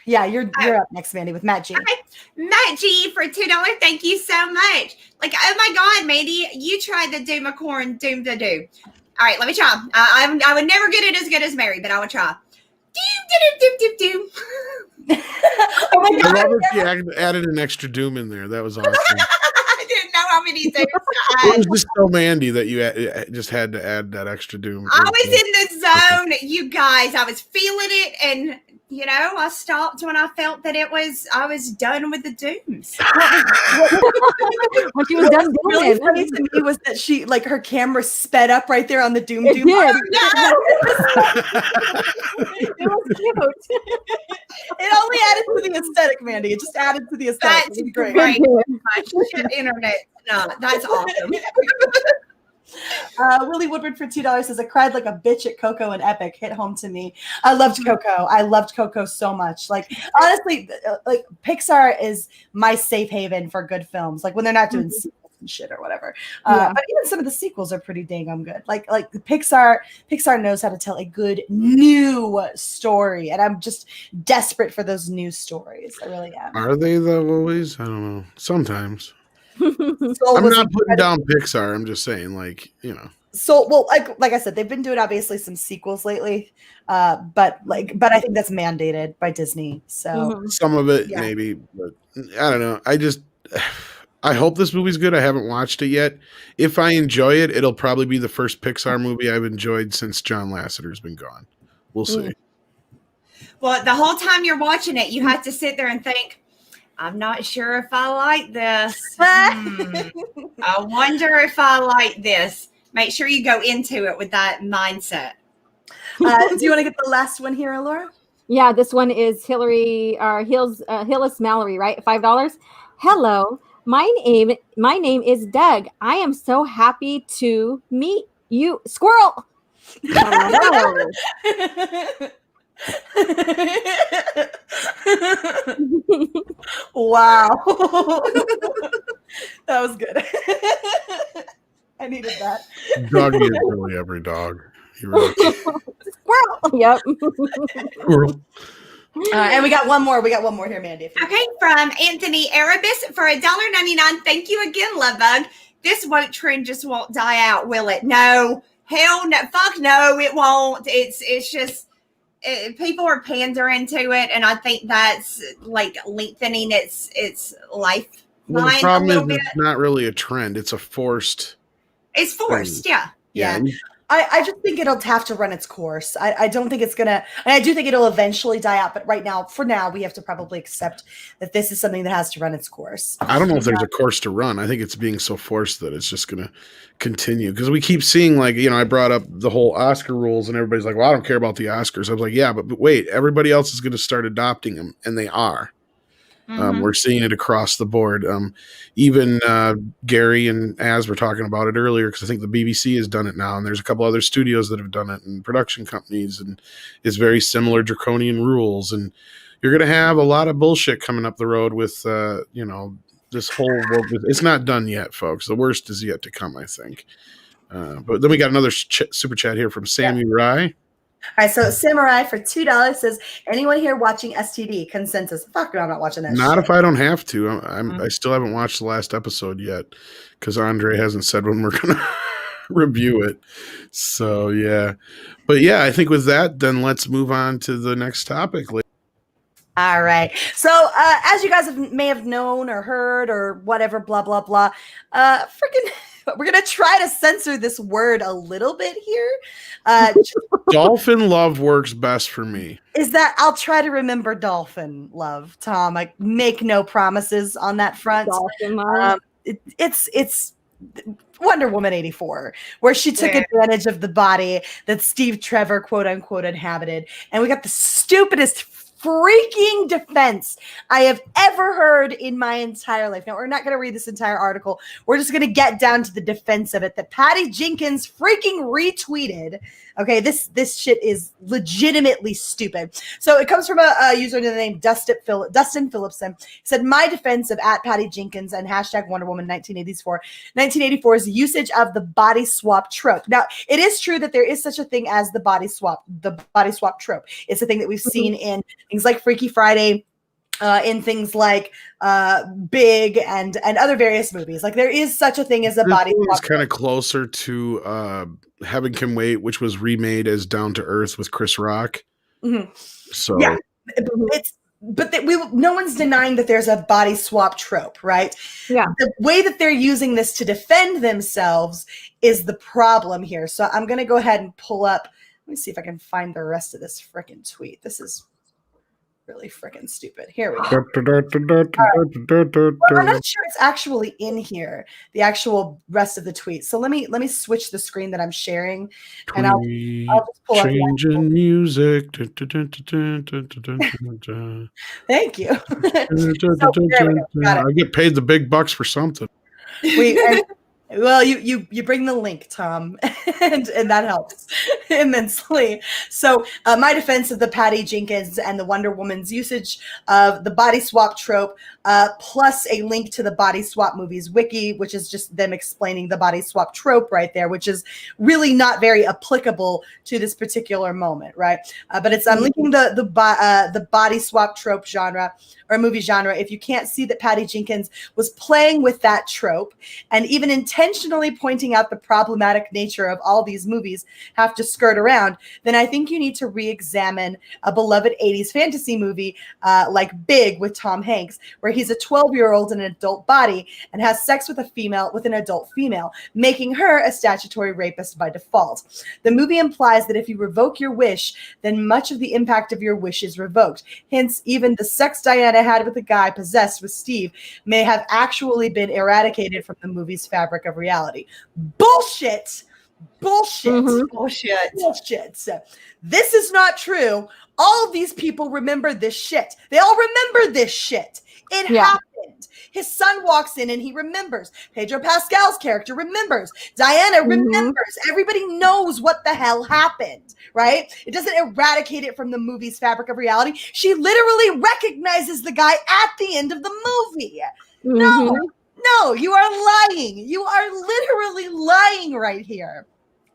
Yeah, you're up next, Mandy, with Matt G. Okay. Matt G for $2. Thank you so much. Like, oh my God, Mandy, you tried the Doomacorn Doom to Do. All right, let me try. I would never get it as good as Mary, but I would try. Doom. Oh my God! I love that you added an extra doom in there. That was awesome. I didn't know how many dooms to add. It was just so Mandy that you just had to add that extra doom. I was in the zone, you guys. I was feeling it, and I stopped when I felt that I was done with the Dooms. When she was done doing Really it. funny to me was that she, like, her camera sped up right there on the Doom It Doom. did. It was cute. It only added to the aesthetic, Mandy. It just added to the aesthetic. That's It was great. great. Shit, internet. No, that's awesome. Willie Woodward for $2 says, I cried like a bitch at Coco and Epic. Hit home to me. I loved Coco. I loved Coco so much. Like, honestly, like, Pixar is my safe haven for good films. Like, when they're not doing sequels and shit or whatever. But even some of the sequels are pretty dang good. Like Pixar knows how to tell a good new story, and I'm just desperate for those new stories. I really am. Are they though always? I don't know. Sometimes. Soul I'm was not putting incredible. down Pixar. I'm just saying, like, So, well, like I said, they've been doing obviously some sequels lately, but I think that's mandated by Disney. So some of it Yeah. maybe, but I don't know. I hope this movie's good. I haven't watched it yet. If I enjoy it, it'll probably be the first Pixar movie I've enjoyed since John Lasseter's been gone. We'll see. Well, the whole time you're watching it, you have to sit there and think, I'm not sure if I like this. I wonder if I like this. Make sure you go into it with that mindset. do you want to get the last one here, Laura? Yeah, this one is Hills Mallory, right? $5. Hello, my name is Doug. I am so happy to meet you, Squirrel. Hello. Wow. That was good. I needed that. Doggy is really every dog. He really Squirrel. Yep. Squirrel. And we got one more. We got one more here, Mandy. Okay, from Anthony Erebus for $1.99. Thank you again, Lovebug. This woke trend just won't die out, will it? No. Hell no. Fuck no, it won't. It's just people are pandering to it, and I think that's like lengthening its life. Well, the problem is it's not really a trend. It's a forced. It's forced, yeah. Yeah. I just think it'll have to run its course. I don't think it's gonna, and I do think it'll eventually die out. But for now, we have to probably accept that this is something that has to run its course. I don't know if there's a course to run. I think it's being so forced that it's just going to continue. Because we keep seeing, like, I brought up the whole Oscar rules, and everybody's like, well, I don't care about the Oscars. I was like, yeah, but wait, everybody else is going to start adopting them, and they are. We're seeing it across the board. Even Gary and Az were talking about it earlier, because I think the BBC has done it now, and there's a couple other studios that have done it, and production companies, and it's very similar draconian rules. And you're going to have a lot of bullshit coming up the road with, this whole world. It's not done yet, folks. The worst is yet to come, I think. But then we got another super chat here from Sammy Rye. All right, so Samurai for $2 says, anyone here watching STD? Consensus. Fuck no, I'm not watching that Not shit. if I don't have to. I still haven't watched the last episode yet, because Andre hasn't said when we're going to review it. So, yeah. But, yeah, I think with that, then let's move on to the next topic. All right. So, as you guys may have known or heard or whatever, blah, blah, blah, we're going to try to censor this word a little bit here. Dolphin love works best for me. Is that I'll try to remember dolphin love, Tom. I make no promises on that front. Dolphin love. It's Wonder Woman 84, where she took advantage of the body that Steve Trevor, quote unquote, inhabited. And we got the stupidest freaking defense I have ever heard in my entire life. Now, we're not going to read this entire article. We're just going to get down to the defense of it that Patty Jenkins freaking retweeted. Okay, this shit is legitimately stupid. So it comes from a user named Dustin Phillipson. He said, my defense of @Patty Jenkins and hashtag Wonder Woman 1984's usage of the body swap trope. Now, it is true that there is such a thing as the body swap trope. It's a thing that we've seen in things like Freaky Friday, in things like Big and other various movies. Like, there is such a thing as a body swap. It's kind of closer to Heaven Can Wait, which was remade as Down to Earth with Chris Rock. Mm-hmm. So yeah, no one's denying that there's a body swap trope, right? Yeah. The way that they're using this to defend themselves is the problem here. So I'm going to go ahead and pull up. Let me see if I can find the rest of this freaking tweet. This is really freaking stupid. Here we go. Well, I'm not sure it's actually in here, the actual rest of the tweet. So let me switch the screen that I'm sharing, and I'll just pull up the changing music. Thank you. So, there we go. Got it. I get paid the big bucks for something. Well, you bring the link, Tom, and that helps immensely. So my defense of the Patty Jenkins and the Wonder Woman's usage of the body swap trope, plus a link to the body swap movies wiki, which is just them explaining the body swap trope right there, which is really not very applicable to this particular moment, right? But I'm linking the body swap trope genre or movie genre. If you can't see that Patty Jenkins was playing with that trope and even intentionally pointing out the problematic nature of all these movies have to skirt around, then I think you need to re-examine a beloved 80s fantasy movie like Big with Tom Hanks, where he's a 12-year-old in an adult body and has sex with an adult female, making her a statutory rapist by default. The movie implies that if you revoke your wish, then much of the impact of your wish is revoked. Hence, even the sex Diana had with a guy possessed with Steve may have actually been eradicated from the movie's fabric of reality. Bullshit. This is not true. All of these people remember this shit. They all remember this shit. It happened. His son walks in and he remembers. Pedro Pascal's character remembers. Diana remembers. Everybody knows what the hell happened, right? It doesn't eradicate it from the movie's fabric of reality. She literally recognizes the guy at the end of the movie. No, you are lying. You are literally lying right here.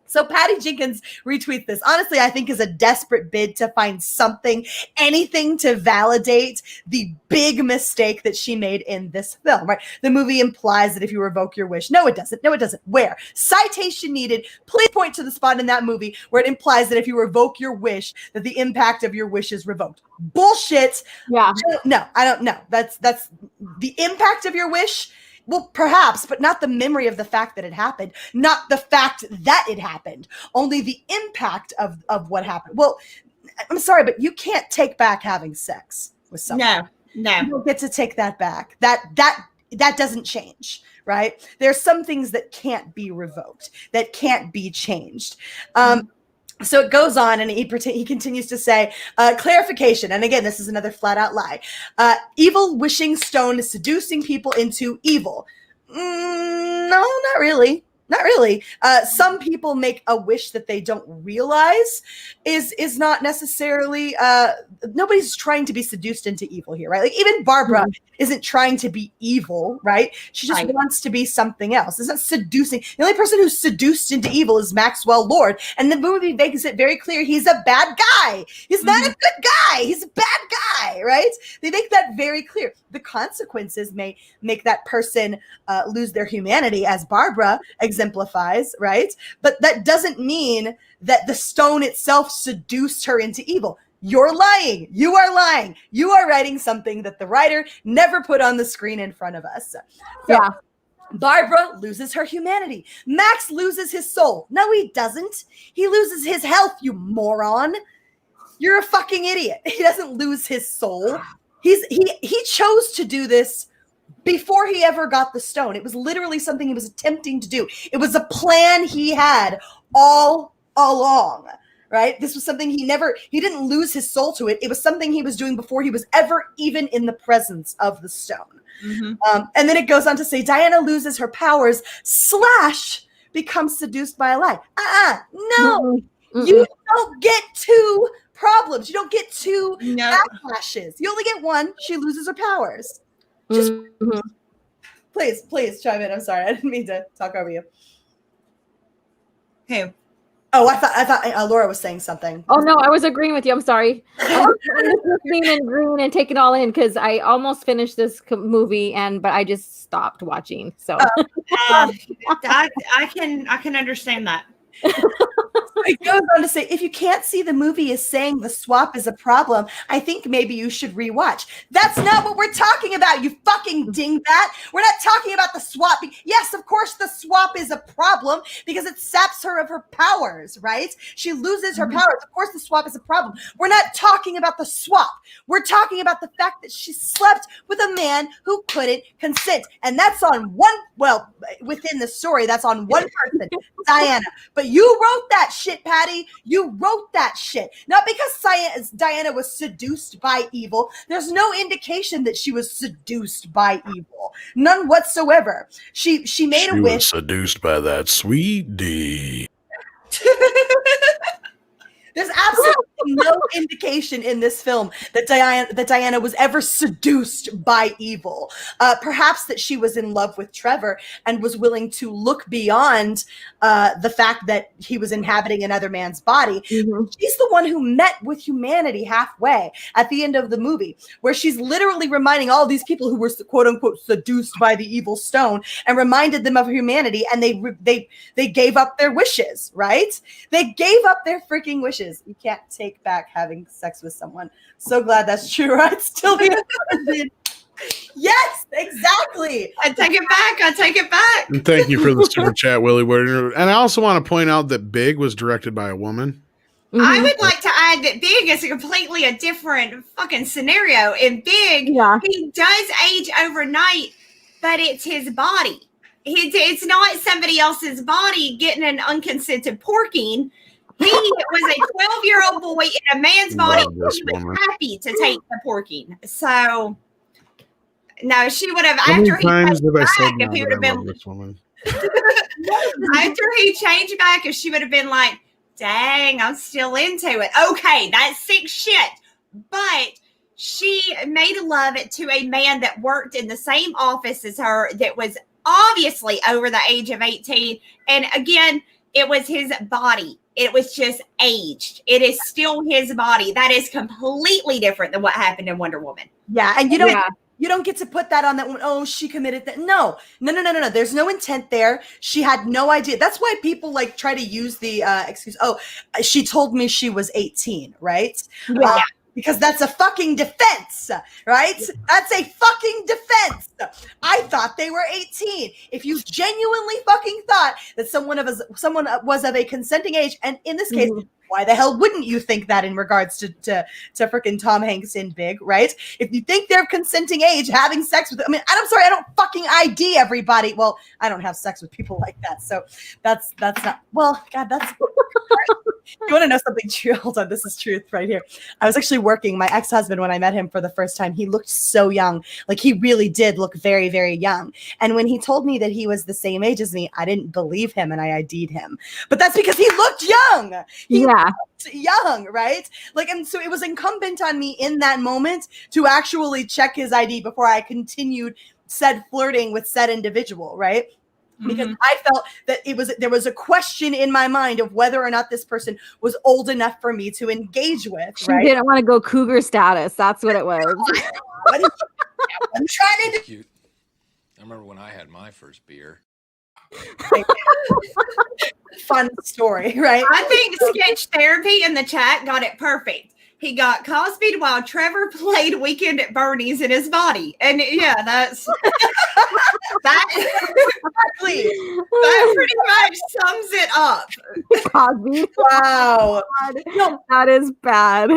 So Patty Jenkins retweets this. Honestly, I think is a desperate bid to find something, anything to validate the big mistake that she made in this film, right? The movie implies that if you revoke your wish. No, it doesn't. No, it doesn't. Where? Citation needed. Please point to the spot in that movie where it implies that if you revoke your wish, that the impact of your wish is revoked. Bullshit. Yeah. No, I don't know. That's the impact of your wish. Well, perhaps, but not the memory of the fact that it happened, not the fact that it happened, only the impact of what happened. Well, I'm sorry, but you can't take back having sex with someone. No. You don't get to take that back. That doesn't change, right? There's some things that can't be revoked, that can't be changed. So it goes on, and he continues to say, clarification. And again, this is another flat out lie. Evil wishing stone is seducing people into evil. No, not really. Not really. Some people make a wish that they don't realize is not necessarily, nobody's trying to be seduced into evil here, right? Like even Barbara isn't trying to be evil, right? She just wants to be something else. It's not seducing. The only person who's seduced into evil is Maxwell Lord. And the movie makes it very clear he's a bad guy. He's not a good guy. He's a bad guy, right? They make that very clear. The consequences may make that person lose their humanity, as Barbara exemplifies, right? But that doesn't mean that the stone itself seduced her into evil. You're lying. You are lying. You are writing something that the writer never put on the screen in front of us. So, Barbara loses her humanity. Max loses his soul. No, he doesn't. He loses his health, you moron. You're a fucking idiot. He doesn't lose his soul. He chose to do this before he ever got the stone. It was literally something he was attempting to do. It was a plan he had all along, right? This was something he didn't lose his soul to it. It was something he was doing before he was ever even in the presence of the stone. And then it goes on to say, Diana loses her powers / becomes seduced by a lie. No. You don't get two problems. You don't get two backlashes. You only get one. She loses her powers. Just please chime in. I'm sorry. I didn't mean to talk over you. Who? Oh, I thought Laura was saying something. Oh no, I was agreeing with you. I'm sorry. I was listening and agreeing and taking it all in because I almost finished this movie but I just stopped watching. So I can understand that. It goes on to say, if you can't see the movie as saying the swap is a problem, I think maybe you should rewatch. That's not what we're talking about, you fucking dingbat. We're not talking about the swap. Yes, of course the swap is a problem because it saps her of her powers, right? She loses her powers. Of course the swap is a problem. We're not talking about the swap. We're talking about the fact that she slept with a man who couldn't consent. And that's on within the story, that's on one person, Diana. But you wrote that shit, Patty. You wrote that shit. Not because Diana was seduced by evil. There's no indication that she was seduced by evil. None whatsoever. She made a wish. She was seduced by that sweet D. There's absolutely no indication in this film that Diana was ever seduced by evil. Perhaps that she was in love with Trevor and was willing to look beyond the fact that he was inhabiting another man's body. Mm-hmm. She's the one who met with humanity halfway at the end of the movie, where she's literally reminding all these people who were quote unquote seduced by the evil stone and reminded them of humanity, and they gave up their wishes, right? They gave up their freaking wishes. You can't take back having sex with someone. So glad that's true, right? Still the yes, exactly. I take it back. And thank you for the super chat, Willie Warner. And I also want to point out that Big was directed by a woman. Mm-hmm. I would like to add that Big is completely a different fucking scenario. In Big, he does age overnight, but it's his body. It's not somebody else's body getting an unconsented porking. He was a 12-year-old boy in a man's body. He was happy to take the porking. So, no, she would have, after he changed back, if he would have been, after he changed back, if she would have been like, dang, I'm still into it. Okay, that's sick shit. But she made love to a man that worked in the same office as her that was obviously over the age of 18. And again, it was his body. It was just aged. It is still his body. That is completely different than what happened in Wonder Woman. Yeah, and you don't get to put that on that one. Oh, she committed that. No. There's no intent there. She had no idea. That's why people like try to use the excuse. Oh, she told me she was 18, right? Yeah. Because that's a fucking defense, right? That's a fucking defense. I thought they were 18. If you genuinely fucking thought that someone was of a consenting age, and in this case, why the hell wouldn't you think that in regards to freaking Tom Hanks in Big, right? If you think they're of consenting age, having sex with, I'm sorry, I don't fucking ID everybody. Well, I don't have sex with people like that, so that's not. Well, God, that's. You want to know something true? Hold on, this is truth right here. I was actually working. My ex-husband, when I met him for the first time, he looked so young. Like he really did look very, very young. And when he told me that he was the same age as me, I didn't believe him and I ID'd him. But that's because he looked young. He looked young, right? Like, and so it was incumbent on me in that moment to actually check his ID before I continued said flirting with said individual, right? Because I felt that there was a question in my mind of whether or not this person was old enough for me to engage with. She didn't want to go cougar status. That's what it was. I'm trying to do. Cute. I remember when I had my first beer. Fun story, right? I think Sketch Therapy in the chat got it perfect. He got Cosby'd while Trevor played Weekend at Bernie's in his body. And yeah, that's that pretty much sums it up. Cosby. Wow. No, that is bad.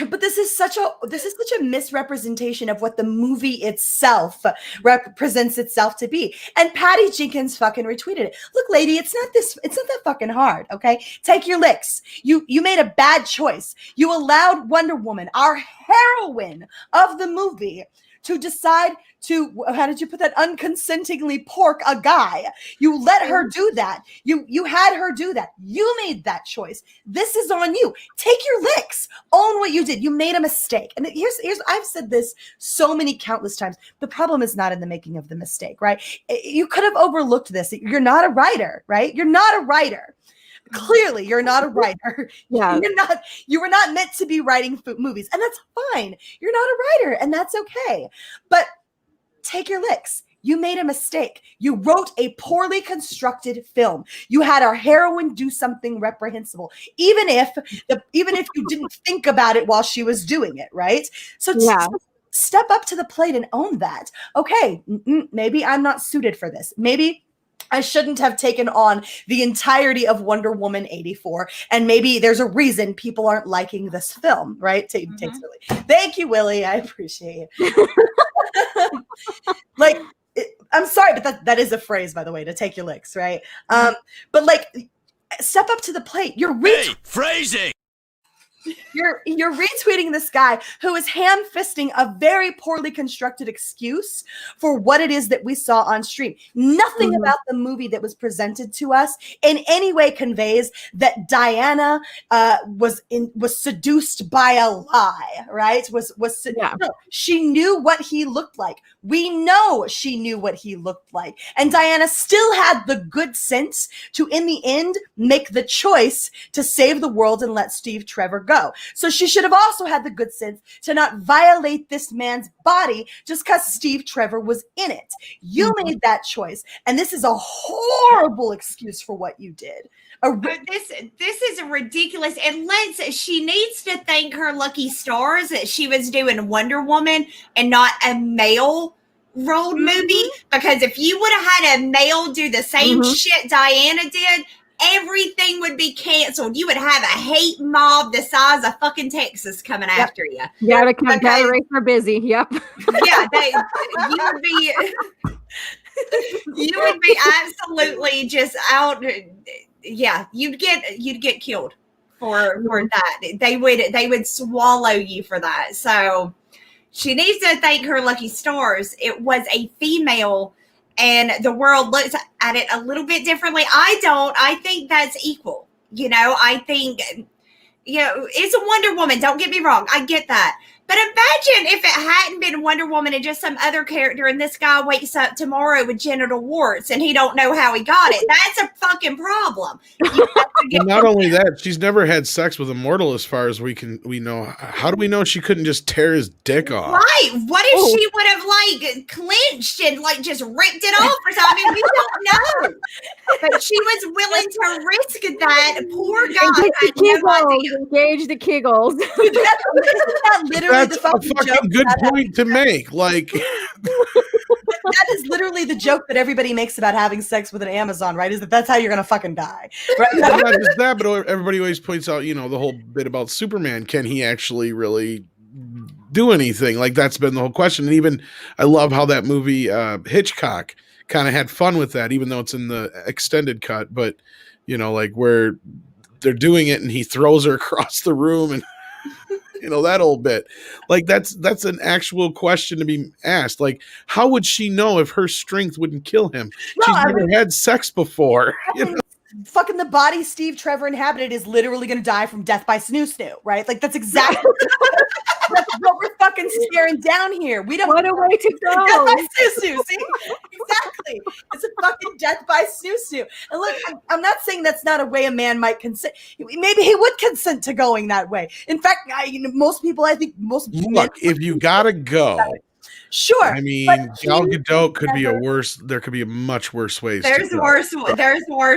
But this is such a misrepresentation of what the movie itself represents itself to be. And Patty Jenkins fucking retweeted it. Look, lady, it's not that fucking hard, okay? Take your licks. You made a bad choice. You allowed Wonder Woman, our heroine of the movie, to decide to, how did you put that, unconsentingly pork a guy. You let her do that. You had her do that. You made that choice. This is on you. Take your licks. Own what you did. You made a mistake. And here's I've said this so many countless times. The problem is not in the making of the mistake, right? You could have overlooked this. You're not a writer, right? You're not a writer. Clearly, you're not a writer. Yeah. You were not meant to be writing movies, and that's fine. You're not a writer, and that's okay. But take your licks. you made a mistake. You wrote a poorly constructed film. You had our heroine do something reprehensible, even if you didn't think about it while she was doing it, right? So step up to the plate and own that. Okay, maybe I'm not suited for this. Maybe I shouldn't have taken on the entirety of Wonder Woman 84. And maybe there's a reason people aren't liking this film, right? Takes Willie. Thank you, Willie. I appreciate it. Like, I'm sorry, but that is a phrase, by the way, to take your licks, right? But like, step up to the plate. Phrasing. You're retweeting this guy who is ham-fisting a very poorly constructed excuse for what it is that we saw on stream. Nothing about the movie that was presented to us in any way conveys that Diana was seduced by a lie, right? No, she knew what he looked like. We know she knew what he looked like. And Diana still had the good sense to, in the end, make the choice to save the world and let Steve Trevor go. So she should have also had the good sense to not violate this man's body just because Steve Trevor was in it. You made that choice. And this is a horrible excuse for what you did. This is ridiculous. And she needs to thank her lucky stars that she was doing Wonder Woman and not a male road movie. Because if you would have had a male do the same shit Diana did, everything would be canceled. You would have a hate mob the size of fucking Texas coming after you. Yeah, the Confederates are busy. Yep. Yeah, you would be absolutely just out. Yeah, you'd get killed for that. They would swallow you for that. So she needs to thank her lucky stars. It was a female. And the world looks at it a little bit differently. I don't. I think that's equal. I think, it's a Wonder Woman. Don't get me wrong. I get that. But imagine if it hadn't been Wonder Woman and just some other character, and this guy wakes up tomorrow with genital warts and he don't know how he got it. That's a fucking problem. And not only that, she's never had sex with a mortal as far as we know. How do we know she couldn't just tear his dick off? Right. What if she would have clinched and just ripped it off or something? I mean, we don't know. But she was willing to risk that. Poor guy had no idea. Engage the Kegels. Isn't that literally That's a fucking good point to make. That is literally the joke that everybody makes about having sex with an Amazon, right? Is that's how you're gonna fucking die, right? Not just that, but everybody always points out, the whole bit about Superman. Can he actually really do anything? That's been the whole question. And even I love how that movie Hitchcock kind of had fun with that, even though it's in the extended cut. But where they're doing it and he throws her across the room and. That old bit. That's an actual question to be asked. How would she know if her strength wouldn't kill him? She's never had sex before. Fucking the body Steve Trevor inhabited is literally going to die from death by snoo-snoo, right? That's exactly that's what we're fucking staring down here. We don't. What a way to go. Death by snoo-snoo, see? Exactly. It's a fucking death by snoo-snoo. And look, I'm not saying that's not a way a man might consent. Maybe he would consent to going that way. In fact, most people, I think most people. Look, if you gotta go. Sure. I mean, Gal Gadot could be there could be a much worse ways. There's worse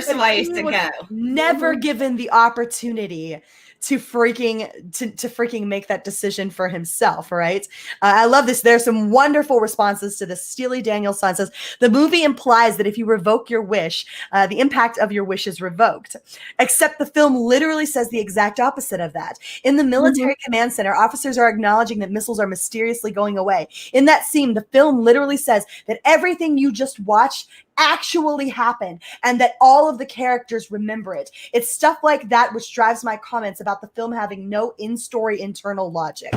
ways to go. Never given the opportunity to freaking make that decision for himself, right? I love this. There's some wonderful responses to this. Steely Danielson says, the movie implies that if you revoke your wish, the impact of your wish is revoked. Except the film literally says the exact opposite of that. In the military command center, officers are acknowledging that missiles are mysteriously going away. In that scene, the film literally says that everything you just watched actually happened and that all of the characters remember it. It's stuff like that which drives my comments about the film having no in-story internal logic.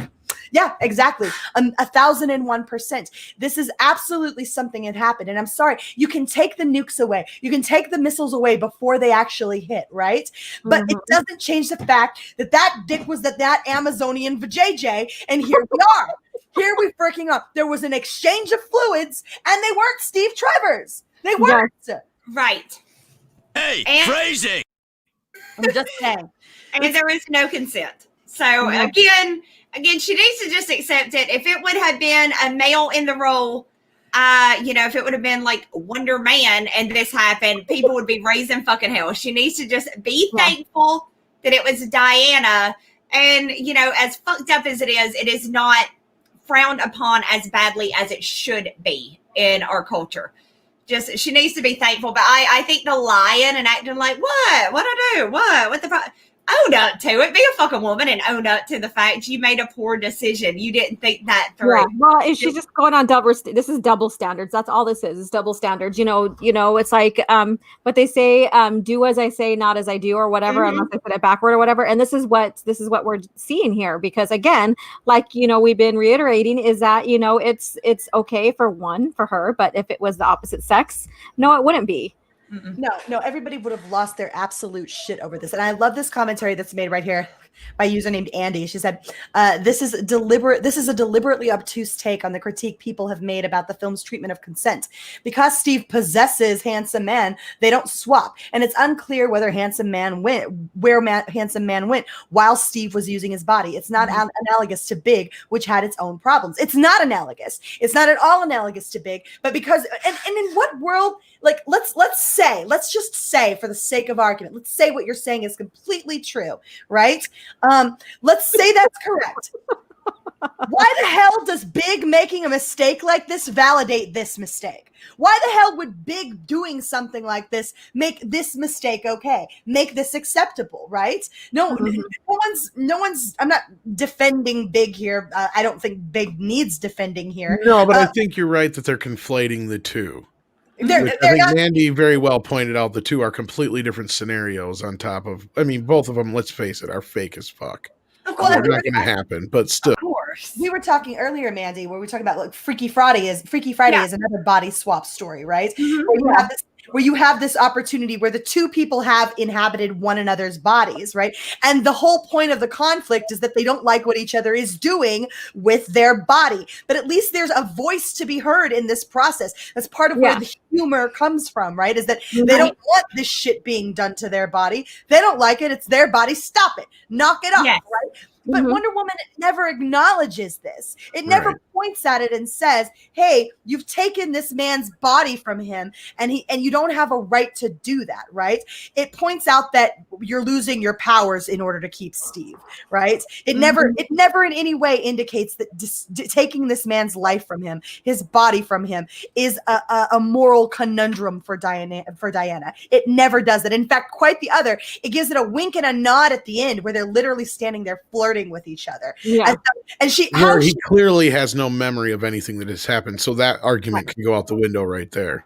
Yeah, exactly. 1,001%. This is absolutely something that happened. And I'm sorry, you can take the nukes away. You can take the missiles away before they actually hit, right? But it doesn't change the fact that dick was that Amazonian vajayjay, and here we are. Here we freaking are. There was an exchange of fluids, and they weren't Steve Trevor's. They weren't. Right. Hey, phrasing. I'm just saying. And there is no consent. So again, she needs to just accept it. If it would have been a male in the role, if it would have been like Wonder Man and this happened, people would be raising fucking hell. She needs to just be thankful that it was Diana. And, as fucked up as it is not frowned upon as badly as it should be in our culture. Just, she needs to be thankful. But I think the lying and acting like, what I do? What the fuck? Own up to it. Be a fucking woman and own up to the fact you made a poor decision. You didn't think that through. Yeah. Well, is she just going on this is double standards. That's all this is double standards. It's like what they say, do as I say, not as I do, or whatever, unless I put it backward or whatever. And this is what we're seeing here, because again, like, we've been reiterating is that, it's okay for her, but if it was the opposite sex, no, it wouldn't be. No, everybody would have lost their absolute shit over this. And I love this commentary that's made right here by a user named Andy. She said, this is a deliberately obtuse take on the critique people have made about the film's treatment of consent. Because Steve possesses handsome man, they don't swap. And it's unclear whether handsome man went while Steve was using his body. It's not analogous to Big, which had its own problems. It's not analogous. It's not at all analogous to Big, but because, and in what world, like, let's just say for the sake of argument, let's say what you're saying is completely true, right? Let's say that's correct. Why the hell does Big making a mistake like this validate this mistake? Why the hell would Big doing something like this make this mistake okay? Make this acceptable, right? No one's, I'm not defending Big here. I don't think Big needs defending here. No, but I think you're right that they're conflating the two. They're not, Andy very well pointed out the two are completely different scenarios on top of, both of them, let's face it, are fake as fuck. Of course. They're not going to happen, but still. Of course. We were talking earlier, Mandy, where we were talking about like Freaky Friday is another body swap story, right? Where you have this opportunity where the two people have inhabited one another's bodies, right? And the whole point of the conflict is that they don't like what each other is doing with their body. But at least there's a voice to be heard in this process. That's part of where the humor comes from, right? Is that they don't want this shit being done to their body. They don't like it. It's their body. Stop it. Knock it off, right? But Wonder Woman never acknowledges this. It never points at it and says, hey, you've taken this man's body from him and you don't have a right to do that, right? It points out that you're losing your powers in order to keep Steve, right? It never in any way indicates that taking this man's life from him, his body from him, is a moral conundrum for Diana. It never does it. In fact, quite the other. It gives it a wink and a nod at the end where they're literally standing there flirting with each other. And he clearly has no memory of anything that has happened, so that argument can go out the window right there.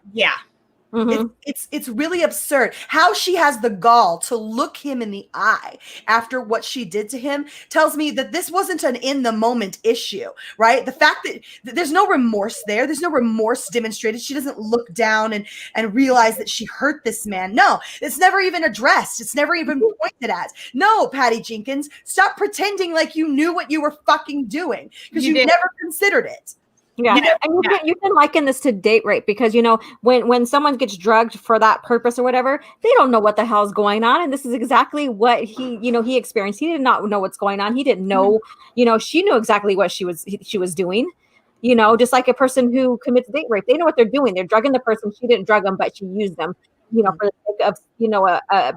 It's really absurd how she has the gall to look him in the eye after what she did to him tells me that this wasn't an in the moment issue, right? The fact that there's no remorse there's no remorse demonstrated. She doesn't look down and realize that she hurt this man. No, it's never even addressed. It's never even pointed at. No, Patty Jenkins, stop pretending like you knew what you were fucking doing because you never considered it. Yeah, and you can liken this to date rape because, when someone gets drugged for that purpose or whatever, they don't know what the hell's going on. And this is exactly what he experienced. He did not know what's going on. He didn't know, she knew exactly what she was doing. Just like a person who commits date rape, they know what they're doing. They're drugging the person. She didn't drug them, but she used them, for the sake of,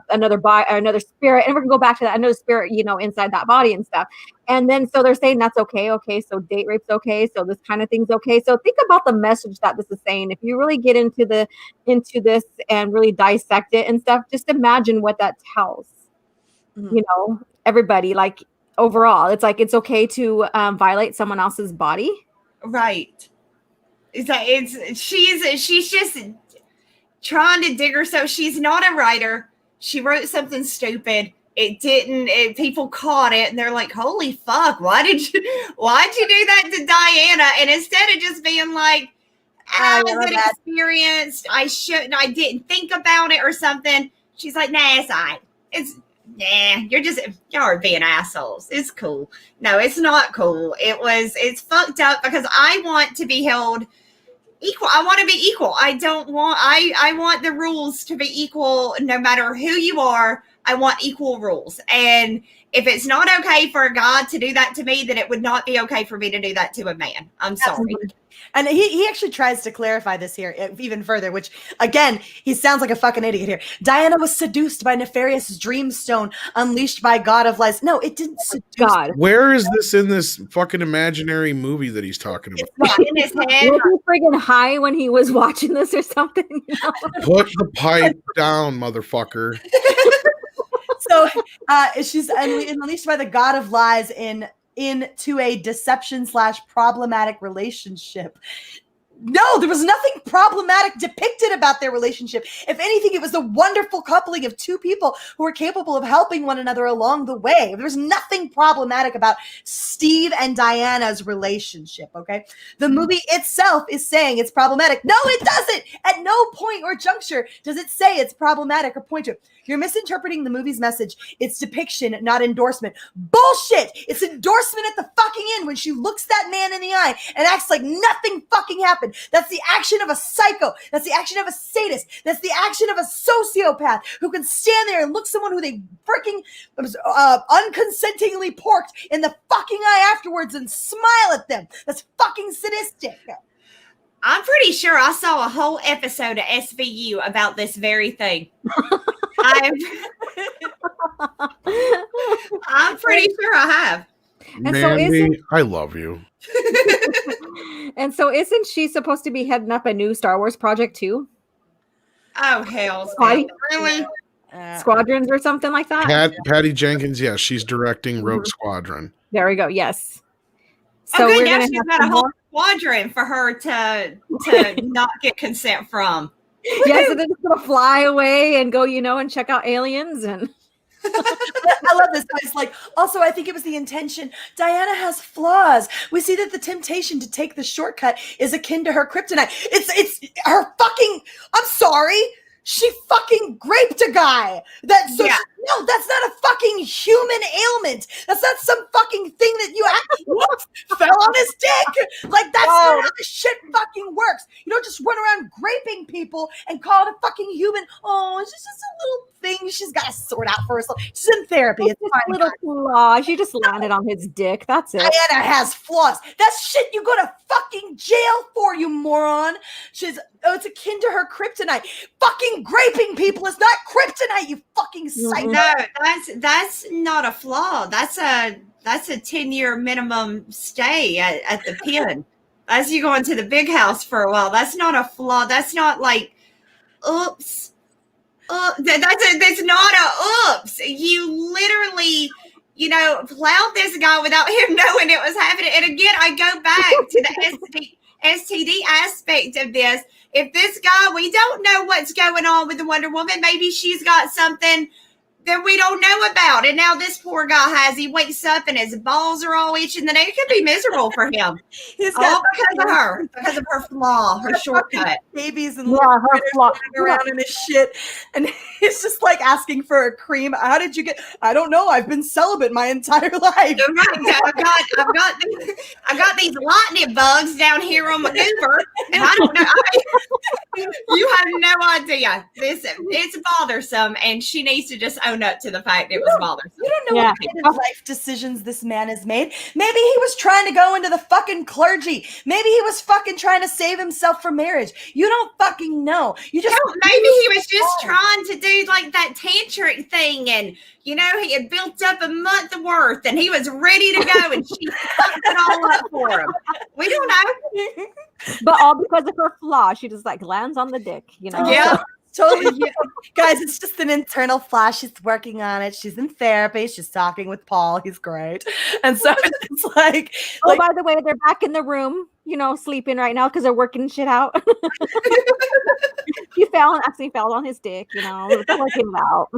another body or another spirit. And we're gonna go back to that, another spirit, inside that body and stuff. And then, so they're saying that's okay. Okay. So date rape's okay. So this kind of thing's okay. So think about the message that this is saying. If you really get into this and really dissect it and stuff, just imagine what that tells, everybody, like overall, it's like, it's okay to violate someone else's body. Right. She's just trying to dig herself. She's not a writer. She wrote something stupid. People caught it and they're like, holy fuck, why'd you do that to Diana? And instead of just being like, I was inexperienced, I didn't think about it or something. She's like, nah, it's all right. Y'all are being assholes. It's cool. No, it's not cool. It's fucked up because I want to be held equal. I want to be equal. I want the rules to be equal no matter who you are, I want equal rules. And if it's not okay for a guy to do that to me, then it would not be okay for me to do that to a man. I'm sorry. And he actually tries to clarify this here even further, which, again, he sounds like a fucking idiot here. Diana was seduced by nefarious dreamstone unleashed by God of Lies. No, it didn't seduce God. Where is this in this fucking imaginary movie that he's talking about? It's not in his head. Was he friggin' high when he was watching this or something? You know? Put the pipe down, motherfucker. So she's unleashed by the God of Lies into a deception/problematic relationship. No, there was nothing problematic depicted about their relationship. If anything, it was the wonderful coupling of two people who were capable of helping one another along the way. There was nothing problematic about Steve and Diana's relationship, okay? The movie itself is saying it's problematic. No, it doesn't. At no point or juncture does it say it's problematic or point to it. You're misinterpreting the movie's message. It's depiction, not endorsement. Bullshit! It's endorsement at the fucking end when she looks that man in the eye and acts like nothing fucking happened. That's the action of a psycho. That's the action of a sadist. That's the action of a sociopath who can stand there and look someone who they freaking unconsentingly porked in the fucking eye afterwards and smile at them. That's fucking sadistic. I'm pretty sure I saw a whole episode of SVU about this very thing. I'm pretty sure I have. And so Mandy, I love you. And so isn't she supposed to be heading up a new Star Wars project too? Oh, hell. Really? Squadrons or something like that? Patty Jenkins, yes, she's directing Rogue Squadron. There we go. Yes. So Okay, we're now gonna she's have got a some whole more. squadron for her to not get consent from. Yeah, so they're just gonna fly away and go, and check out aliens and I love this. It's like, also, I think it was the intention. Diana has flaws. We see that the temptation to take the shortcut is akin to her kryptonite. It's her fucking, I'm sorry. She fucking raped a guy. No, that's not a fucking human ailment. That's not some fucking thing that you fell on his dick. Like, that's not how this shit fucking works. You don't just run around raping people and call it a fucking human. Oh, it's just a little thing she's got to sort out for herself. She's in therapy. It's a little flaw. She just landed on his dick. That's it. Diana has flaws. That's shit you go to fucking jail for, you moron. It's akin to her kryptonite. Fucking raping people is not kryptonite, you fucking psycho. No, that's not a flaw. That's a 10-year minimum stay at the pen. That's you going to the big house for a while. That's not a flaw. That's not like, oops. That's not a oops. You literally, plowed this guy without him knowing it was happening. And again, I go back to the STD aspect of this. If this guy, we don't know what's going on with the Wonder Woman. Maybe she's got something that we don't know about. And now this poor guy he wakes up and his balls are all itching. Then it could be miserable for him. He's all because of her flaw, her shortcut. Babies and her flaw around in his shit. And he's just like asking for a cream. How did you get? I don't know. I've been celibate my entire life. You're right. I got these lightning bugs down here on my goober, and I don't know. You have no idea. It's bothersome, and she needs to just own up to the fact it was bothersome. You don't know what kind of life decisions this man has made. Maybe he was trying to go into the fucking clergy. Maybe he was fucking trying to save himself from marriage. You don't fucking know. Maybe he was just trying to do like that tantric thing, and he had built up a month worth, and he was ready to go, and she fucked it all up for him. We don't know. But all because of her flaw, she just like lands on the dick, Yeah. Totally. Yeah. Guys, it's just an internal flaw. She's working on it. She's in therapy. She's talking with Paul. He's great. And so it's like, by the way, they're back in the room, sleeping right now because they're working shit out. He actually fell on his dick, they're working it out.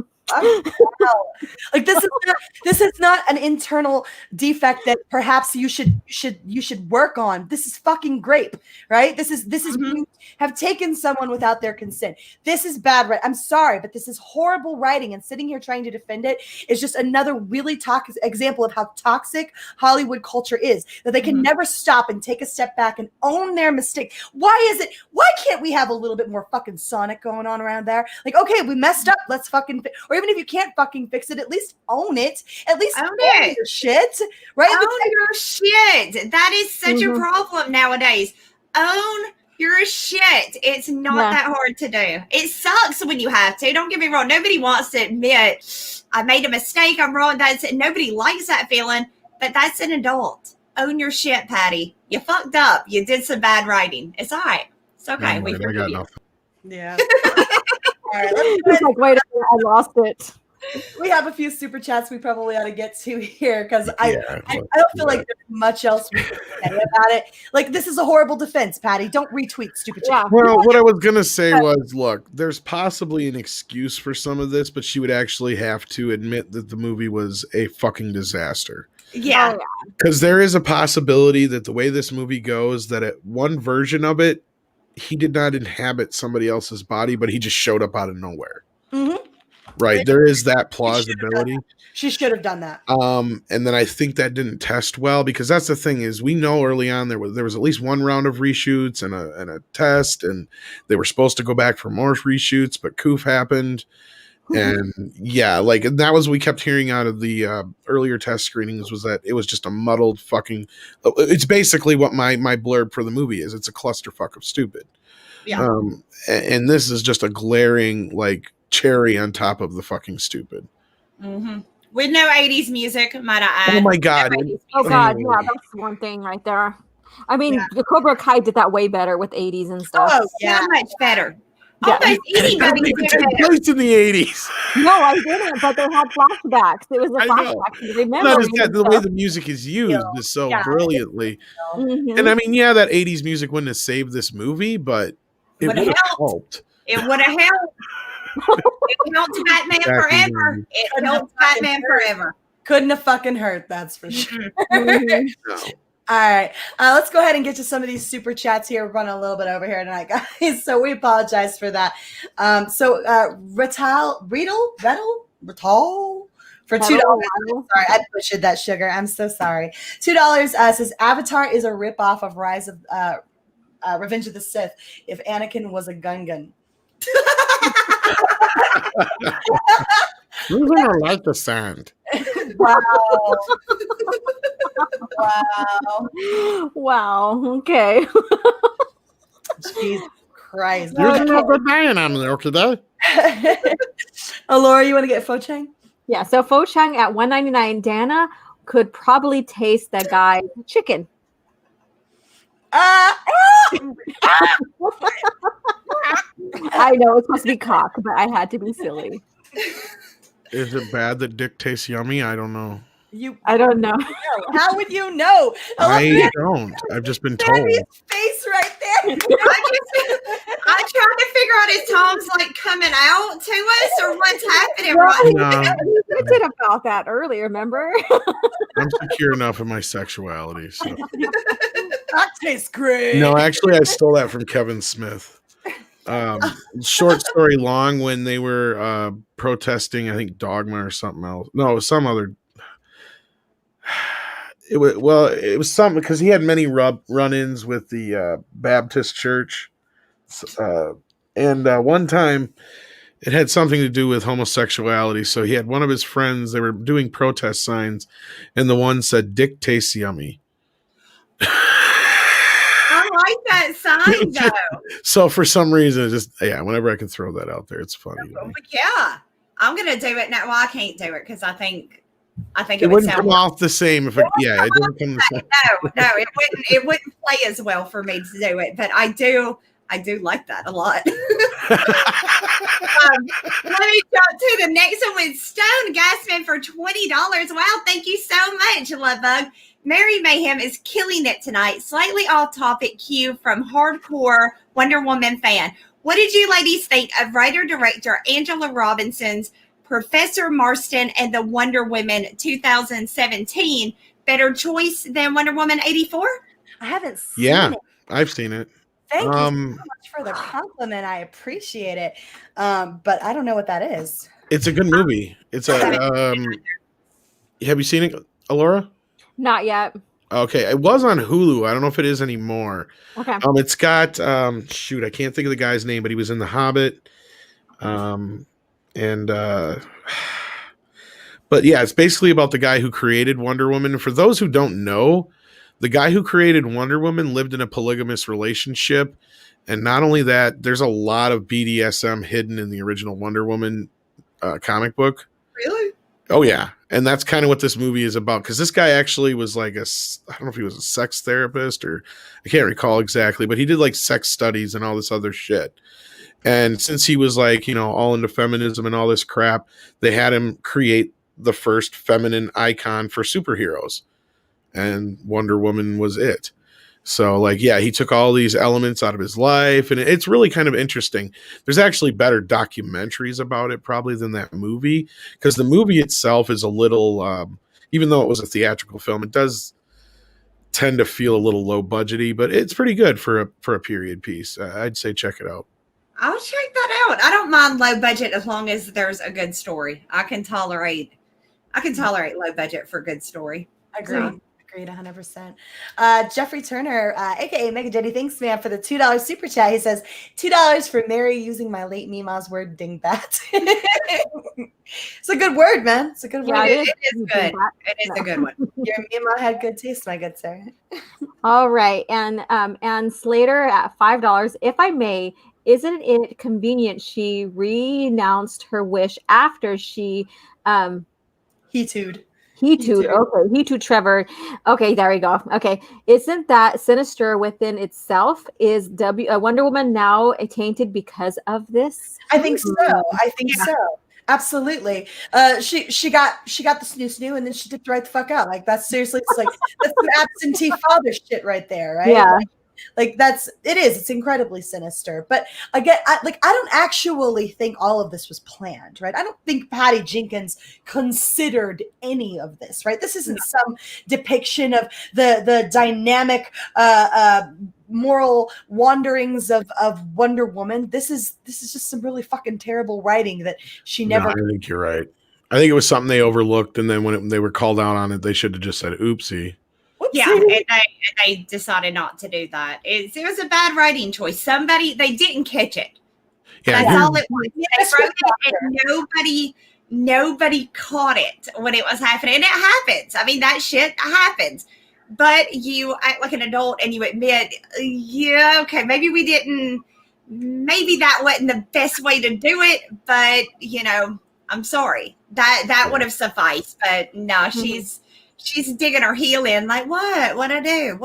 Like this is not an internal defect that perhaps you should work on. This is fucking grape, right? This is you have taken someone without their consent. This is bad, right? I'm sorry, but this is horrible writing, and sitting here trying to defend it is just another really toxic example of how toxic Hollywood culture is, that they can never stop and take a step back and own their mistake. Why can't we have a little bit more fucking Sonic going on around there. Like, okay, we messed up. Let's fucking or even if you can't fucking fix it, at least own it. At least own your shit, right? Own your shit. That is such a problem nowadays. Own your shit. It's not that hard to do. It sucks when you have to. Don't get me wrong. Nobody wants to admit I made a mistake. I'm wrong. Nobody likes that feeling, but that's an adult. Own your shit, Patty. You fucked up. You did some bad writing. It's all right. It's okay. I got nothing. Yeah. All right. It's like, wait, I lost it. We have a few super chats we probably ought to get to here because I don't feel like there's much else we can say about it. Like, this is a horrible defense, Patty. Don't retweet stupid chat. Well, what I was gonna say was, look, there's possibly an excuse for some of this, but she would actually have to admit that the movie was a fucking disaster. Yeah. Because there is a possibility that the way this movie goes, that at one version of it, he did not inhabit somebody else's body, but he just showed up out of nowhere. Mm-hmm. Right. There is that plausibility. She should have done that. And then I think that didn't test well, because that's the thing is, we know early on there was at least one round of reshoots and a test, and they were supposed to go back for more reshoots, but Coof happened. And that was, we kept hearing out of the earlier test screenings, was that it was just a muddled fucking, it's basically what my blurb for the movie is. It's a clusterfuck of stupid. Yeah. And this is just a glaring, like, cherry on top of the fucking stupid. Mm-hmm. With no 80s music, might I add. Oh my God. Oh God, yeah, that's one thing right there. I mean, the Cobra Kai did that way better with 80s and stuff. Oh, yeah, much better. Almost anybody It could took have place in the 80s. No, I didn't, but they had flashbacks. It was a flashback. Remember, Not as that, the way the music is used is so brilliantly. And I mean, that 80s music wouldn't have saved this movie, but it would have helped. It would have helped. It helped Batman forever. It helped Batman forever. Couldn't have fucking hurt, that's for sure. No. All right, let's go ahead and get to some of these super chats here. We're running a little bit over here tonight, guys, so we apologize for that. Rital for $2. Sorry, I butchered that, sugar. I'm so sorry. $2 says Avatar is a ripoff of Rise of Revenge of the Sith if Anakin was a Gungan. Who's gonna like the sand? Wow. Wow. Okay. Jesus Christ. You're doing a good man on there today. Laura, you want to get Fo Chang? Yeah. So Fo Chang at $1.99. Dana could probably taste that guy's chicken. I know it's supposed to be cock, but I had to be silly. Is it bad that dick tastes yummy? I don't know. I don't know. How would you know? I don't. I've just been told. His face right there. I'm trying to figure out his tongue's like coming out to us or what's happening right now. We did about that earlier, remember? I'm secure enough in my sexuality. So. That tastes great. No, actually, I stole that from Kevin Smith. Short story long, when they were protesting, I think Dogma or something else. No, it was some other. It was something, because he had many run-ins with the Baptist church, and one time it had something to do with homosexuality. So he had one of his friends. They were doing protest signs, and the one said, "Dick tastes yummy." I like that sign though. So for some reason, whenever I can throw that out there, it's funny. Yeah, I'm gonna do it now. Well, I can't do it because I think it wouldn't come off the same if it doesn't come the same. No, it wouldn't play as well for me to do it, but I do like that a lot. Let me jump to the next one with Stone Gassman for $20. Wow, thank you so much, Love Bug. Mary Mayhem is killing it tonight. Slightly off topic cue from hardcore Wonder Woman fan. What did you ladies think of writer-director Angela Robinson's Professor Marston and the Wonder Woman 2017? Better choice than Wonder Woman 84? I haven't seen it. I've seen it. Thank you so much for the compliment. I appreciate it. But I don't know what that is. It's a good movie. It's a have you seen it, Alora? Not yet. Okay, it was on Hulu. I don't know if it is anymore. Okay. It's got shoot, I can't think of the guy's name, but he was in The Hobbit. And but yeah, it's basically about the guy who created Wonder Woman. And for those who don't know, the guy who created Wonder Woman lived in a polygamous relationship. And not only that, there's a lot of BDSM hidden in the original Wonder Woman comic book. Really? Oh yeah, and that's kind of what this movie is about. Because this guy actually was like I don't know if he was a sex therapist or I can't recall exactly, but he did like sex studies and all this other shit. And since he was like, all into feminism and all this crap, they had him create the first feminine icon for superheroes. And Wonder Woman was it. So like, yeah, he took all these elements out of his life, and it's really kind of interesting. There's actually better documentaries about it probably than that movie, because the movie itself is a little, even though it was a theatrical film, it does tend to feel a little low budgety, but it's pretty good for a period piece. I'd say check it out. I'll check that out. I don't mind low budget as long as there's a good story. I can tolerate low budget for a good story. Agreed. Agreed 100%. Jeffrey Turner, aka Mega Jetty, thanks, man, for the $2 super chat. He says, $2 for Mary using my late Mima's word dingbat. It's a good word, man. It's a good word. It is good. It is a good one. Your Mima had good taste, my good sir. All right. And Slater at $5. If I may, isn't it convenient she renounced her wish after she He tooed. Okay, he too Trevor. Okay, there we go. Okay, isn't that sinister within itself? Is Wonder Woman now tainted because of this? I think so. So. Absolutely. She got the snoo, and then she dipped right the fuck out. Like that's seriously, it's like that's some absentee father shit right there, right? Yeah. Like it's incredibly sinister. But again, I don't actually think all of this was planned, right? I don't think Patty Jenkins considered any of this, right? This isn't some depiction of the dynamic moral wanderings of Wonder Woman. This is just some really fucking terrible writing that she never. No, I think you're right. I think it was something they overlooked, and then when they were called out on it, they should have just said oopsie. Yeah, and they decided not to do that. It was a bad writing choice. They didn't catch it. Yeah, that's all it was. They wrote it, and nobody caught it when it was happening. And it happens. I mean, that shit happens. But you act like an adult and you admit, yeah, okay, maybe that wasn't the best way to do it. But I'm sorry. That would have sufficed. But no, she's digging her heel in like, what I do?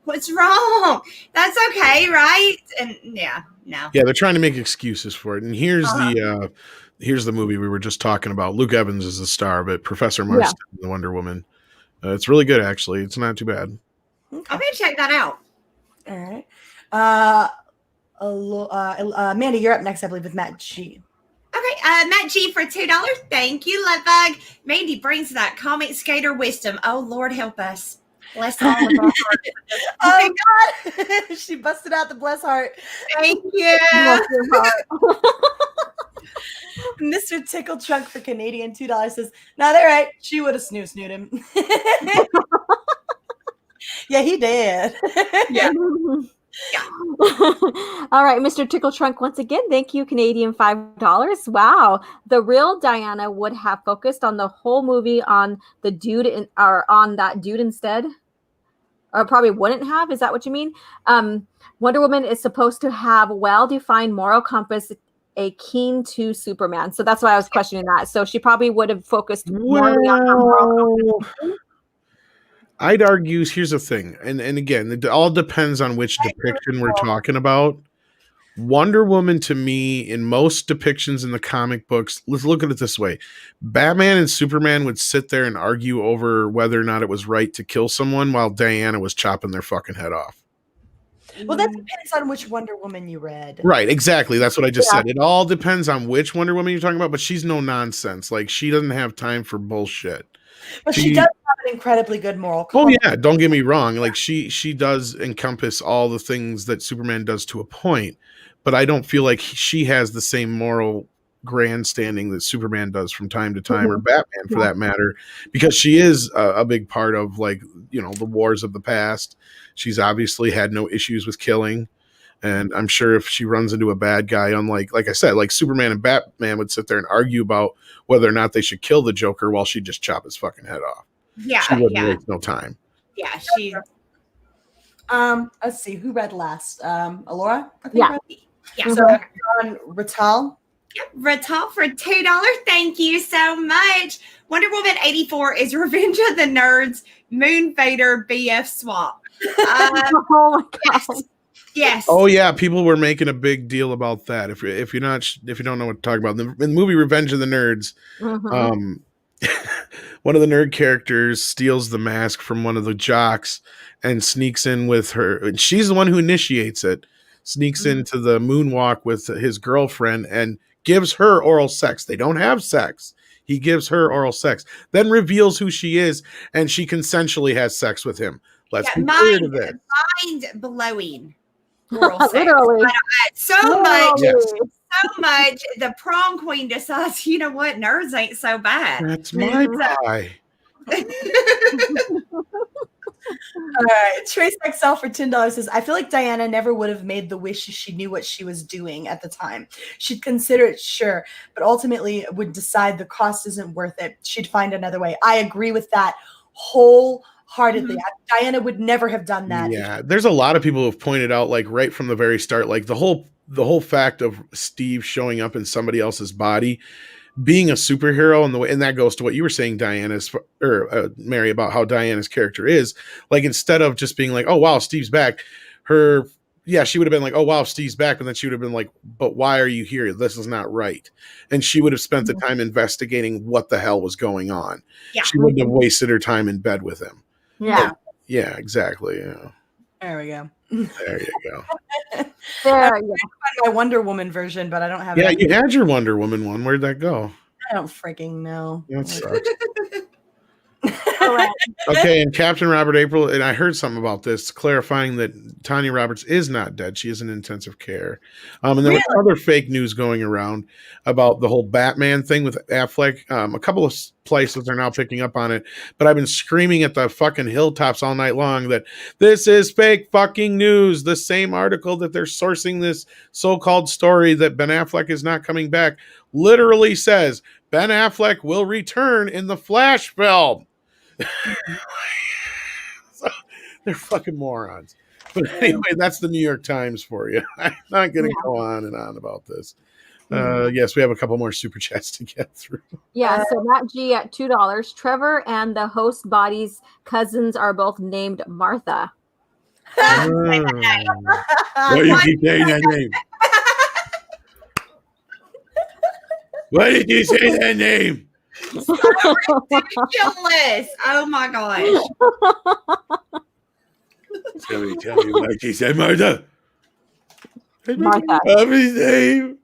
What's wrong? That's okay, right? And no. Yeah, they're trying to make excuses for it. And here's the movie we were just talking about. Luke Evans is the star, but Professor Marston, the Wonder Woman. It's really good, actually. It's not too bad. Okay. I'm gonna check that out. All right. Mandy, you're up next, I believe, with Matt G. Okay, Matt G for $2. Thank you, Lovebug. Mandy brings that comic skater wisdom. Oh, Lord help us. Bless all of our hearts. Oh, God. She busted out the bless heart. Thank you. Mr. Tickle Trunk for Canadian $2 says, no, they're right. She would have snoozed him. Yeah, he did. Yeah. All right, Mr. Tickle Trunk, once again, thank you, Canadian $5. Wow, the real Diana would have focused on the whole movie on the dude or on that dude instead, or probably wouldn't have. Is that what you mean? Wonder Woman is supposed to have well-defined moral compass, akin to Superman, so that's why I was questioning that. So she probably would have focused more on her moral compass. I'd argue, here's the thing, and again, it all depends on which depiction we're talking about. Wonder Woman, to me, in most depictions in the comic books, let's look at it this way. Batman and Superman would sit there and argue over whether or not it was right to kill someone while Diana was chopping their fucking head off. Well, that depends on which Wonder Woman you read. Right, exactly. That's what I just said. It all depends on which Wonder Woman you're talking about, but she's no nonsense. Like, she doesn't have time for bullshit. But she does have an incredibly good moral compass. Oh yeah, don't get me wrong. Like she does encompass all the things that Superman does to a point, but I don't feel like she has the same moral grandstanding that Superman does from time to time, or Batman for that matter, because she is a big part of, like, you know, the wars of the past. She's obviously had no issues with killing. And I'm sure if she runs into a bad guy, unlike, like I said, like Superman and Batman would sit there and argue about whether or not they should kill the Joker while she'd just chop his fucking head off. Yeah, she wouldn't waste no time. Yeah, she's. Let's see who read last. Alora, I think. Yeah. Read? Yeah. So on Ratal. Yep, Ratal for $2. Thank you so much. Wonder Woman 84 is Revenge of the Nerds Moon Vader BF swap. Oh my god. Yes. Oh yeah, people were making a big deal about that. If you don't know what to talk about, in the movie Revenge of the Nerds, one of the nerd characters steals the mask from one of the jocks and sneaks in with her. And she's the one who initiates it. Sneaks into the moonwalk with his girlfriend and gives her oral sex. They don't have sex. He gives her oral sex, then reveals who she is, and she consensually has sex with him. Let's be clear to this. Mind blowing. Oral sex. Literally. So much. So much. The prom queen decides, you know what? Nerds ain't so bad. That's my pie. All right, Trace XL for $10 says, I feel like Diana never would have made the wish if she knew what she was doing at the time. She'd consider it, sure, but ultimately would decide the cost isn't worth it. She'd find another way. I agree with that wholeheartedly. Diana would never have done that. Yeah, there's a lot of people who have pointed out, like, right from the very start, like the whole fact of Steve showing up in somebody else's body, being a superhero, and that goes to what you were saying, Mary, about how Diana's character is. Like, instead of just being like, oh wow, Steve's back, she would have been like, oh wow, Steve's back, but then she would have been like, but why are you here? This is not right. And she would have spent the time investigating what the hell was going on. Yeah. She wouldn't have wasted her time in bed with him. Yeah. Yeah, exactly. Yeah. There we go. There you go. There you go. My Wonder Woman version, but I don't have Yeah, it. you had your Wonder Woman one. Where'd that go? I don't freaking know. That sucks. Okay, and Captain Robert April, and I heard something about this, clarifying that Tanya Roberts is not dead. She is in intensive care. And there was other fake news going around about the whole Batman thing with Affleck. A couple of places are now picking up on it, but I've been screaming at the fucking hilltops all night long that this is fake fucking news. The same article that they're sourcing this so-called story that Ben Affleck is not coming back literally says Ben Affleck will return in the Flash film. So, they're fucking morons. But anyway, that's the New York Times for you. I'm not going to go on and on about this. Yes, we have a couple more super chats to get through. Yeah, so Matt G at $2. Trevor and the host body's cousins are both named Martha. Why do you keep saying that name? Why did you say that name? So ridiculous. Oh my gosh. Tell me why she said Martha. Martha. His name.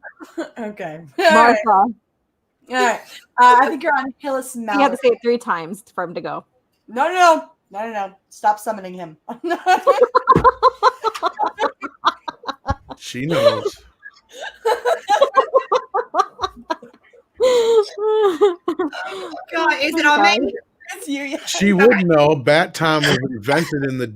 Okay. Martha. All right. I think you're on Hillis Mallory. You have to say it 3 times for him to go. No. Stop summoning him. She knows. God, is it on me? It's you. Yeah. She would know. Bat Tom was invented in the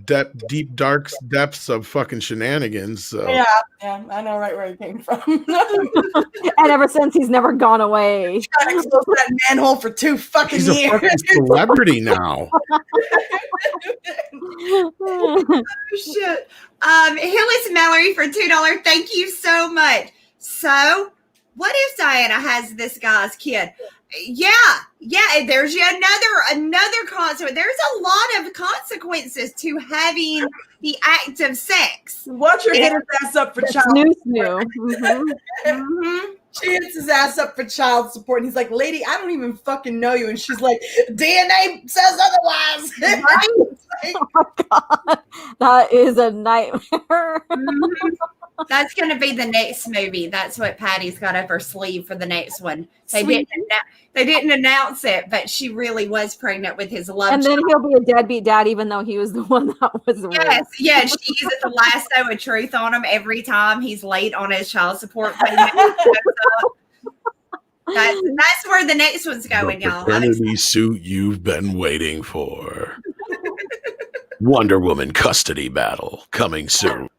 deep, dark depths of fucking shenanigans. So. Yeah, I know right where he came from. And ever since, he's never gone away. Trying to close that manhole for 2 fucking He's years. a fucking celebrity now. Oh, shit. Hillis Mallory for $2. Thank you so much. So, what if Diana has this guy's kid? Yeah. There's another consequence. There's a lot of consequences to having the act of sex. Watch her hit his ass up for child support. She hits his ass up for child support, and he's like, "Lady, I don't even fucking know you." And she's like, "DNA says otherwise." Right? Oh my god, that is a nightmare. That's going to be the next movie. That's what Patty's got up her sleeve for the next one. They didn't announce it, but she really was pregnant with his love and child. then he'll be a deadbeat dad, even though he was the one that was raped. Yes. She uses the lasso of truth on him every time he's late on his child support payment. That's where the next one's going, y'all. Paternity suit you've been waiting for. Wonder Woman custody battle coming soon.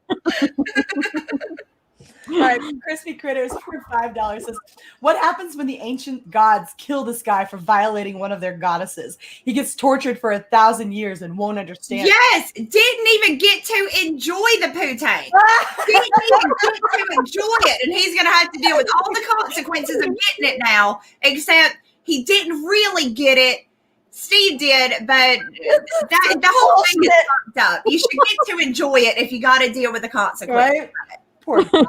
All right, Crispy Critters for $5 says, what happens when the ancient gods kill this guy for violating one of their goddesses? He gets tortured for 1,000 years and won't understand. Yes, didn't even get to enjoy the poo tank. Didn't even get to enjoy it, and he's going to have to deal with all the consequences of getting it now, except he didn't really get it. Steve did, but the whole thing is fucked up. You should get to enjoy it if you got to deal with the consequences. Right? Poor guy.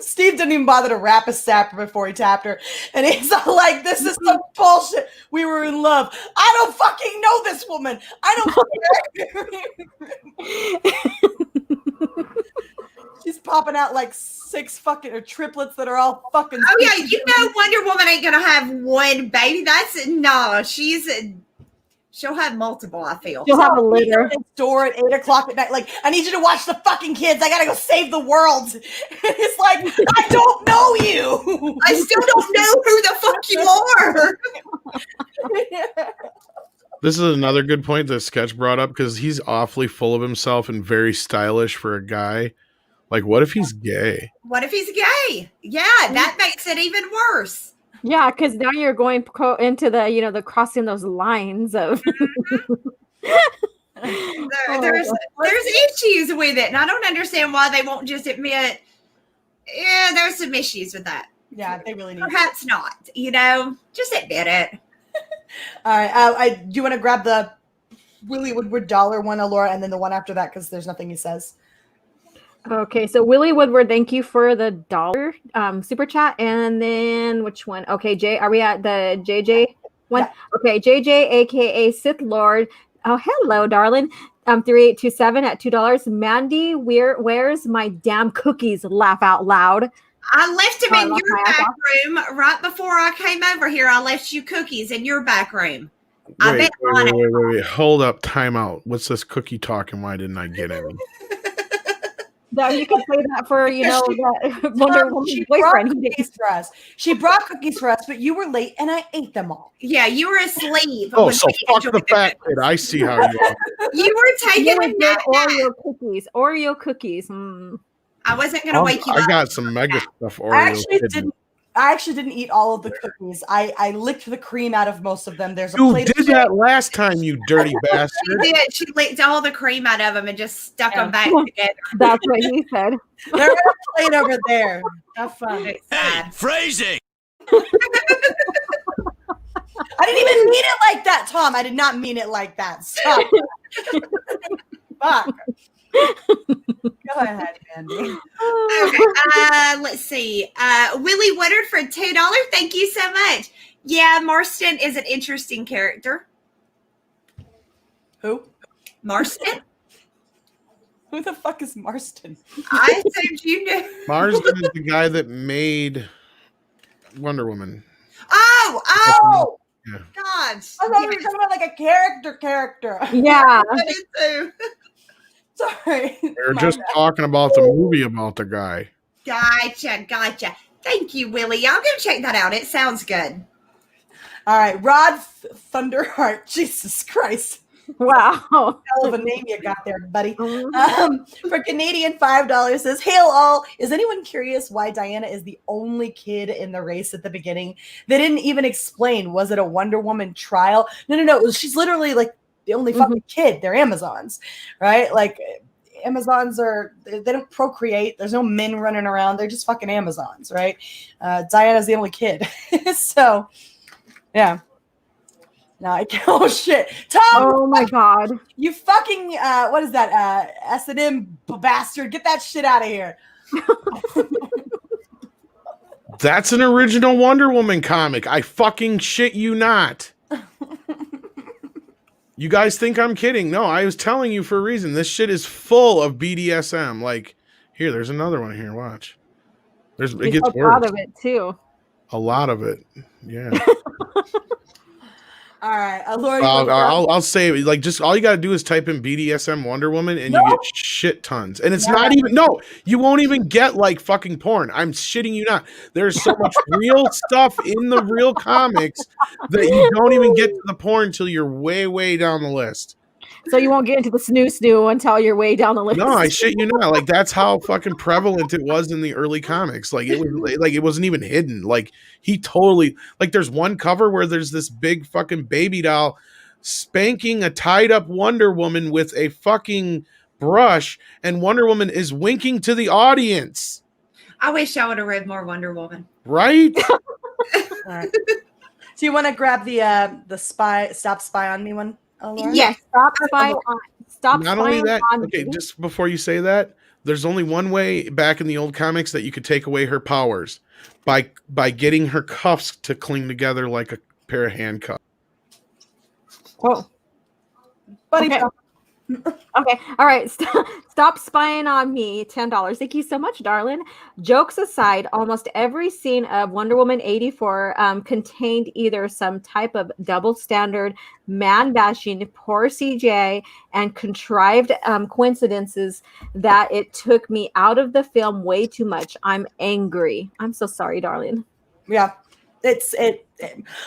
Steve didn't even bother to wrap a sapper before he tapped her. And he's all like, this is some bullshit. We were in love. I don't fucking know this woman. I don't She's popping out like 6 fucking or triplets that are all fucking. Oh, yeah. You know, Wonder Woman ain't going to have one baby. She'll have multiple, I feel. She'll have a litter. Door at 8 o'clock at night. Like, I need you to watch the fucking kids. I gotta go save the world. It's like, I don't know you. I still don't know who the fuck you are. This is another good point that Sketch brought up because he's awfully full of himself and very stylish for a guy. Like, what if he's gay? What if he's gay? Yeah, that makes it even worse. Yeah, because now you're going into the, the crossing those lines of. There's issues with it, and I don't understand why they won't just admit. Yeah, there's some issues with that. Yeah, they really need. Perhaps not. Just admit it. All right. Do you want to grab the Willie Woodward dollar one, Laura, and then the one after that because there's nothing he says. Okay, so Willie Woodward, thank you for the $1 super chat. And then which one? Okay, Jay, are we at the JJ one? Yeah. Okay, JJ, aka Sith Lord. Oh, hello, darling. 3827 at $2. Mandy, where's my damn cookies? Laugh out loud. I left them in your back room right before I came over here. I left you cookies in your back room. Wait. Hold up, time out. What's this cookie talk and why didn't I get any? That you can say that for that Wonder Woman's boyfriend. She brought cookies for us, but you were late and I ate them all. Yeah, you were asleep. Oh, so fuck the fat kid. I see how you are. You were taking a nap. Oreo cookies. I wasn't gonna wake you up. I got some mega stuff Oreo. I actually didn't eat all of the cookies. I licked the cream out of most of them. There's a plate. You did that last time, you dirty bastard. She did. She licked all the cream out of them and just stuck them back together. That's what he said. There's a plate over there. Have fun. Hey, phrasing. I didn't even mean it like that, Tom. I did not mean it like that. Stop. Fuck. Go ahead, Mandy. Okay, let's see. Willie Woodard for $2. Thank you so much. Yeah, Marston is an interesting character. Who? Marston? Who the fuck is Marston? I assumed you knew. Marston is the guy that made Wonder Woman. Oh! Yeah. God. I thought we were talking about like a character. Yeah. I did too. Sorry. They're just talking about the movie about the guy. Gotcha. Thank you, Willie. I'll go check that out. It sounds good. All right. Rod Thunderheart. Jesus Christ. Wow. Hell of a name you got there, buddy. For Canadian $5 says, hail all. Is anyone curious why Diana is the only kid in the race at the beginning? They didn't even explain. Was it a Wonder Woman trial? No. She's literally like the only fucking kid. They're Amazons, right? Like Amazons they don't procreate. There's no men running around. They're just fucking Amazons, right? Diana's the only kid. So, yeah. No, I can't. Oh shit, Tom! Oh my god! You fucking what is that? S&M bastard! Get that shit out of here! That's an original Wonder Woman comic. I fucking shit you not. You guys think I'm kidding? No, I was telling you for a reason. This shit is full of BDSM. Like, here, there's another one here. Watch. It gets worse. A lot of it too. A lot of it. Yeah. All right, Lori. Go I'll say like just all you gotta do is type in BDSM Wonder Woman and you get shit tons. And it's Yeah. not even you won't even get like fucking porn. I'm shitting you not. There's so much real stuff in the real comics that you don't even get to the porn until you're way, way down the list. So you won't get into the snoo until you're way down the list. No, I shit you not. Like that's how fucking prevalent it was in the early comics. Like it was like it wasn't even hidden. Like he totally like there's one cover where there's this big fucking baby doll spanking a tied up Wonder Woman with a fucking brush, and Wonder Woman is winking to the audience. I wish I would have read more Wonder Woman. Right? All right. Do you want to grab the stop spy on me one? Laura? Yes. Stop spying on. Stop Not only spying that, on okay, me. just before you say that, there's only one way back in the old comics that you could take away her powers by getting her cuffs to cling together like a pair of handcuffs. Oh. Buddy, Okay. Okay. All right. Stop spying on me. $10. Thank you so much, darling. Jokes aside, almost every scene of Wonder Woman 84 contained either some type of double standard, man bashing, poor CJ, and contrived coincidences that it took me out of the film way too much. I'm angry. I'm so sorry, darling. Yeah,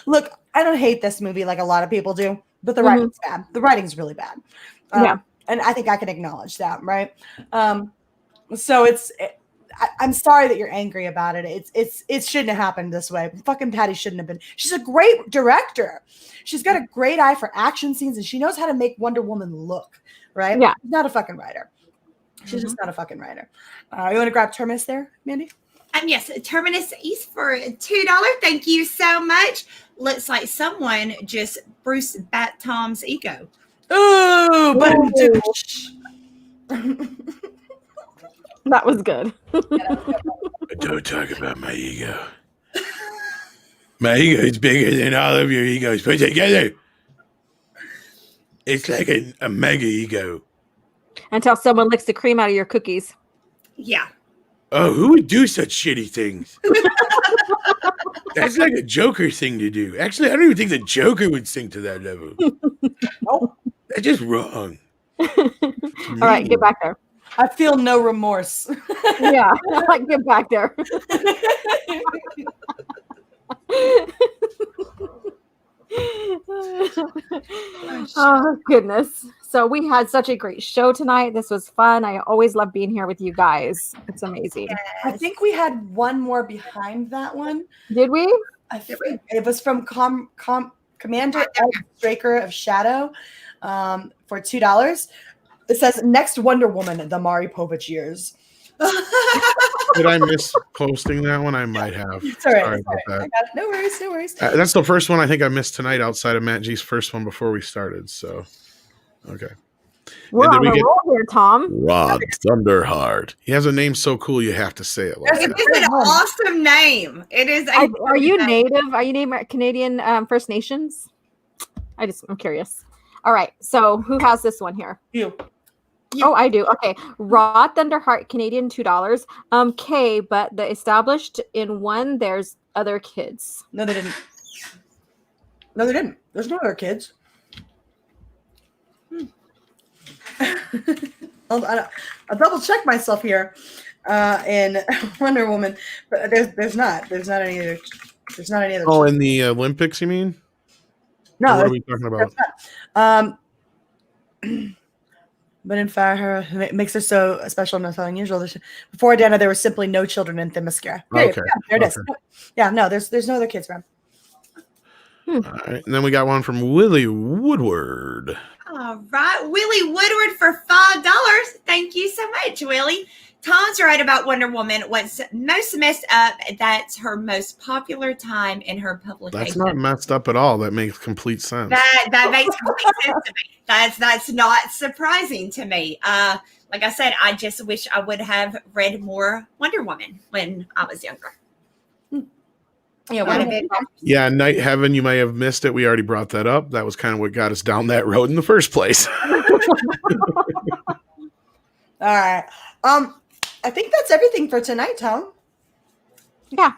look, I don't hate this movie like a lot of people do, but the writing's bad. The writing's really bad. Yeah. And I think I can acknowledge that, right? So I'm sorry that you're angry about it. It shouldn't have happened this way. Fucking Patty shouldn't have been. She's a great director. She's got a great eye for action scenes, and she knows how to make Wonder Woman look, right? Yeah. She's not a fucking writer. She's just not a fucking writer. You want to grab Terminus there, Mandy? Yes, Terminus East for $2. Thank you so much. Looks like someone just Bruce Bat Tom's ego. Ooh, but That was good. Don't talk about my ego. My ego is bigger than all of your egos put together. It's like a mega ego. Until someone licks the cream out of your cookies. Yeah. Oh, who would do such shitty things? That's like a Joker thing to do. Actually, I don't even think the Joker would sink to that level. Nope. That's just wrong. All right, get back there. I feel no remorse. Yeah, like get back there. Oh goodness. So we had such a great show tonight. This was fun. I always love being here with you guys. It's amazing. I think we had one more behind that one. Did we? I think it was from Commander Ed Straker of Shadow for $2. It says next Wonder Woman, the Mari Povich years. Did I miss posting that one? I might have. It's all right. Sorry about that. I got it. No worries. No worries. That's the first one I think I missed tonight outside of Matt G's first one before we started. So, okay. We're And then on we a get- roll here, Tom. Rod Thunderheart. He has a name so cool you have to say it like It that. is an awesome name. It is. Are you native? Are you native Canadian First Nations? I'm curious. All right. So who has this one here? You. Oh, I do. Okay. Raw Thunderheart, Canadian, $2. K, but the established in one, there's other kids. No, they didn't. No, they didn't. There's no other kids. I'll double check myself here in Wonder Woman, but there's not any other. There's not any other. Oh, in the Olympics, you mean? Or No, what are we talking about? but in fact, it makes her so special and so unusual. Before Dana, there were simply no children in Themyscira. Okay. Yeah, there it is. Yeah, no, there's no other kids around. All right. And then we got one from Willie Woodward. All right. Willie Woodward for $5. Thank you so much, Willie. Tom's right about Wonder Woman. What's most messed up, that's her most popular time in her publication. That's not messed up at all. That makes complete sense. That makes complete sense to me. That's not surprising to me. Like I said, I just wish I would have read more Wonder Woman when I was younger. Yeah, Night Heaven, you may have missed it. We already brought that up. That was kind of what got us down that road in the first place. All right. I think that's everything for tonight, Tom. Yeah.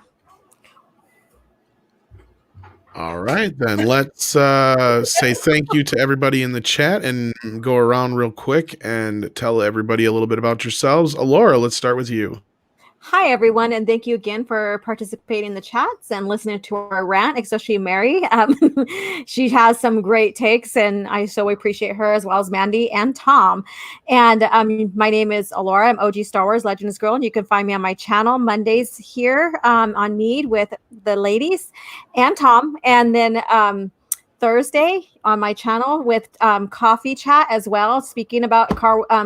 All right, then let's say thank you to everybody in the chat and go around real quick and tell everybody a little bit about yourselves. Alora, let's start with you. Hi, everyone, and thank you again for participating in the chats and listening to our rant, especially Mary. She has some great takes, and I so appreciate her, as well as Mandy and Tom. And my name is Alora. I'm OG Star Wars Legends Girl, and you can find me on my channel Mondays here on Mead with the ladies and Tom. And then Thursday on my channel with Coffee Chat as well, speaking about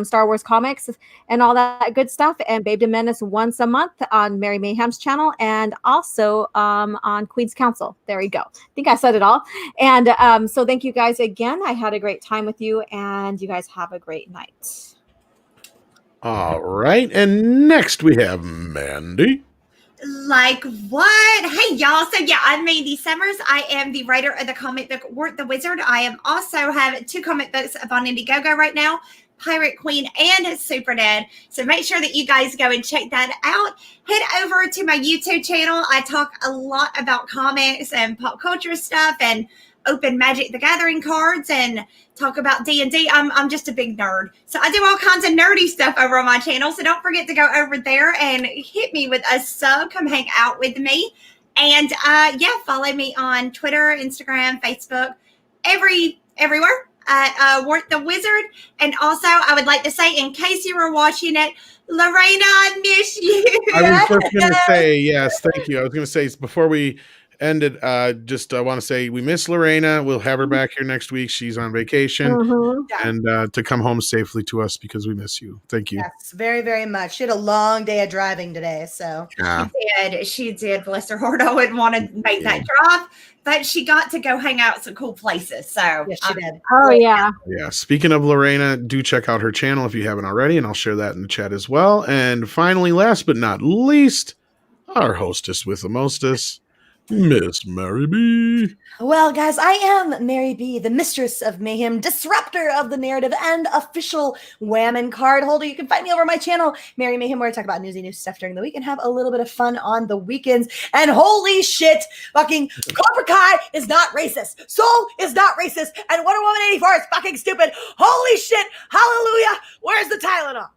Star Wars comics and all that good stuff. And Fandom Menace once a month on Mary Mayhem's channel, and also on Queen's Council. There we go. I think I said it all. And so thank you guys again. I had a great time with you, and you guys have a great night. All right, and next we have Mandy. Like what? Hey, y'all. So, yeah, I'm Mandy Summers. I am the writer of the comic book Wart the Wizard. I am also have 2 comic books up on Indiegogo right now, Pirate Queen and Super Dad. So make sure that you guys go and check that out. Head over to my YouTube channel. I talk a lot about comics and pop culture stuff and open Magic the Gathering cards and talk about D&D. I'm just a big nerd. So I do all kinds of nerdy stuff over on my channel. So don't forget to go over there and hit me with a sub. Come hang out with me. And yeah, follow me on Twitter, Instagram, Facebook, everywhere at Wart the Wizard. And also, I would like to say, in case you were watching it, Lorena, I miss you. I was just going to say, yes, thank you. I was going to say, before we ended, I want to say we miss Lorena. We'll have her back here next week. She's on vacation, and to come home safely to us, because we miss you. Thank you. Yes, very, very much. She had a long day of driving today, so She did. Bless her heart. I wouldn't want to make that drive, but she got to go hang out at some cool places. So yes, she did. Oh yeah. Yeah. Speaking of Lorena, do check out her channel if you haven't already, and I'll share that in the chat as well. And finally, last but not least, our hostess with the mostest, Miss Mary B. Well, guys, I am Mary B, the mistress of mayhem, disruptor of the narrative, and official Whammon card holder. You can find me over my channel, Mary Mayhem, where I talk about newsy news stuff during the week and have a little bit of fun on the weekends. And holy shit, fucking Cobra Kai is not racist. Soul is not racist. And Wonder Woman 84 is fucking stupid. Holy shit, hallelujah. Where's the Tylenol?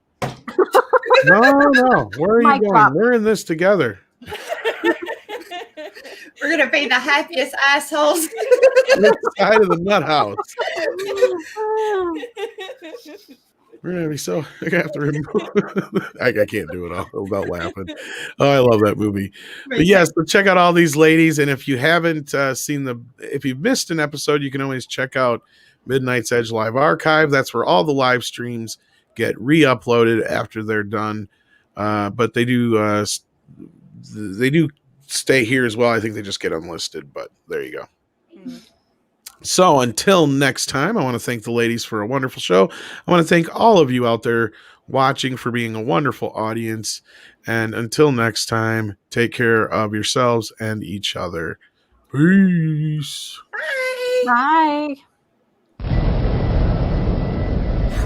No. Where are you going? Drop. We're in this together. we're going to be the happiest assholes. This side of the nut house. We're gonna be so. I have to remove. I can't do it all without laughing. Oh, I love that movie. But yes, so check out all these ladies, and if you haven't if you've missed an episode, you can always check out Midnight's Edge Live Archive. That's where all the live streams get re-uploaded after they're done. But they do stay here as well. I think they just get unlisted, but there you go. Mm-hmm. So until next time, I want to thank the ladies for a wonderful show. I want to thank all of you out there watching for being a wonderful audience. And until next time, take care of yourselves and each other. Peace. Bye.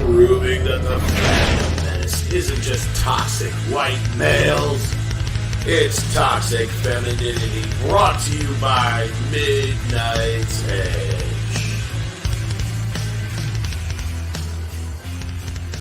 Proving that the Fandom Menace isn't just toxic white males. It's toxic femininity, brought to you by Midnight's Edge.